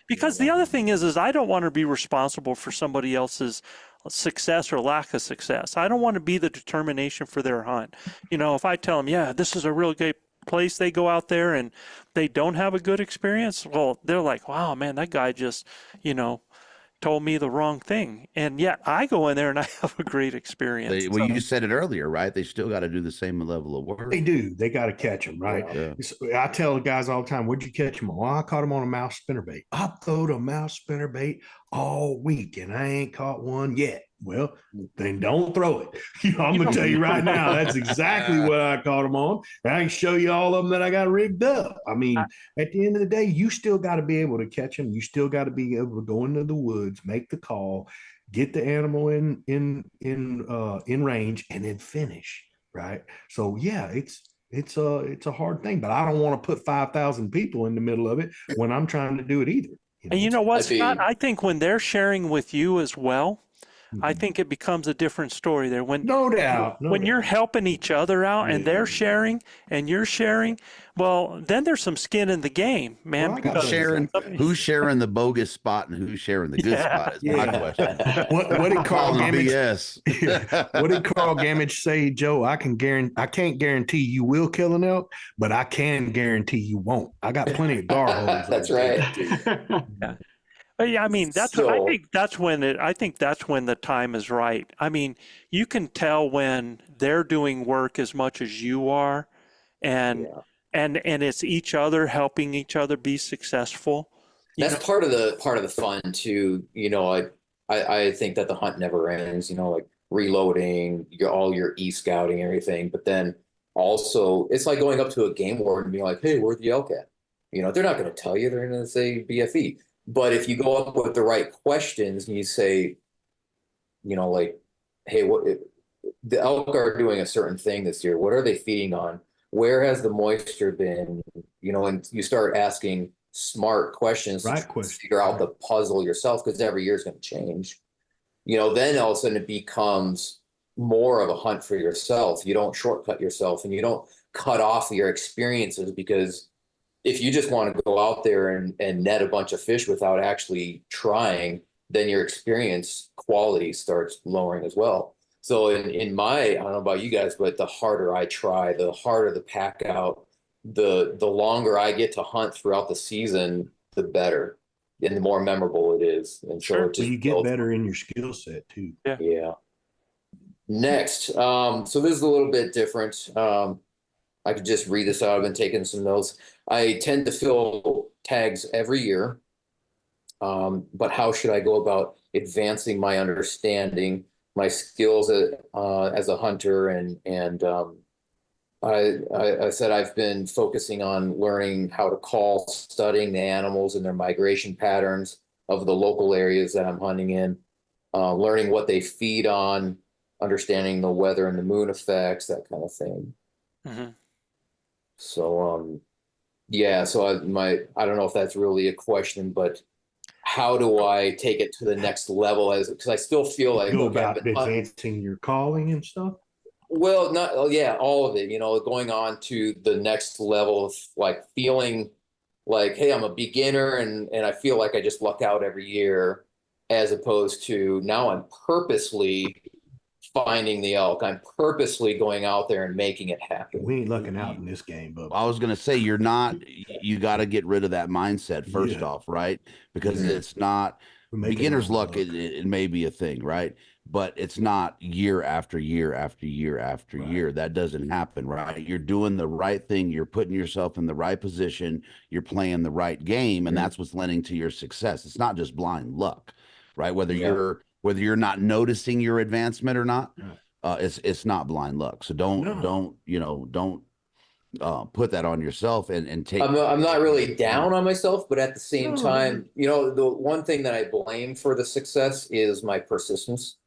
because the other thing is I don't want to be responsible for somebody else's success or lack of success. I don't want to be the determination for their hunt. If I tell them, this is a real great place, they go out there and they don't have a good experience, well, they're like, wow, man, that guy just, told me the wrong thing. And yet I go in there and I have a great experience. You said it earlier, right? They still got to do the same level of work. They do. They got to catch them, right? Yeah. I tell the guys all the time, where'd you catch them? Well, I caught them on a mouse spinnerbait. I throwed a mouse spinnerbait all week and I ain't caught one yet. Well, then don't throw it. I'm going to tell you right now, that's exactly what I caught them on. And I can show you all of them that I got rigged up. I mean, at the end of the day, you still got to be able to catch them. You still got to be able to go into the woods, make the call, get the animal in range, and then finish. Right. So yeah, it's a hard thing, but I don't want to put 5,000 people in the middle of it when I'm trying to do it either. And you know what, Scott? I think when they're sharing with you as well, I think it becomes a different story there. No doubt. No When doubt. you're helping each other out and they're sharing and you're sharing, well, then there's some skin in the game, man. Well, I got because Who's sharing the bogus spot and who's sharing the good spot is my question. What did Carl Calling Gamage? BS. What did Carl Gamage say, Joe? I can't guarantee you will kill an elk, but I can guarantee you won't. I got plenty of gar holes. That's right. Yeah, I mean, I think that's when the time is right. I mean, you can tell when they're doing work as much as you are, and it's each other helping each other be successful. That's part of the fun too. I think that the hunt never ends, like reloading, all your e-scouting, everything. But then also it's like going up to a game warden and being like, hey, where'd the elk at? They're not going to tell you, they're going to say BFE. But if you go up with the right questions and you say, like, hey, the elk are doing a certain thing this year. What are they feeding on? Where has the moisture been? And you start asking smart questions to figure out the puzzle yourself, because every year is going to change. Then all of a sudden it becomes more of a hunt for yourself. You don't shortcut yourself and you don't cut off your experiences, because if you just want to go out there and net a bunch of fish without actually trying, then your experience quality starts lowering as well. So I don't know about you guys, but the harder I try, the harder the pack out, the longer I get to hunt throughout the season, the better and the more memorable it is. And so you get better in your skill set too. Yeah. Next, so this is a little bit different. I could just read this out. I've been taking some notes. I tend to fill tags every year, but how should I go about advancing my understanding, my skills as a hunter? And I said I've been focusing on learning how to call, studying the animals and their migration patterns of the local areas that I'm hunting in, learning what they feed on, understanding the weather and the moon effects, that kind of thing. Mm-hmm. So, so I don't know if that's really a question, but how do I take it to the next level? Because I still feel like go about advancing your calling and stuff. Well, all of it, going on to the next level of like feeling like, hey, I'm a beginner and I feel like I just luck out every year, as opposed to now I'm purposely finding the elk. I'm purposely going out there and making it happen. We ain't looking out in this game, but I was going to say, you got to get rid of that mindset first off, right? Because it's not beginner's luck. It may be a thing, right? But it's not year after year after year after year. That doesn't happen, right? You're doing the right thing. You're putting yourself in the right position. You're playing the right game. And that's what's lending to your success. It's not just blind luck, right? Whether you're not noticing your advancement or not, it's not blind luck. So don't put that on yourself and take. I'm not really down on myself, but at the same time, the one thing that I blame for the success is my persistence.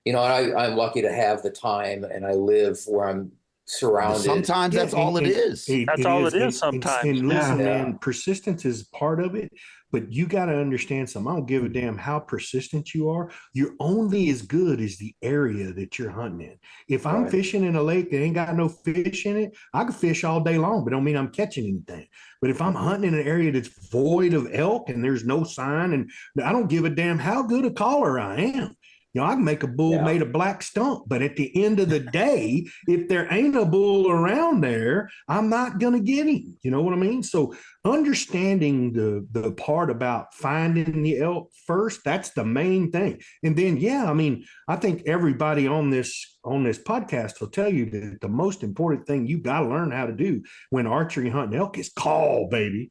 I'm lucky to have the time, and I live where I'm surrounded. Sometimes that's all it is. That's all it is sometimes. And listen, man, persistence is part of it, but you got to understand something. I don't give a damn how persistent you are. You're only as good as the area that you're hunting in. If I'm fishing in a lake that ain't got no fish in it, I can fish all day long, but don't mean I'm catching anything. But if I'm hunting in an area that's void of elk and there's no sign, and I don't give a damn how good a caller I am. I can make a bull made of black stump, but at the end of the day, if there ain't a bull around there, I'm not going to get him. You know what I mean? So understanding the part about finding the elk first, that's the main thing. And then, I think everybody on this podcast will tell you that the most important thing you got to learn how to do when archery hunting elk is call, baby.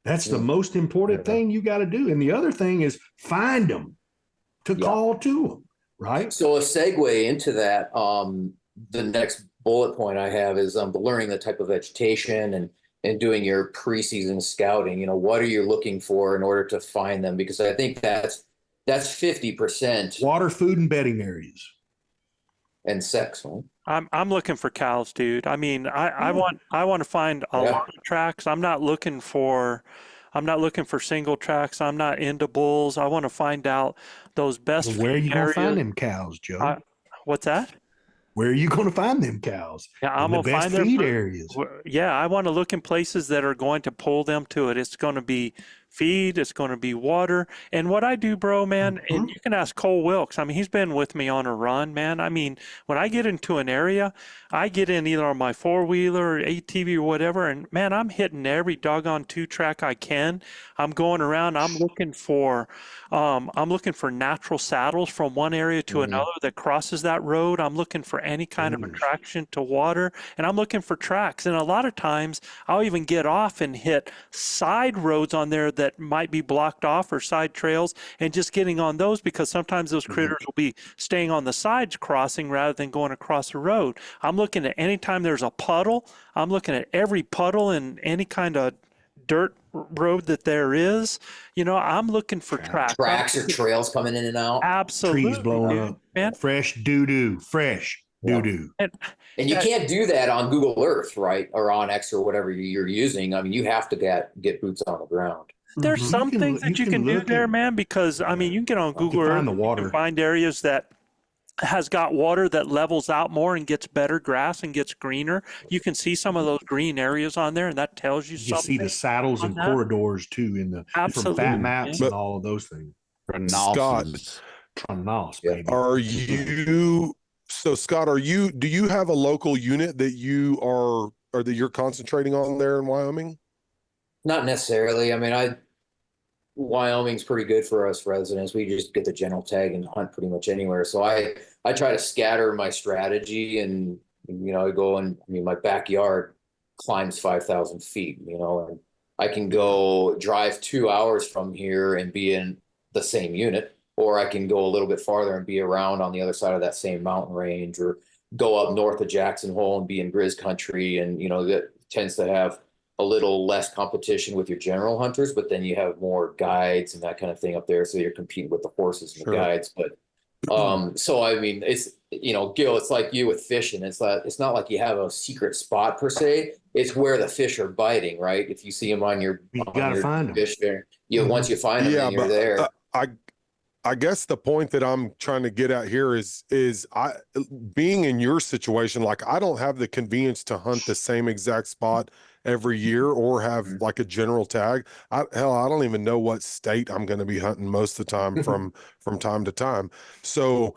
That's the most important thing you got to do. And the other thing is find them to call to them. Right. So a segue into that, the next bullet point I have is learning the type of vegetation and doing your preseason scouting. What are you looking for in order to find them? Because I think that's 50%. Water, food, and bedding areas. And sex, right? I'm looking for cows, dude. I mean, I want to find a lot of tracks. I'm not looking for I'm not looking for single tracks. I'm not into bulls. I want to find out those best Where are you going to find areas. them cows, Joe? What's that? Where are you going to find them cows? Yeah, I'm In the gonna best find their feed food. areas. Yeah, I want to look in places that are going to pull them to it. It's going to be feed, it's going to be water. And what I do, bro, man, and you can ask Cole Wilkes. I mean, he's been with me on a run, man. I mean, when I get into an area, I get in either on my four-wheeler or ATV or whatever, and man, I'm hitting every doggone two-track I can. I'm going around, I'm looking for natural saddles from one area to another that crosses that road. I'm looking for any kind of attraction to water, and I'm looking for tracks. And a lot of times I'll even get off and hit side roads on there that might be blocked off, or side trails, and just getting on those, because sometimes those critters will be staying on the sides crossing rather than going across the road. I'm looking at any time there's a puddle. I'm looking at every puddle in any kind of dirt road that there is. I'm looking for tracks. Tracks or trails coming in and out. Absolutely, Trees blowing dude, up. man. Fresh doo-doo. Fresh doo-doo. And And you can't do that on Google Earth, right? Or on X or whatever you're using. I mean, you have to get boots on the ground. there's You some can- things that you you can can do look there, at- man, because I mean, you can get on Google find Earth, the you water. can find areas that has got water that levels out more and gets better grass and gets greener. You can see some of those green areas on there, and that tells you You can see something. the saddles and on that. corridors too in the from Absolutely, fat maps man. and all of those things. Scott, Renaissance. Tronos, Yeah. baby. are you so Scott, do you have a local unit that you are or that you're concentrating on there in Wyoming? Not necessarily. I mean, Wyoming's pretty good for us residents. We just get the general tag and hunt pretty much anywhere. So I try to scatter my strategy, and I go and my backyard climbs 5,000 feet. And I can go drive 2 hours from here and be in the same unit, or I can go a little bit farther and be around on the other side of that same mountain range, or go up north of Jackson Hole and be in Grizz country. And that tends to have a little less competition with your general hunters, but then you have more guides and that kind of thing up there. So you're competing with the horses and Sure. the guides. But so I mean, it's Gil, it's like you with fishing. It's not like you have a secret spot per se. It's where the fish are biting, right? If you see them on your gotta find 'em. fish there, once you find them, Yeah, then you're but there. I guess the point that I'm trying to get at here is I being in your situation, like I don't have the convenience to hunt the same exact spot every year or have like a general tag. I don't even know what state I'm going to be hunting most of the time from time to time. So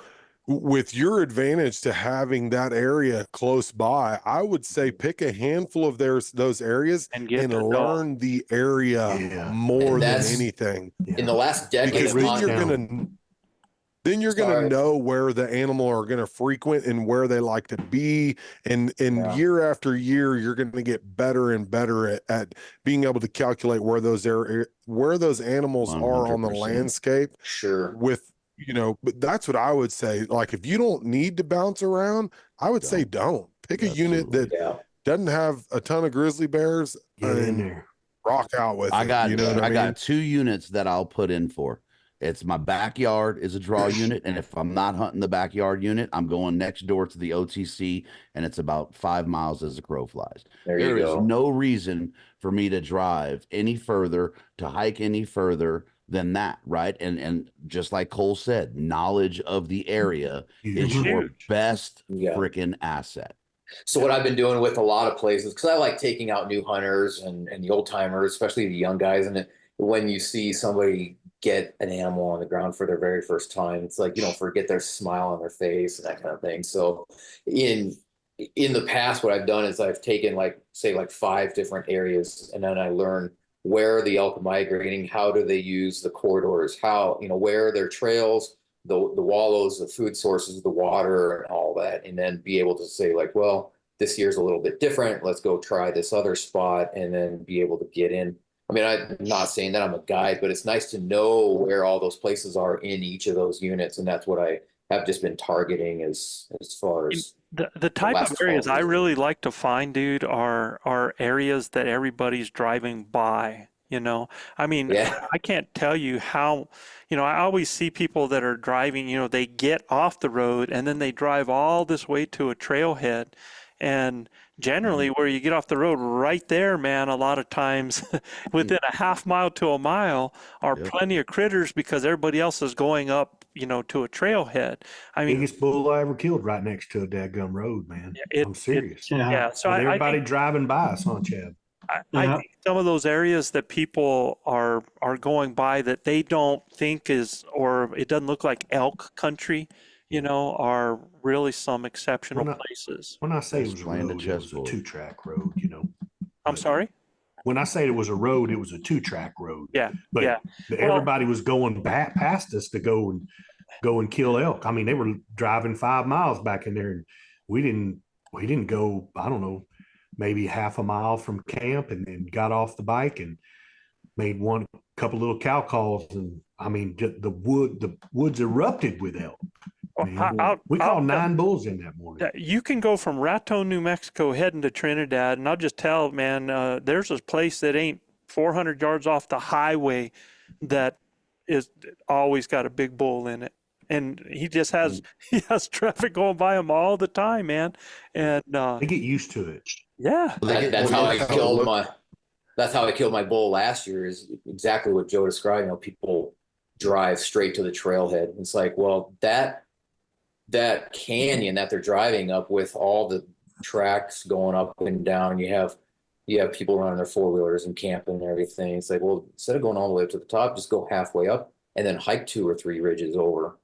with your advantage to having that area close by, I would say pick a handful of those areas And get and to know. learn the area Yeah. more And than that's- anything. In the last decade, Because of then hunting- you're gonna Sorry. know where the animal are gonna frequent and where they like to be, and Yeah. year after year you're gonna get better and better at being able to calculate where those animals are on the 100%. landscape. Sure. With but that's what I would say. Like if you don't need to bounce around, I would say don't pick a unit that Yeah. doesn't have a ton of grizzly bears Get in and there. rock out with I it. got You know what I mean? got 2 units that I'll put in for. It's my backyard is a draw unit, and if I'm not hunting the backyard unit, I'm going next door to the OTC, and it's about 5 miles as the crow flies. There you There is go. no reason for me to drive any further, to hike any further than that, right? And just like Cole said, knowledge of the area is Huge. your best Yeah. freaking asset. So what I've been doing with a lot of places, because I like taking out new hunters and the old timers, especially the young guys. And when you see somebody get an animal on the ground for their very first time, it's like you don't forget their smile on their face and that kind of thing. So in the past, what I've done is I've taken like 5 different areas, and then I learn where the elk are migrating, how do they use the corridors, how where are their trails, the wallows, the food sources, the water, and all that, and then be able to say like, well, this year's a little bit different. Let's go try this other spot, and then be able to get in. I mean, I'm not saying that I'm a guide, but it's nice to know where all those places are in each of those units, and that's what I have just been targeting as far as The type last of areas 12 I years. really like to find, dude, are areas that everybody's driving by. I mean, Yeah. I can't tell you how, I always see people that are driving, they get off the road and then they drive all this way to a trailhead. And generally where you get off the road right there, man, a lot of times within a half mile to a mile are Yep. plenty of critters because everybody else is going up, you know, to a trailhead. I mean, Biggest bull I ever killed right next to a dadgum road, man. I'm serious. yeah. So With I everybody think, driving by us, huh, Chav? I Yeah. think some of those areas that people are going by that they don't think is, or it doesn't look like elk country, you know, are really some exceptional When I- places. When I say it Just was a playing the road, it was a chessboard. 2-track road, you know. I'm But sorry? when I say it was a road, it was a 2-track road. Yeah. But Yeah. everybody was going back past us to go and kill elk. I mean, they were driving 5 miles back in there, and we didn't go, I don't know, maybe half a mile from camp, and then got off the bike and made one couple little cow calls, and I mean, the woods erupted with elk. Man. We called 9 bulls in that morning. You can go from Raton, New Mexico, heading to Trinidad, and I'll just tell, man, there's a place that ain't 400 yards off the highway that is always got a big bull in it, and he just has traffic going by him all the time, man, and They get used to it. yeah, That's how I killed my bull last year, is exactly what Joe described. You know, people drive straight to the trailhead. It's like, well, that canyon that they're driving up with all the tracks going up and down, you have people running their 4-wheelers and camping and everything. It's like, well, instead of going all the way up to the top, just go halfway up and then hike 2 or 3 ridges over.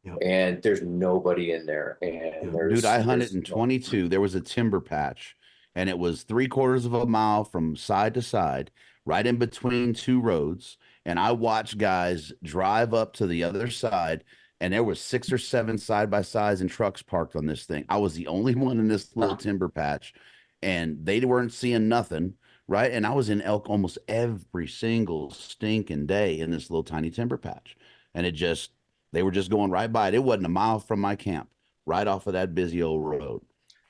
Yep. And there's nobody in there. And Dude, I hunted in 22. There was a timber patch, and it was 3/4 of a mile from side to side, right in between 2 roads. And I watched guys drive up to the other side, and there was 6 or 7 side-by-sides and trucks parked on this thing. I was the only one in this little timber patch, and they weren't seeing nothing, right? And I was in elk almost every single stinking day in this little tiny timber patch. And they were just going right by it. It wasn't a mile from my camp, right off of that busy old road.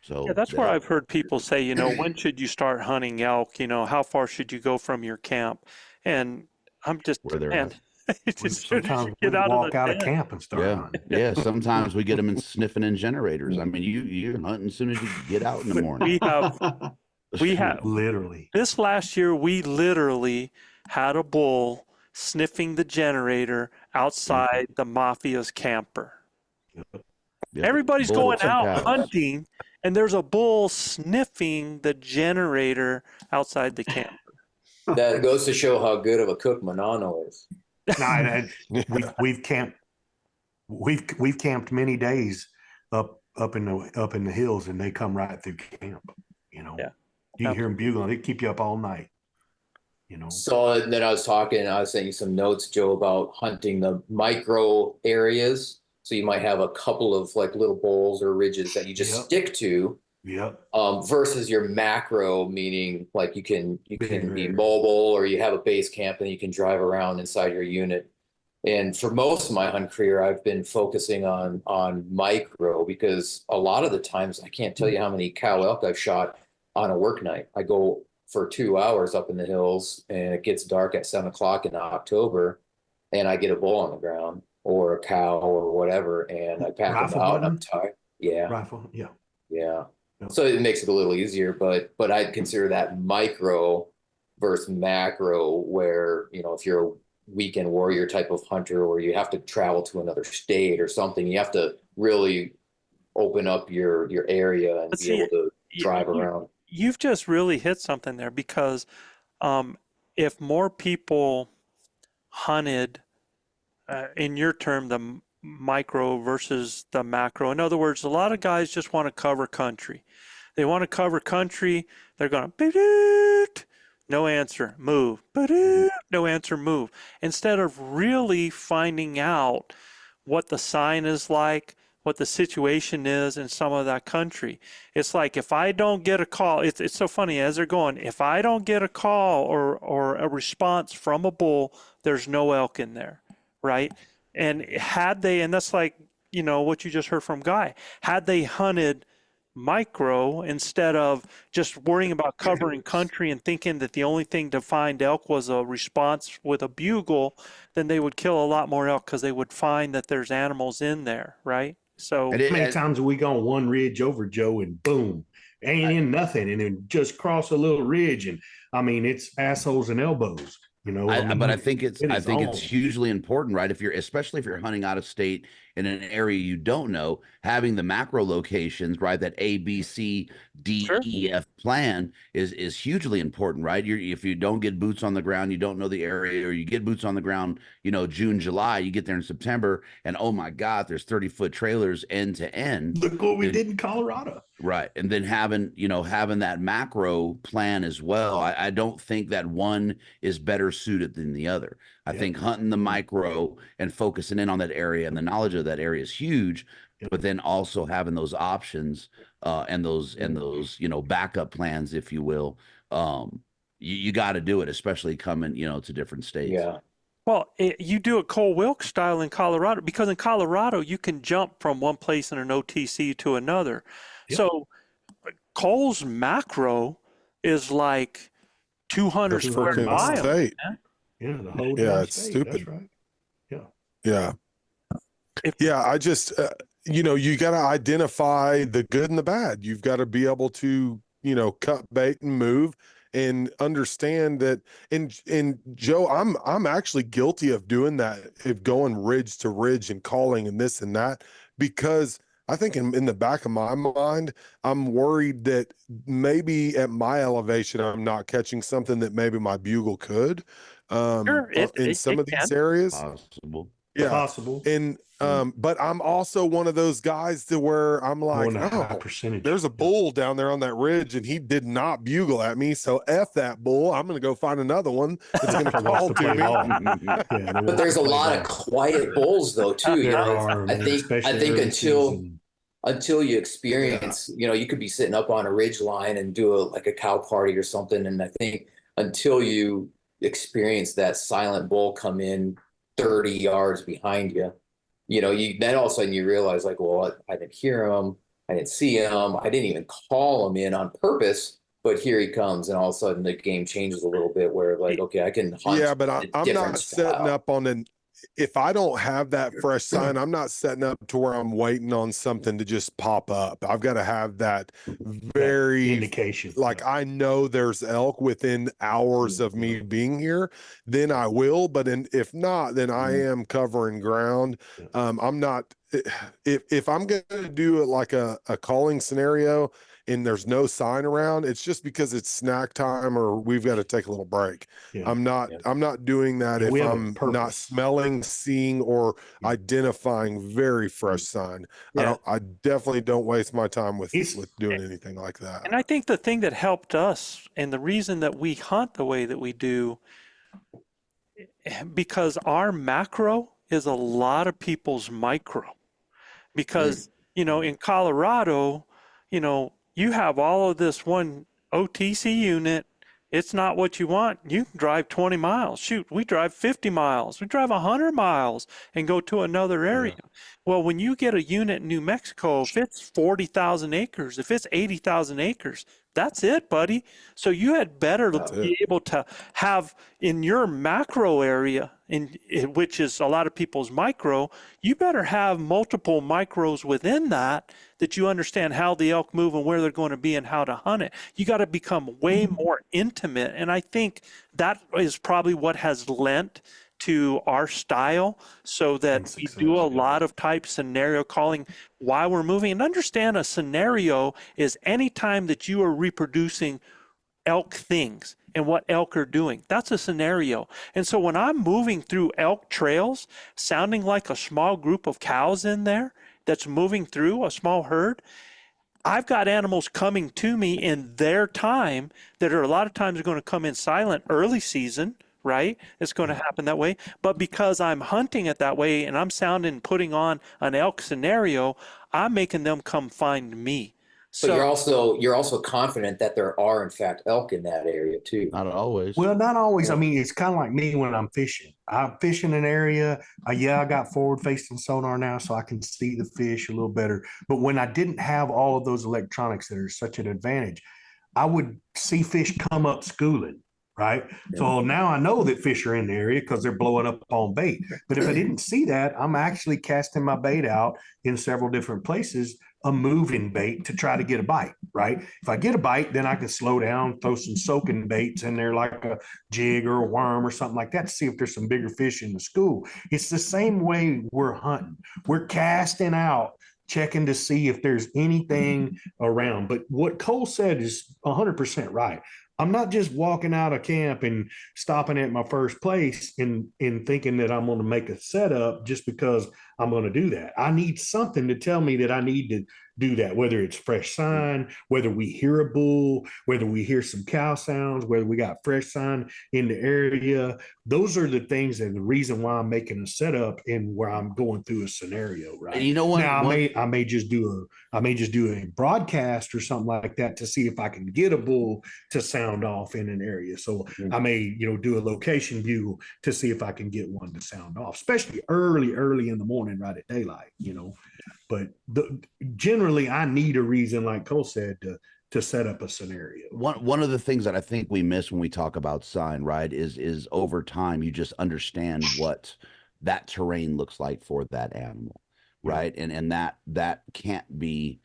So yeah, that's where I've heard people say, you know, when should you start hunting elk? You know, how far should you go from your camp? And I'm just, Where they're man, We as soon as sometimes you we get out walk of out the of tent. camp and start hunting. yeah. Sometimes we get them in sniffing in generators. I mean, you're hunting as soon as you get out in the morning. We have Literally. this last year, we literally had a bull sniffing the generator outside the mafia's camper. Yep. Everybody's Bullets going and out cows. hunting, and there's a bull sniffing the generator outside the camper. That goes to show how good of a cook Manano is. We've camped many days up in the hills, and they come right through camp. You know, Yeah. you can hear them bugling. They keep you up all night. You know. So then I was sending you some notes, Joe, about hunting the micro areas. So you might have a couple of like little bowls or ridges that you just stick to. Yep. Versus your macro, meaning like you can be Bigger. mobile, or you have a base camp and you can drive around inside your unit. And for most of my hunt career, I've been focusing on micro, because a lot of the times I can't tell you how many cow elk I've shot on a work night. I go for 2 hours up in the hills, and it gets dark at 7 o'clock in October, and I get a bull on the ground or a cow or whatever, and I pack Rifle them out and I'm button? tired. Yeah. Rifle. Yeah. Yeah. Yep. So it makes it a little easier, but I'd consider that micro versus macro, where, you know, if you're a weekend warrior type of hunter, or you have to travel to another state or something, you have to really open up your area and be able to drive around. You've just really hit something there, because if more people hunted, in your term, the micro versus the macro. In other words, a lot of guys just want to cover country. They want to cover country. They're going to no answer, move. No answer, move. Instead of really finding out what the sign is like, what the situation is in some of that country. It's like, if I don't get a call, it's so funny as they're going, if I don't get a call or a response from a bull, there's no elk in there, right? And and that's like, you know, what you just heard from Guy, had they hunted micro instead of just worrying about covering country and thinking that the only thing to find elk was a response with a bugle, then they would kill a lot more elk, because they would find that there's animals in there, right? So How many times have we gone one ridge over, Joe, and boom, ain't in nothing, and then just cross a little ridge, and I mean, it's assholes and elbows. You know, But I think it's it I is think on. it's hugely important, right? Especially if you're hunting out of state in an area you don't know, having the macro locations, right? That A, B, C, D, Sure. E, F plan is hugely important, right? If you don't get boots on the ground, you don't know the area, or you get boots on the ground, June, July, you get there in September, and oh my God, there's 30-foot trailers end to end. Look what we did in Colorado. Right. And then having that macro plan as well. I don't think that one is better suited than the other. I think hunting the micro and focusing in on that area and the knowledge of that area is huge, but then also having those options and those backup plans, if you will. You got to do it, especially coming, to different states. Yeah. Well, you do it Cole Wilkes style in Colorado, because in Colorado you can jump from one place in an OTC to another. Yep. So Cole's macro is like 200 square miles. State. Yeah, the whole it's state. stupid. That's right. Yeah. I just you got to identify the good and the bad. You've got to be able to cut bait and move and understand that. And Joe, I'm actually guilty of doing that, of going ridge to ridge and calling and this and that, because I think in the back of my mind, I'm worried that maybe at my elevation, I'm not catching something that maybe my bugle could. In some of these areas. Possible. Yeah. Possible. And but I'm also one of those guys to where I'm like, there's a bull down there on that ridge, and he did not bugle at me. So F that bull. I'm gonna go find another one that's gonna call to me. But there's a lot of quiet bulls though too. I think until you experience, you could be sitting up on a ridge line and do a cow party or something. And I think until you experience that silent bull come in 30 yards behind you, then all of a sudden you realize, like, well, I didn't hear him, I didn't see him, I didn't even call him in on purpose, but here he comes, and all of a sudden the game changes a little bit where, like, okay, I can hunt. Yeah, but I'm not setting up on if I don't have that fresh sign, I'm not setting up to where I'm waiting on something to just pop up. I've got to have that very indication. Like, I know there's elk within hours of me being here, then I will. But if not, then I am covering ground. I'm not, if I'm going to do it like a calling scenario and there's no sign around, it's just because it's snack time or we've got to take a little break. I'm not doing that if I'm not smelling, seeing, or identifying very fresh sign. I definitely don't waste my time with doing anything like that. And I think the thing that helped us, and the reason that we hunt the way that we do, because our macro is a lot of people's micro. Because, in Colorado, you have all of this one OTC unit. It's not what you want. You can drive 20 miles. Shoot, we drive 50 miles. We drive 100 miles and go to another area. Yeah. Well, when you get a unit in New Mexico, if it's 40,000 acres, if it's 80,000 acres, that's it, buddy. So you had better be able to have in your macro area, which is a lot of people's micro, you better have multiple micros within that you understand how the elk move and where they're going to be and how to hunt it. You got to become way more intimate. And I think that is probably what has lent to our style, so that we do a lot of type scenario calling while we're moving. And understand, a scenario is any time that you are reproducing elk things and what elk are doing. That's a scenario. And so when I'm moving through elk trails, sounding like a small group of cows in there that's moving through a small herd, I've got animals coming to me in their time that are a lot of times going to come in silent early season, right? It's going to happen that way. But because I'm hunting it that way and I'm sounding, putting on an elk scenario, I'm making them come find me. So you're also confident that there are in fact elk in that area too. Not always. Well, not always. I mean, it's kind of like me when I'm fishing. I'm fishing an area. I got forward-facing sonar now, so I can see the fish a little better. But when I didn't have all of those electronics that are such an advantage, I would see fish come up schooling. Right. Yeah. So now I know that fish are in the area because they're blowing up on bait. But if I didn't see that, I'm actually casting my bait out in several different places a moving bait to try to get a bite, right? If I get a bite, then I can slow down, throw some soaking baits in there like a jig or a worm or something like that to see if there's some bigger fish in the school. It's the same way we're hunting. We're casting out, checking to see if there's anything around. But what Cole said is 100% right. I'm not just walking out of camp and stopping at my first place and thinking that I'm going to make a setup just because I'm going to do that. I need something to tell me that I need to do that, whether it's fresh sign, whether we hear a bull, whether we hear some cow sounds, whether we got fresh sign in the area. Those are the things and the reason why I'm making a setup and where I'm going through a scenario, right? You know what? Now I may just do a broadcast or something like that to see if I can get a bull to sound off in an area. So I may, do a location bugle to see if I can get one to sound off, especially early in the morning, right at daylight, But generally, I need a reason, like Cole said, to set up a scenario. One of the things that I think we miss when we talk about sign, right, is over time you just understand what that terrain looks like for that animal, right, and that can't be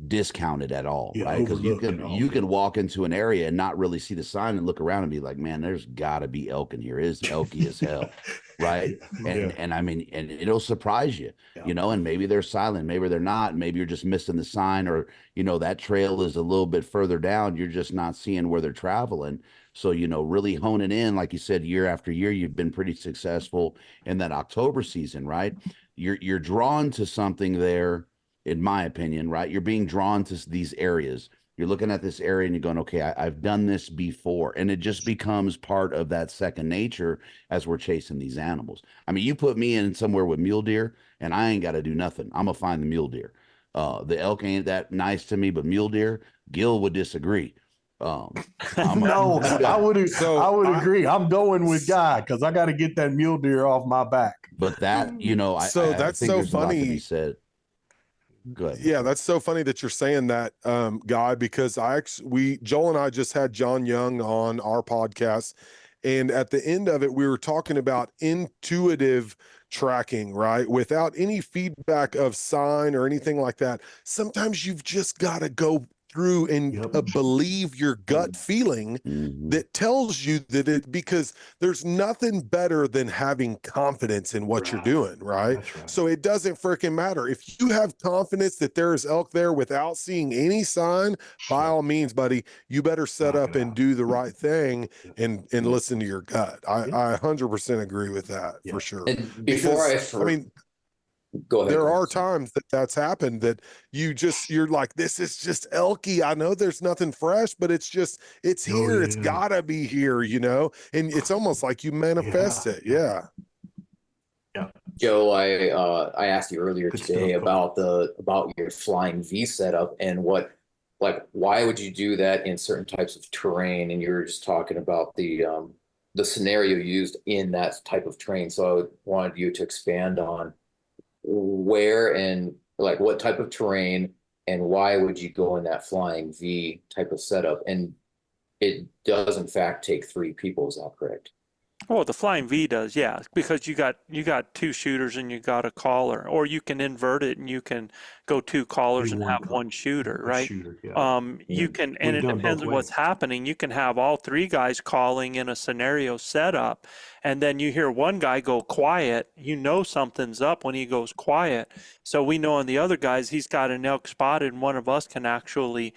discounted at all, right? Because you can walk into an area and not really see the sign and look around and be like, man, there's got to be elk in here. It's elky as hell, right? And I mean, and it'll surprise you, and maybe they're silent, maybe they're not, maybe you're just missing the sign, or that trail is a little bit further down, you're just not seeing where they're traveling. So really honing in, like you said, year after year, you've been pretty successful in that October season, right? You're drawn to something there. In my opinion, right? You're being drawn to these areas. You're looking at this area and you're going, okay, I've done this before. And it just becomes part of that second nature as we're chasing these animals. I mean, you put me in somewhere with mule deer and I ain't got to do nothing. I'm going to find the mule deer. The elk ain't that nice to me, but mule deer, Gil would disagree. I would agree. I'm going with Guy because I got to get that mule deer off my back. But that, that's so funny. Good. Yeah, that's so funny that you're saying that, Guy, because Joel and I just had John Young on our podcast, and at the end of it, we were talking about intuitive tracking, right? Without any feedback of sign or anything like that. Sometimes you've just got to go through and believe your gut feeling that tells you that because there's nothing better than having confidence in what you're doing, right? So it doesn't freaking matter. If you have confidence that there is elk there without seeing any sign, by all means, buddy, you better set up and do the right thing and listen to your gut. I 100% agree with that for sure. And before go ahead. There are times that's happened that you're like, this is just elky. I know there's nothing fresh, but it's here. It's gotta be here, and it's almost like you manifest it. Yeah. Joe, I asked you earlier today about your flying V setup and why would you do that in certain types of terrain? And you were just talking about the scenario used in that type of terrain. So I wanted you to expand on where and what type of terrain and why would you go in that flying V type of setup? And it does in fact take 3 people, is that correct? Oh, the flying V does, yeah, because you got 2 shooters and you got a caller, or you can invert it and you can go 2 callers and have 1 shooter, right? You can, and it depends on what's happening. You can have all 3 guys calling in a scenario setup, and then you hear one guy go quiet. Something's up when he goes quiet. So we know on the other guys he's got an elk spotted, and one of us can actually,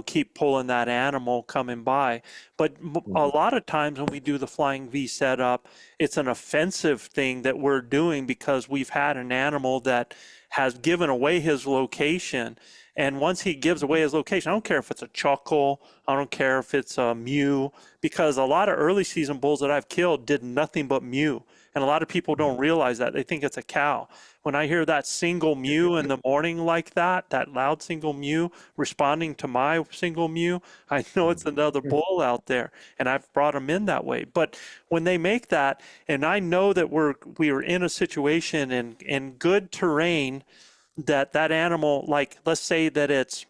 keep pulling that animal coming by. But a lot of times when we do the flying V setup, it's an offensive thing that we're doing because we've had an animal that has given away his location. And once he gives away his location, I don't care if it's a chuckle, I don't care if it's a mew, because a lot of early season bulls that I've killed did nothing but mew. And a lot of people don't realize that. They think it's a cow. When I hear that single mew in the morning like that loud single mew responding to my single mew, I know it's another bull out there. And I've brought them in that way. But when they make that, and I know that we are in a situation in good terrain that animal, like let's say that it's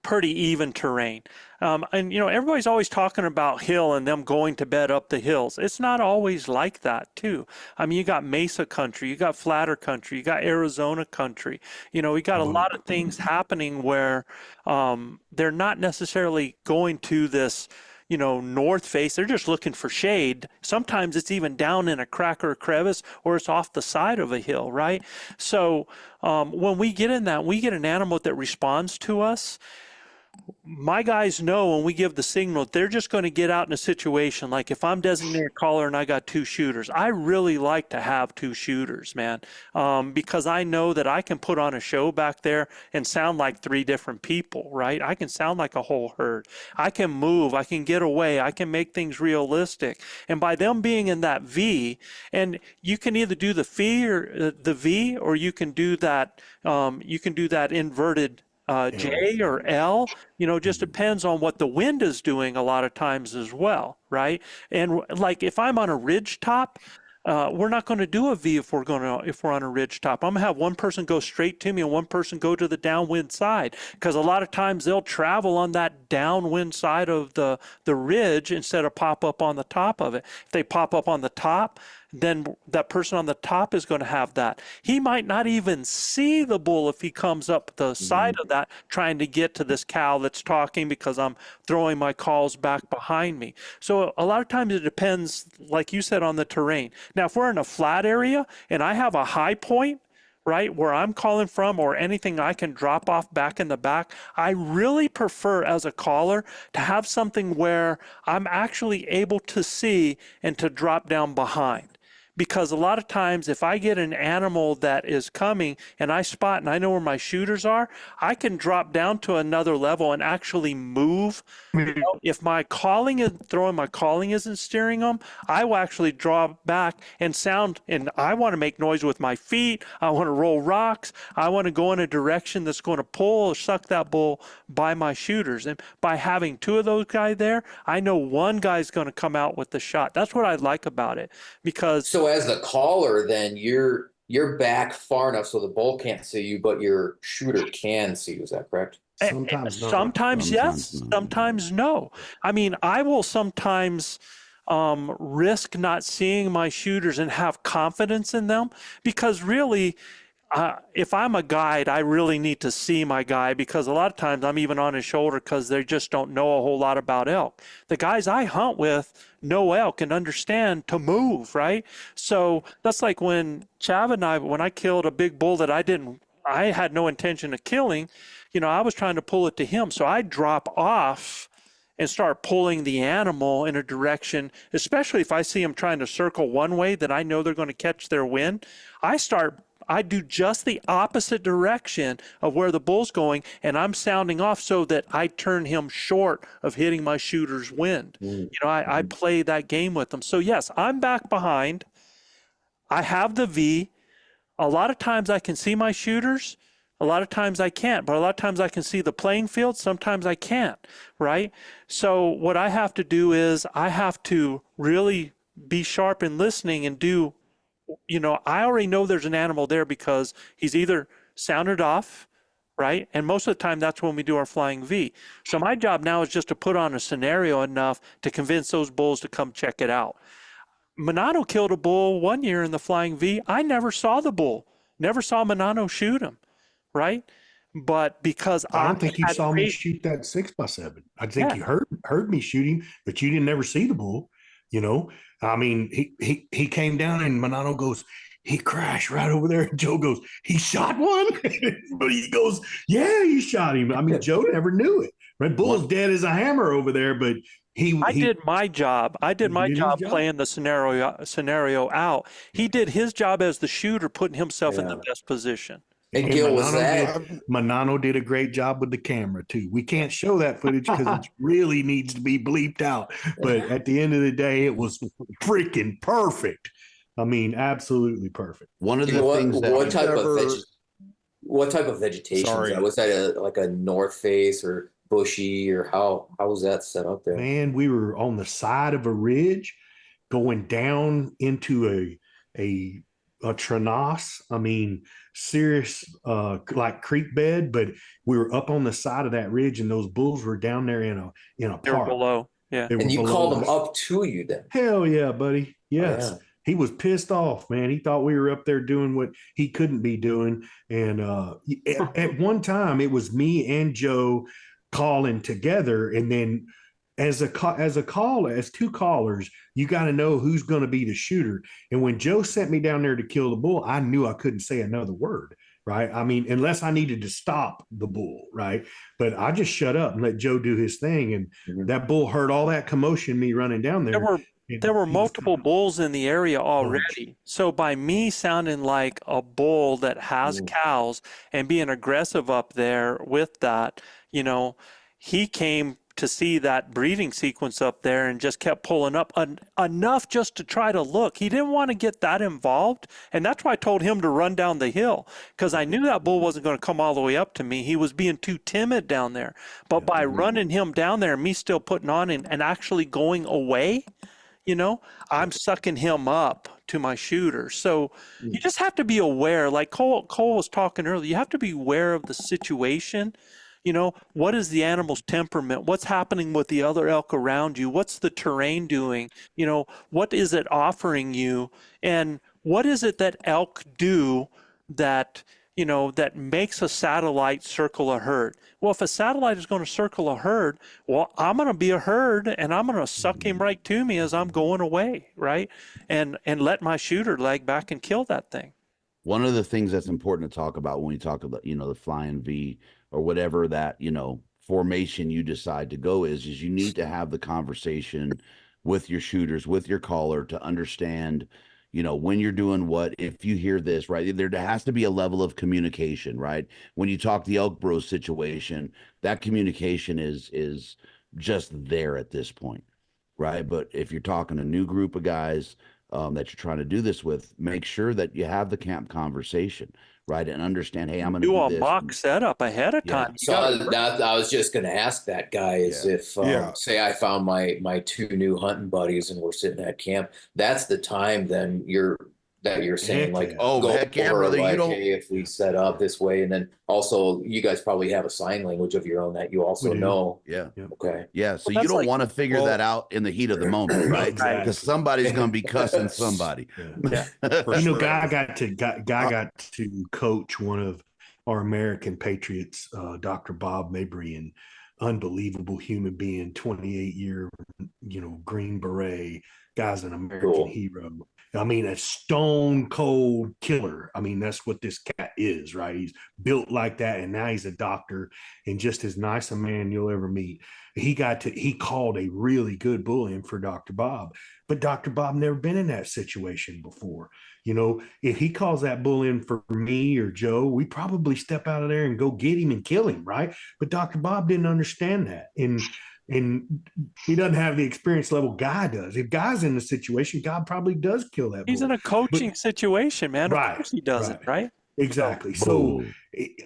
pretty even terrain. And, everybody's always talking about hill and them going to bed up the hills. It's not always like that, too. I mean, you got mesa country, you got flatter country, you got Arizona country. We got a lot of things happening where they're not necessarily going to this, north face. They're just looking for shade. Sometimes it's even down in a crack or a crevice, or it's off the side of a hill, right? So when we get in that, we get an animal that responds to us. My guys know when we give the signal, they're just going to get out in a situation. Like if I'm designated caller and I got 2 shooters, I really like to have 2 shooters, man, because I know that I can put on a show back there and sound like 3 different people, right? I can sound like a whole herd. I can move. I can get away. I can make things realistic. And by them being in that V, and you can either do the V or you can do that. You can do that inverted J or L, just depends on what the wind is doing a lot of times as well, right? And like if I'm on a ridge top, we're not going to do a V if we're on a ridge top. I'm gonna have one person go straight to me and one person go to the downwind side, because a lot of times they'll travel on that downwind side of the ridge instead of pop up on the top of it. If they pop up on the top, then that person on the top is going to have that. He might not even see the bull if he comes up the side of that trying to get to this cow that's talking, because I'm throwing my calls back behind me. So a lot of times it depends, like you said, on the terrain. Now, if we're in a flat area and I have a high point, right, where I'm calling from, or anything I can drop off back in the back, I really prefer as a caller to have something where I'm actually able to see and to drop down behind. Because a lot of times if I get an animal that is coming and I spot and I know where my shooters are, I can drop down to another level and actually move. If my calling isn't steering them, I will actually draw back and sound, and I want to make noise with my feet. I want to roll rocks. I want to go in a direction that's going to pull or suck that bull by my shooters. And by having 2 of those guys there, I know one guy's going to come out with the shot. That's what I like about it, because So as the caller, then you're back far enough so the bull can't see you, but your shooter can see you. Is that correct? Sometimes not. Sometimes yes, Sometimes no. sometimes no. I mean, I will sometimes risk not seeing my shooters and have confidence in them, because really, if I'm a guide, I really need to see my guy, because a lot of times I'm even on his shoulder because they just don't know a whole lot about elk. The guys I hunt with know elk and understand to move, right? So that's like when Chav and when I killed a big bull that I had no intention of killing, I was trying to pull it to him. So I drop off and start pulling the animal in a direction, especially if I see them trying to circle one way that I know they're going to catch their wind. I do just the opposite direction of where the bull's going, and I'm sounding off so that I turn him short of hitting my shooter's wind. I play that game with them. So yes, I'm back behind. I have the V. A lot of times I can see my shooters. A lot of times I can't, but a lot of times I can see the playing field. Sometimes I can't, right? So what I have to do is I have to really be sharp in listening and do, I already know there's an animal there because he's either sounded off, right? And most of the time that's when we do our flying V. So my job now is just to put on a scenario enough to convince those bulls to come check it out. Manano killed a bull one year in the flying V. I never saw the bull, never saw Manano shoot him, right? But because I don't think you saw me shoot that 6x7. I think you heard me shoot him, but you didn't never see the bull. I mean, he came down and Manano goes, he crashed right over there. And Joe goes, he shot one? But he goes, yeah, he shot him. I mean, Joe never knew it. Red Bull's dead as a hammer over there, but I did my job. I did my job playing the scenario out. He did his job as the shooter, putting himself in the best position. And Gil, Manano did a great job with the camera too. We can't show that footage because it really needs to be bleeped out. But at the end of the day, it was freaking perfect. I mean, absolutely perfect. One of the things that what type of vegetation was that? Was that like a north face or bushy, or how was that set up there? Man, we were on the side of a ridge going down into a a Tranos. I mean, serious, like creek bed, but we were up on the side of that ridge, and those bulls were down there in a They were park. below. Yeah. They were And you below called them us. up to you then. Hell yeah, buddy. Yes. Oh, yeah. He was pissed off, man. He thought we were up there doing what he couldn't be doing. And at one time, it was me and Joe calling together. And then as two callers, you got to know who's going to be the shooter. And when Joe sent me down there to kill the bull, I knew I couldn't say another word. Right. I mean, unless I needed to stop the bull. Right. But I just shut up and let Joe do his thing. And that bull heard all that commotion, me running down there. There were multiple bulls in the area already. So by me sounding like a bull that has cows and being aggressive up there with that, he came to see that breeding sequence up there and just kept pulling up enough just to try to look. He didn't want to get that involved. And that's why I told him to run down the hill, because I knew that bull wasn't going to come all the way up to me. He was being too timid down there. But by running him down there and me still putting on and actually going away, I'm sucking him up to my shooter. So you just have to be aware, like Cole was talking earlier, you have to be aware of the situation. What is the animal's temperament? What's happening with the other elk around you? What's the terrain doing? What is it offering you? And what is it that elk do that makes a satellite circle a herd? Well, if a satellite is going to circle a herd, well, I'm going to be a herd and I'm going to suck him right to me as I'm going away, right? And let my shooter leg back and kill that thing. One of the things that's important to talk about when we talk about, the flying V or whatever that, formation you decide to go is you need to have the conversation with your shooters, with your caller, to understand, when you're doing what, if you hear this, right, there has to be a level of communication, right? When you talk the ElkBros situation, that communication is just there at this point, right? But if you're talking a new group of guys that you're trying to do this with, make sure that you have the camp conversation, right? And understand, hey, I'm going to do a this. mock setup ahead of time. So I was just going to ask that guy is if, say I found my two new hunting buddies and we're sitting at camp, that's the time then you're saying like, oh, heck yeah, brother, like, you don't. Hey, if we set up this way, and then also you guys probably have a sign language of your own that you also know. Yeah. Okay. Yeah. So you don't want to figure that out in the heat of the moment, right? Because somebody's going to be cussing somebody. Yeah. Guy got to coach one of our American patriots, Dr. Bob Mabry, and unbelievable human being, 28-year, Green Beret, guy's an American hero. I mean, a stone cold killer. I mean, that's what this cat is, right? He's built like that, and now he's a doctor and just as nice a man you'll ever meet. He called a really good bull in for Dr. Bob, but Dr. Bob never been in that situation before. If he calls that bull in for me or Joe, we probably step out of there and go get him and kill him, right? But Dr. Bob didn't understand that. And he doesn't have the experience level Guy does. If Guy's in the situation, God probably does kill that bull. He's in a coaching situation, man. Right, Of course he does it, right? Exactly. So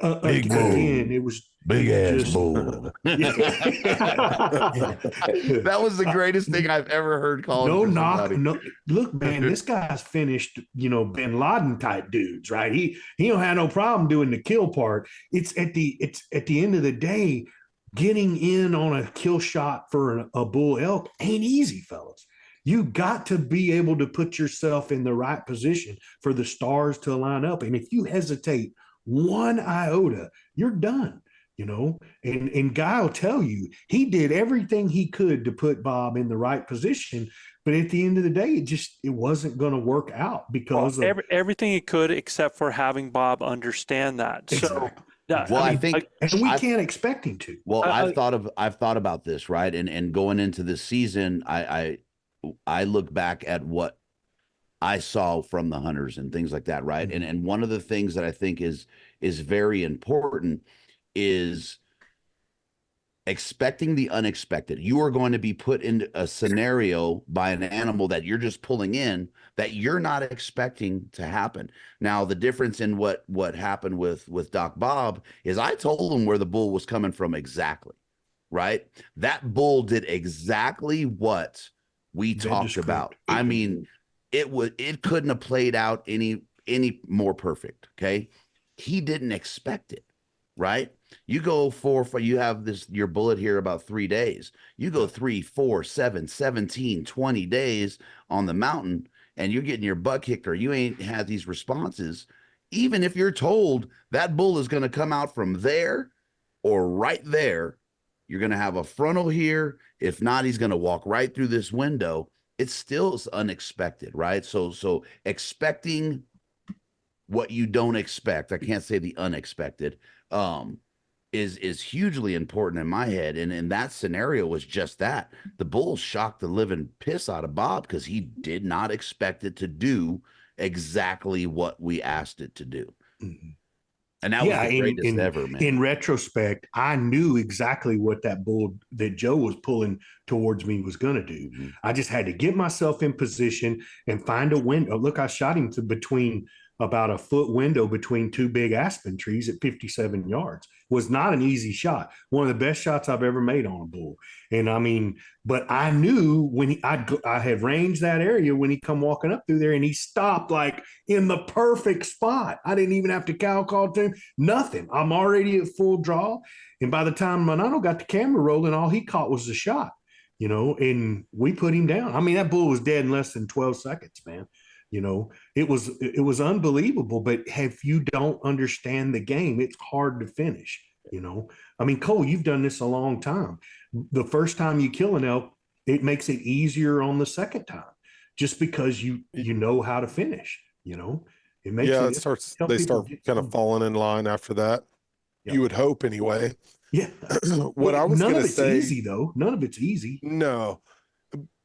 again, it was big ass bull. That was the greatest thing I've ever heard called. No, look, man, this guy's finished, Bin Laden type dudes, right? He don't have no problem doing the kill part. It's at the end of the day, getting in on a kill shot for a bull elk ain't easy, fellas. You got to be able to put yourself in the right position for the stars to line up. And if you hesitate one iota, you're done, and Guy will tell you he did everything he could to put Bob in the right position. But at the end of the day, it wasn't going to work out because of everything he could, except for having Bob understand that. Exactly. So I think we can't expect him to. Well, I've thought about this, right? And going into this season, I look back at what I saw from the hunters and things like that, right? And one of the things that I think is very important is expecting the unexpected. You are going to be put in a scenario by an animal that you're just pulling in that you're not expecting to happen. Now, the difference in what happened with Doc Bob is I told him where the bull was coming from exactly, right? That bull did exactly what we talked about. I mean, it couldn't have played out any any more perfect. Okay. He didn't expect it, right? You go you have your bullet here about 3 days. You go 3, 4, 7, 17, 20 days on the mountain, and you're getting your butt kicked, or you ain't had these responses. Even if you're told that bull is going to come out from there or right there, you're going to have a frontal here. If not, he's going to walk right through this window. It's still unexpected, right? So expecting what you don't expect, I can't say the unexpected, is hugely important in my head. And in that scenario was just that. The bull shocked the living piss out of Bob because he did not expect it to do exactly what we asked it to do. Mm-hmm. And that was the greatest ever, man. In retrospect, I knew exactly what that bull that Joe was pulling towards me was going to do. Mm-hmm. I just had to get myself in position and find a window. Look, I shot him to between about a foot window between two big aspen trees at 57 yards. Was not an easy shot. One of the best shots I've ever made on a bull. And I mean, but I knew when I had ranged that area when he come walking up through there, and he stopped like in the perfect spot. I didn't even have to cow call to him, nothing. I'm already at full draw. And by the time Manano got the camera rolling, all he caught was the shot, you know, and we put him down. I mean, that bull was dead in less than 12 seconds, man. You know, it was unbelievable. But if you don't understand the game, it's hard to finish. You know, I mean, Cole, you've done this a long time. The first time you kill an elk, it makes it easier on the second time, just because you know how to finish. You know, it makes they start kind of falling in line after that. Yep. You would hope, anyway. Yeah. What I was going to say, easy though. None of it's easy. No.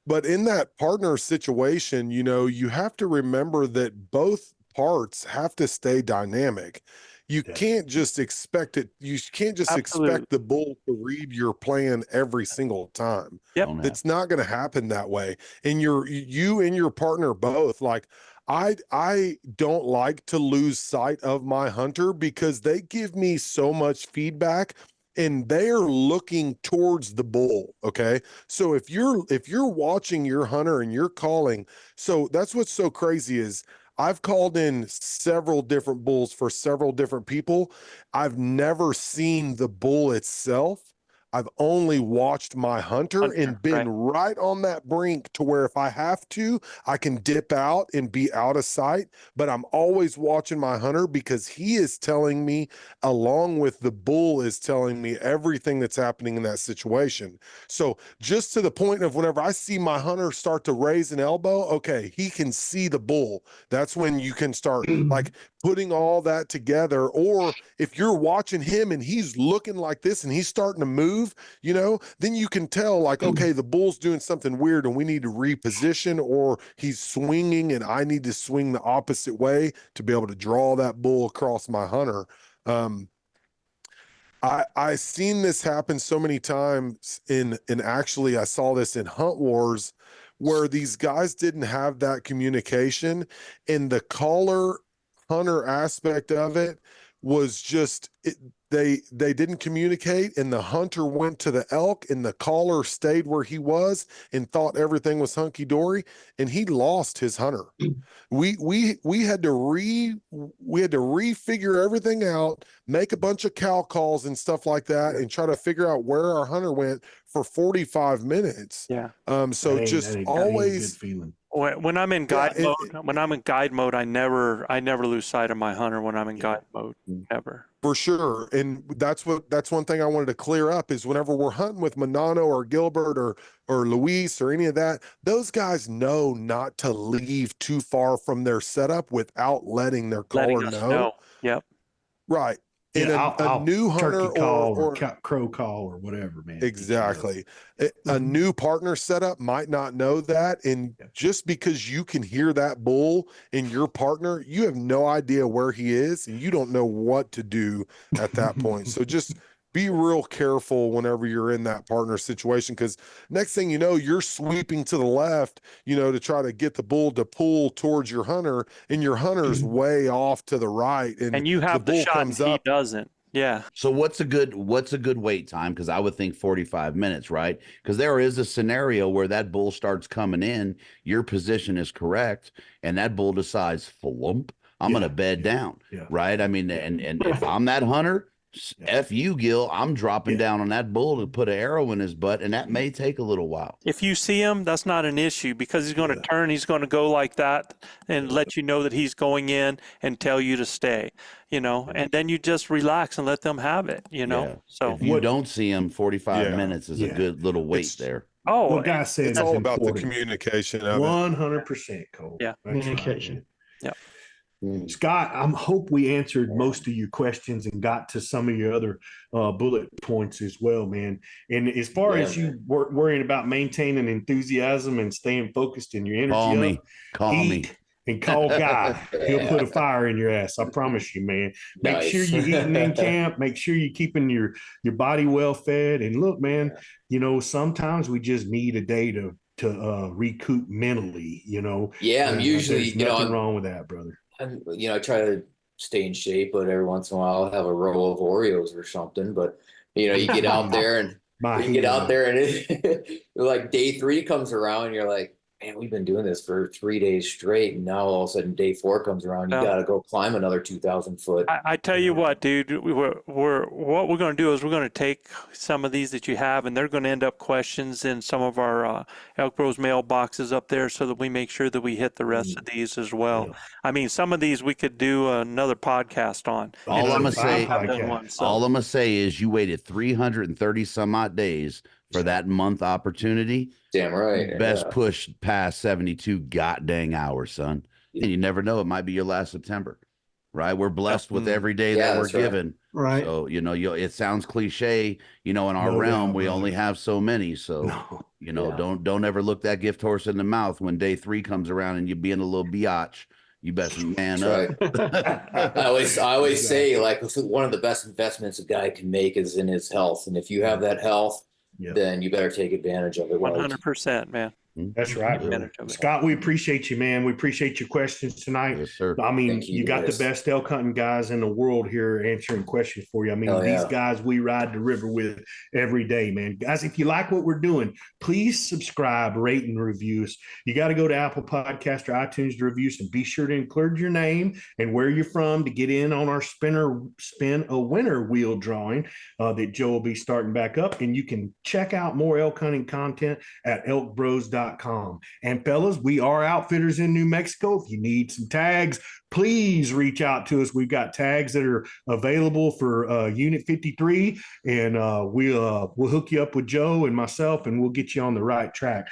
But in that partner situation, you know, you have to remember that both parts have to stay dynamic. You can't just expect it. You can't just expect the bull to read your plan every single time. Yep. It's not going to happen that way. And you and your partner both, like, I don't like to lose sight of my hunter because they give me so much feedback. And they're looking towards the bull. Okay. So if you're watching your hunter and you're calling, so that's what's so crazy is I've called in several different bulls for several different people. I've never seen the bull itself. I've only watched my hunter and been right on that brink to where if I have to, I can dip out and be out of sight. But I'm always watching my hunter because he is telling me, along with the bull is telling me everything that's happening in that situation. So just to the point of whenever I see my hunter start to raise an elbow, okay, he can see the bull. That's when you can start like putting all that together. Or if you're watching him and he's looking like this and he's starting to move, you know, then you can tell like, okay, the bull's doing something weird and we need to reposition, or he's swinging and I need to swing the opposite way to be able to draw that bull across my hunter. I seen this happen so many times and actually I saw this in Hunt Wars where these guys didn't have that communication, and the caller hunter aspect of it was just they didn't communicate, and the hunter went to the elk and the caller stayed where he was and thought everything was hunky-dory, and he lost his hunter. We had to refigure everything out, make a bunch of cow calls and stuff like that, and try to figure out where our hunter went for 45 minutes. Yeah. So just always feeling. When I'm in guide mode, I never lose sight of my hunter when I'm in guide mode, ever. For sure. And that's one thing I wanted to clear up is whenever we're hunting with Manano or Gilbert or Luis or any of that, those guys know not to leave too far from their setup without letting their caller know. Yep. Right. Yeah, And a new hunter or crow call or whatever, man. Exactly. A new partner setup might not know that. And just because you can hear that bull in your partner, you have no idea where he is and you don't know what to do at that point. So just be real careful whenever you're in that partner situation, because next thing you know, you're sweeping to the left, you know, to try to get the bull to pull towards your hunter, and your hunter's way off to the right, and you have the shot and he doesn't. Yeah. So what's a good wait time? Because I would think 45 minutes, right? Because there is a scenario where that bull starts coming in, your position is correct, and that bull decides flump I'm going to bed down. Yeah. Right. I mean, and if I'm that hunter, F you, Gil, I'm dropping down on that bull to put an arrow in his butt, and that may take a little while. If you see him, that's not an issue because he's going to turn, he's going to go like that and let you know that he's going in and tell you to stay, and then you just relax and let them have it, So if you don't see him, 45 minutes is a good little wait there. Oh, what guy said It's all about the communication of it. 100%, Cole. Yeah. That's Communication. right. Yeah. Scott, I hope we answered most of your questions and got to some of your other bullet points as well, man. And as far as you worrying about maintaining enthusiasm and staying focused in your energy, Call me. And call Guy. He'll put a fire in your ass. I promise you, man. Make sure you're eating in camp. Make sure you're keeping your body well fed. And look, man, sometimes we just need a day to recoup mentally, Yeah, I'm usually, there's nothing wrong with that, brother. I try to stay in shape, but every once in a while I'll have a roll of Oreos or something. But you get out there and like day 3 comes around and you're like, man, we've been doing this for 3 days straight. And now all of a sudden day 4 comes around, you got to go climb another 2,000 foot. I tell you what, dude, what we're going to do is we're going to take some of these that you have, and they're going to end up questions in some of our ElkBros mailboxes up there so that we make sure that we hit the rest of these as well. Yeah. I mean, some of these we could do another podcast on. All I'm going to say is you waited 330 some odd days for that month opportunity. Damn right. Best push past 72 god dang hours, son. And you never know, it might be your last September, right? We're blessed with every day that we're given. Right. So, it sounds cliche, in our realm, we only have so many. So, don't ever look that gift horse in the mouth when day 3 comes around and you're being a little biatch. You best man up. I always say, like, one of the best investments a guy can make is in his health. And if you have that health, then you better take advantage of it. 100%, man. That's right. Scott, we appreciate you, man. We appreciate your questions tonight. Yes, sir. I mean, you got the best elk hunting guys in the world here answering questions for you. I mean, these guys we ride the river with every day, man. Guys, if you like what we're doing, please subscribe, rate, and review us. You got to go to Apple Podcast or iTunes to review us, and be sure to include your name and where you're from to get in on our spin a winner wheel drawing that Joe will be starting back up. And you can check out more elk hunting content at ElkBros.com. And fellas, we are outfitters in New Mexico. If you need some tags, please reach out to us. We've got tags that are available for Unit 53, and we'll hook you up with Joe and myself, and we'll get you on the right track.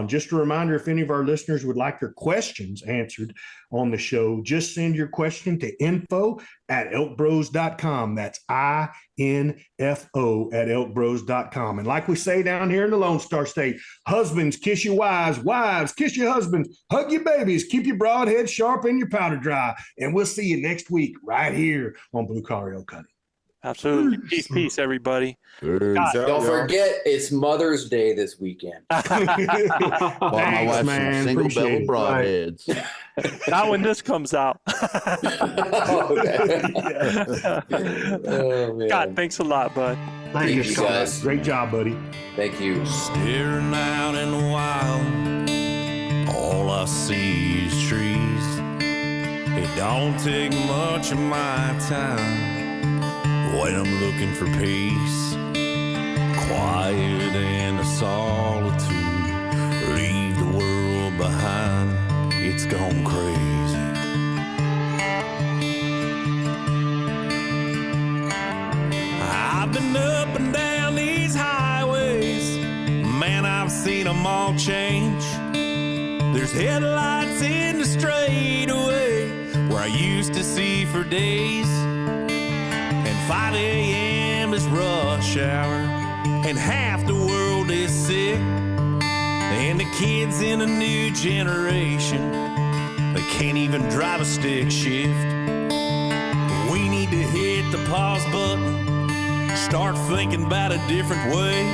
Just a reminder, if any of our listeners would like their questions answered on the show, just send your question to info@elkbros.com. That's info@elkbros.com. And like we say down here in the Lone Star State, husbands, kiss your wives, wives, kiss your husbands, hug your babies, keep your broad head sharp and your powder dry. And we'll see you next week right here on Blue Collar Elk Hunting. Absolutely. Peace, everybody. Don't forget, it's Mother's Day this weekend. My wife's some single belly broadheads. Not when this comes out. God, thanks a lot, bud. Thank you, guys. Great job, buddy. Thank you. Staring out in the wild, all I see is trees. It don't take much of my time when I'm looking for peace. Quiet and a solitude, leave the world behind, it's gone crazy. I've been up and down these highways, man, I've seen them all change. There's headlights in the straightaway where I used to see for days, and 5 a.m. is rush hour, and half the world is sick, and the kids in a new generation, they can't even drive a stick shift. We need to hit the pause button, start thinking about a different way.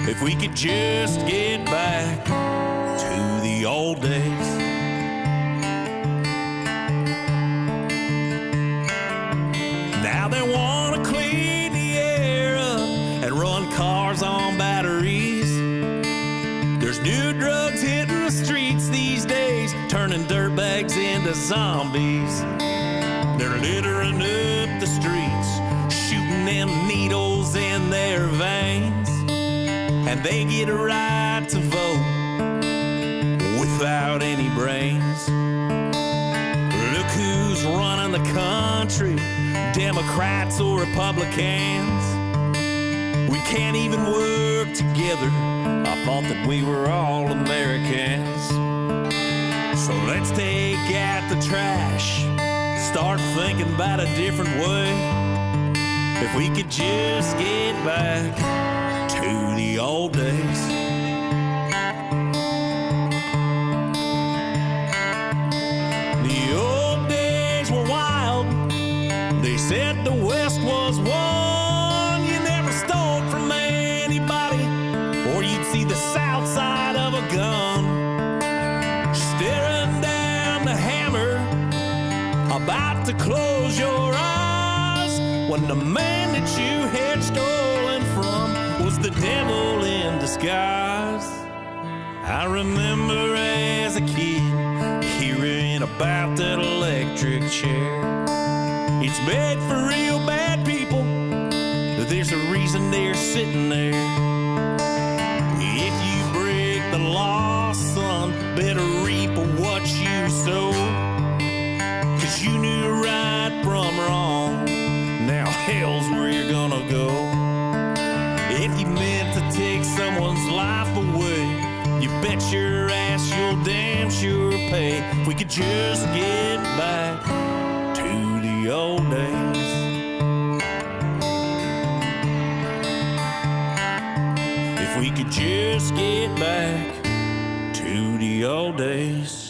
If we could just get back to the old days. Now they want to clean the air up and run cars on batteries. There's new drugs hitting the streets these days, turning dirtbags into zombies. They're littering up the streets, shooting them needles in their veins. And they get a right to vote without any brains. Look who's running the country, Democrats or Republicans. We can't even work together. I thought that we were all Americans. So let's take out the trash, start thinking about a different way. If we could just get back to the old days. The old days were wild. They said the West was one. You never stole from anybody, or you'd see the south side of a gun. Staring down the hammer, about to close your eyes, when the man that you had stolen from was the devil in disguise. I remember as a kid hearing about that electric chair. It's bad for real bad people, there's a reason they're sitting there. If you break the law, son, better reap what you sow. 'Cause you knew right from wrong, now hell's where you're gonna go. If you meant to take someone's life away, you bet your ass you'll damn sure pay. If we could just get back to the old days. If we could just get back to the old days.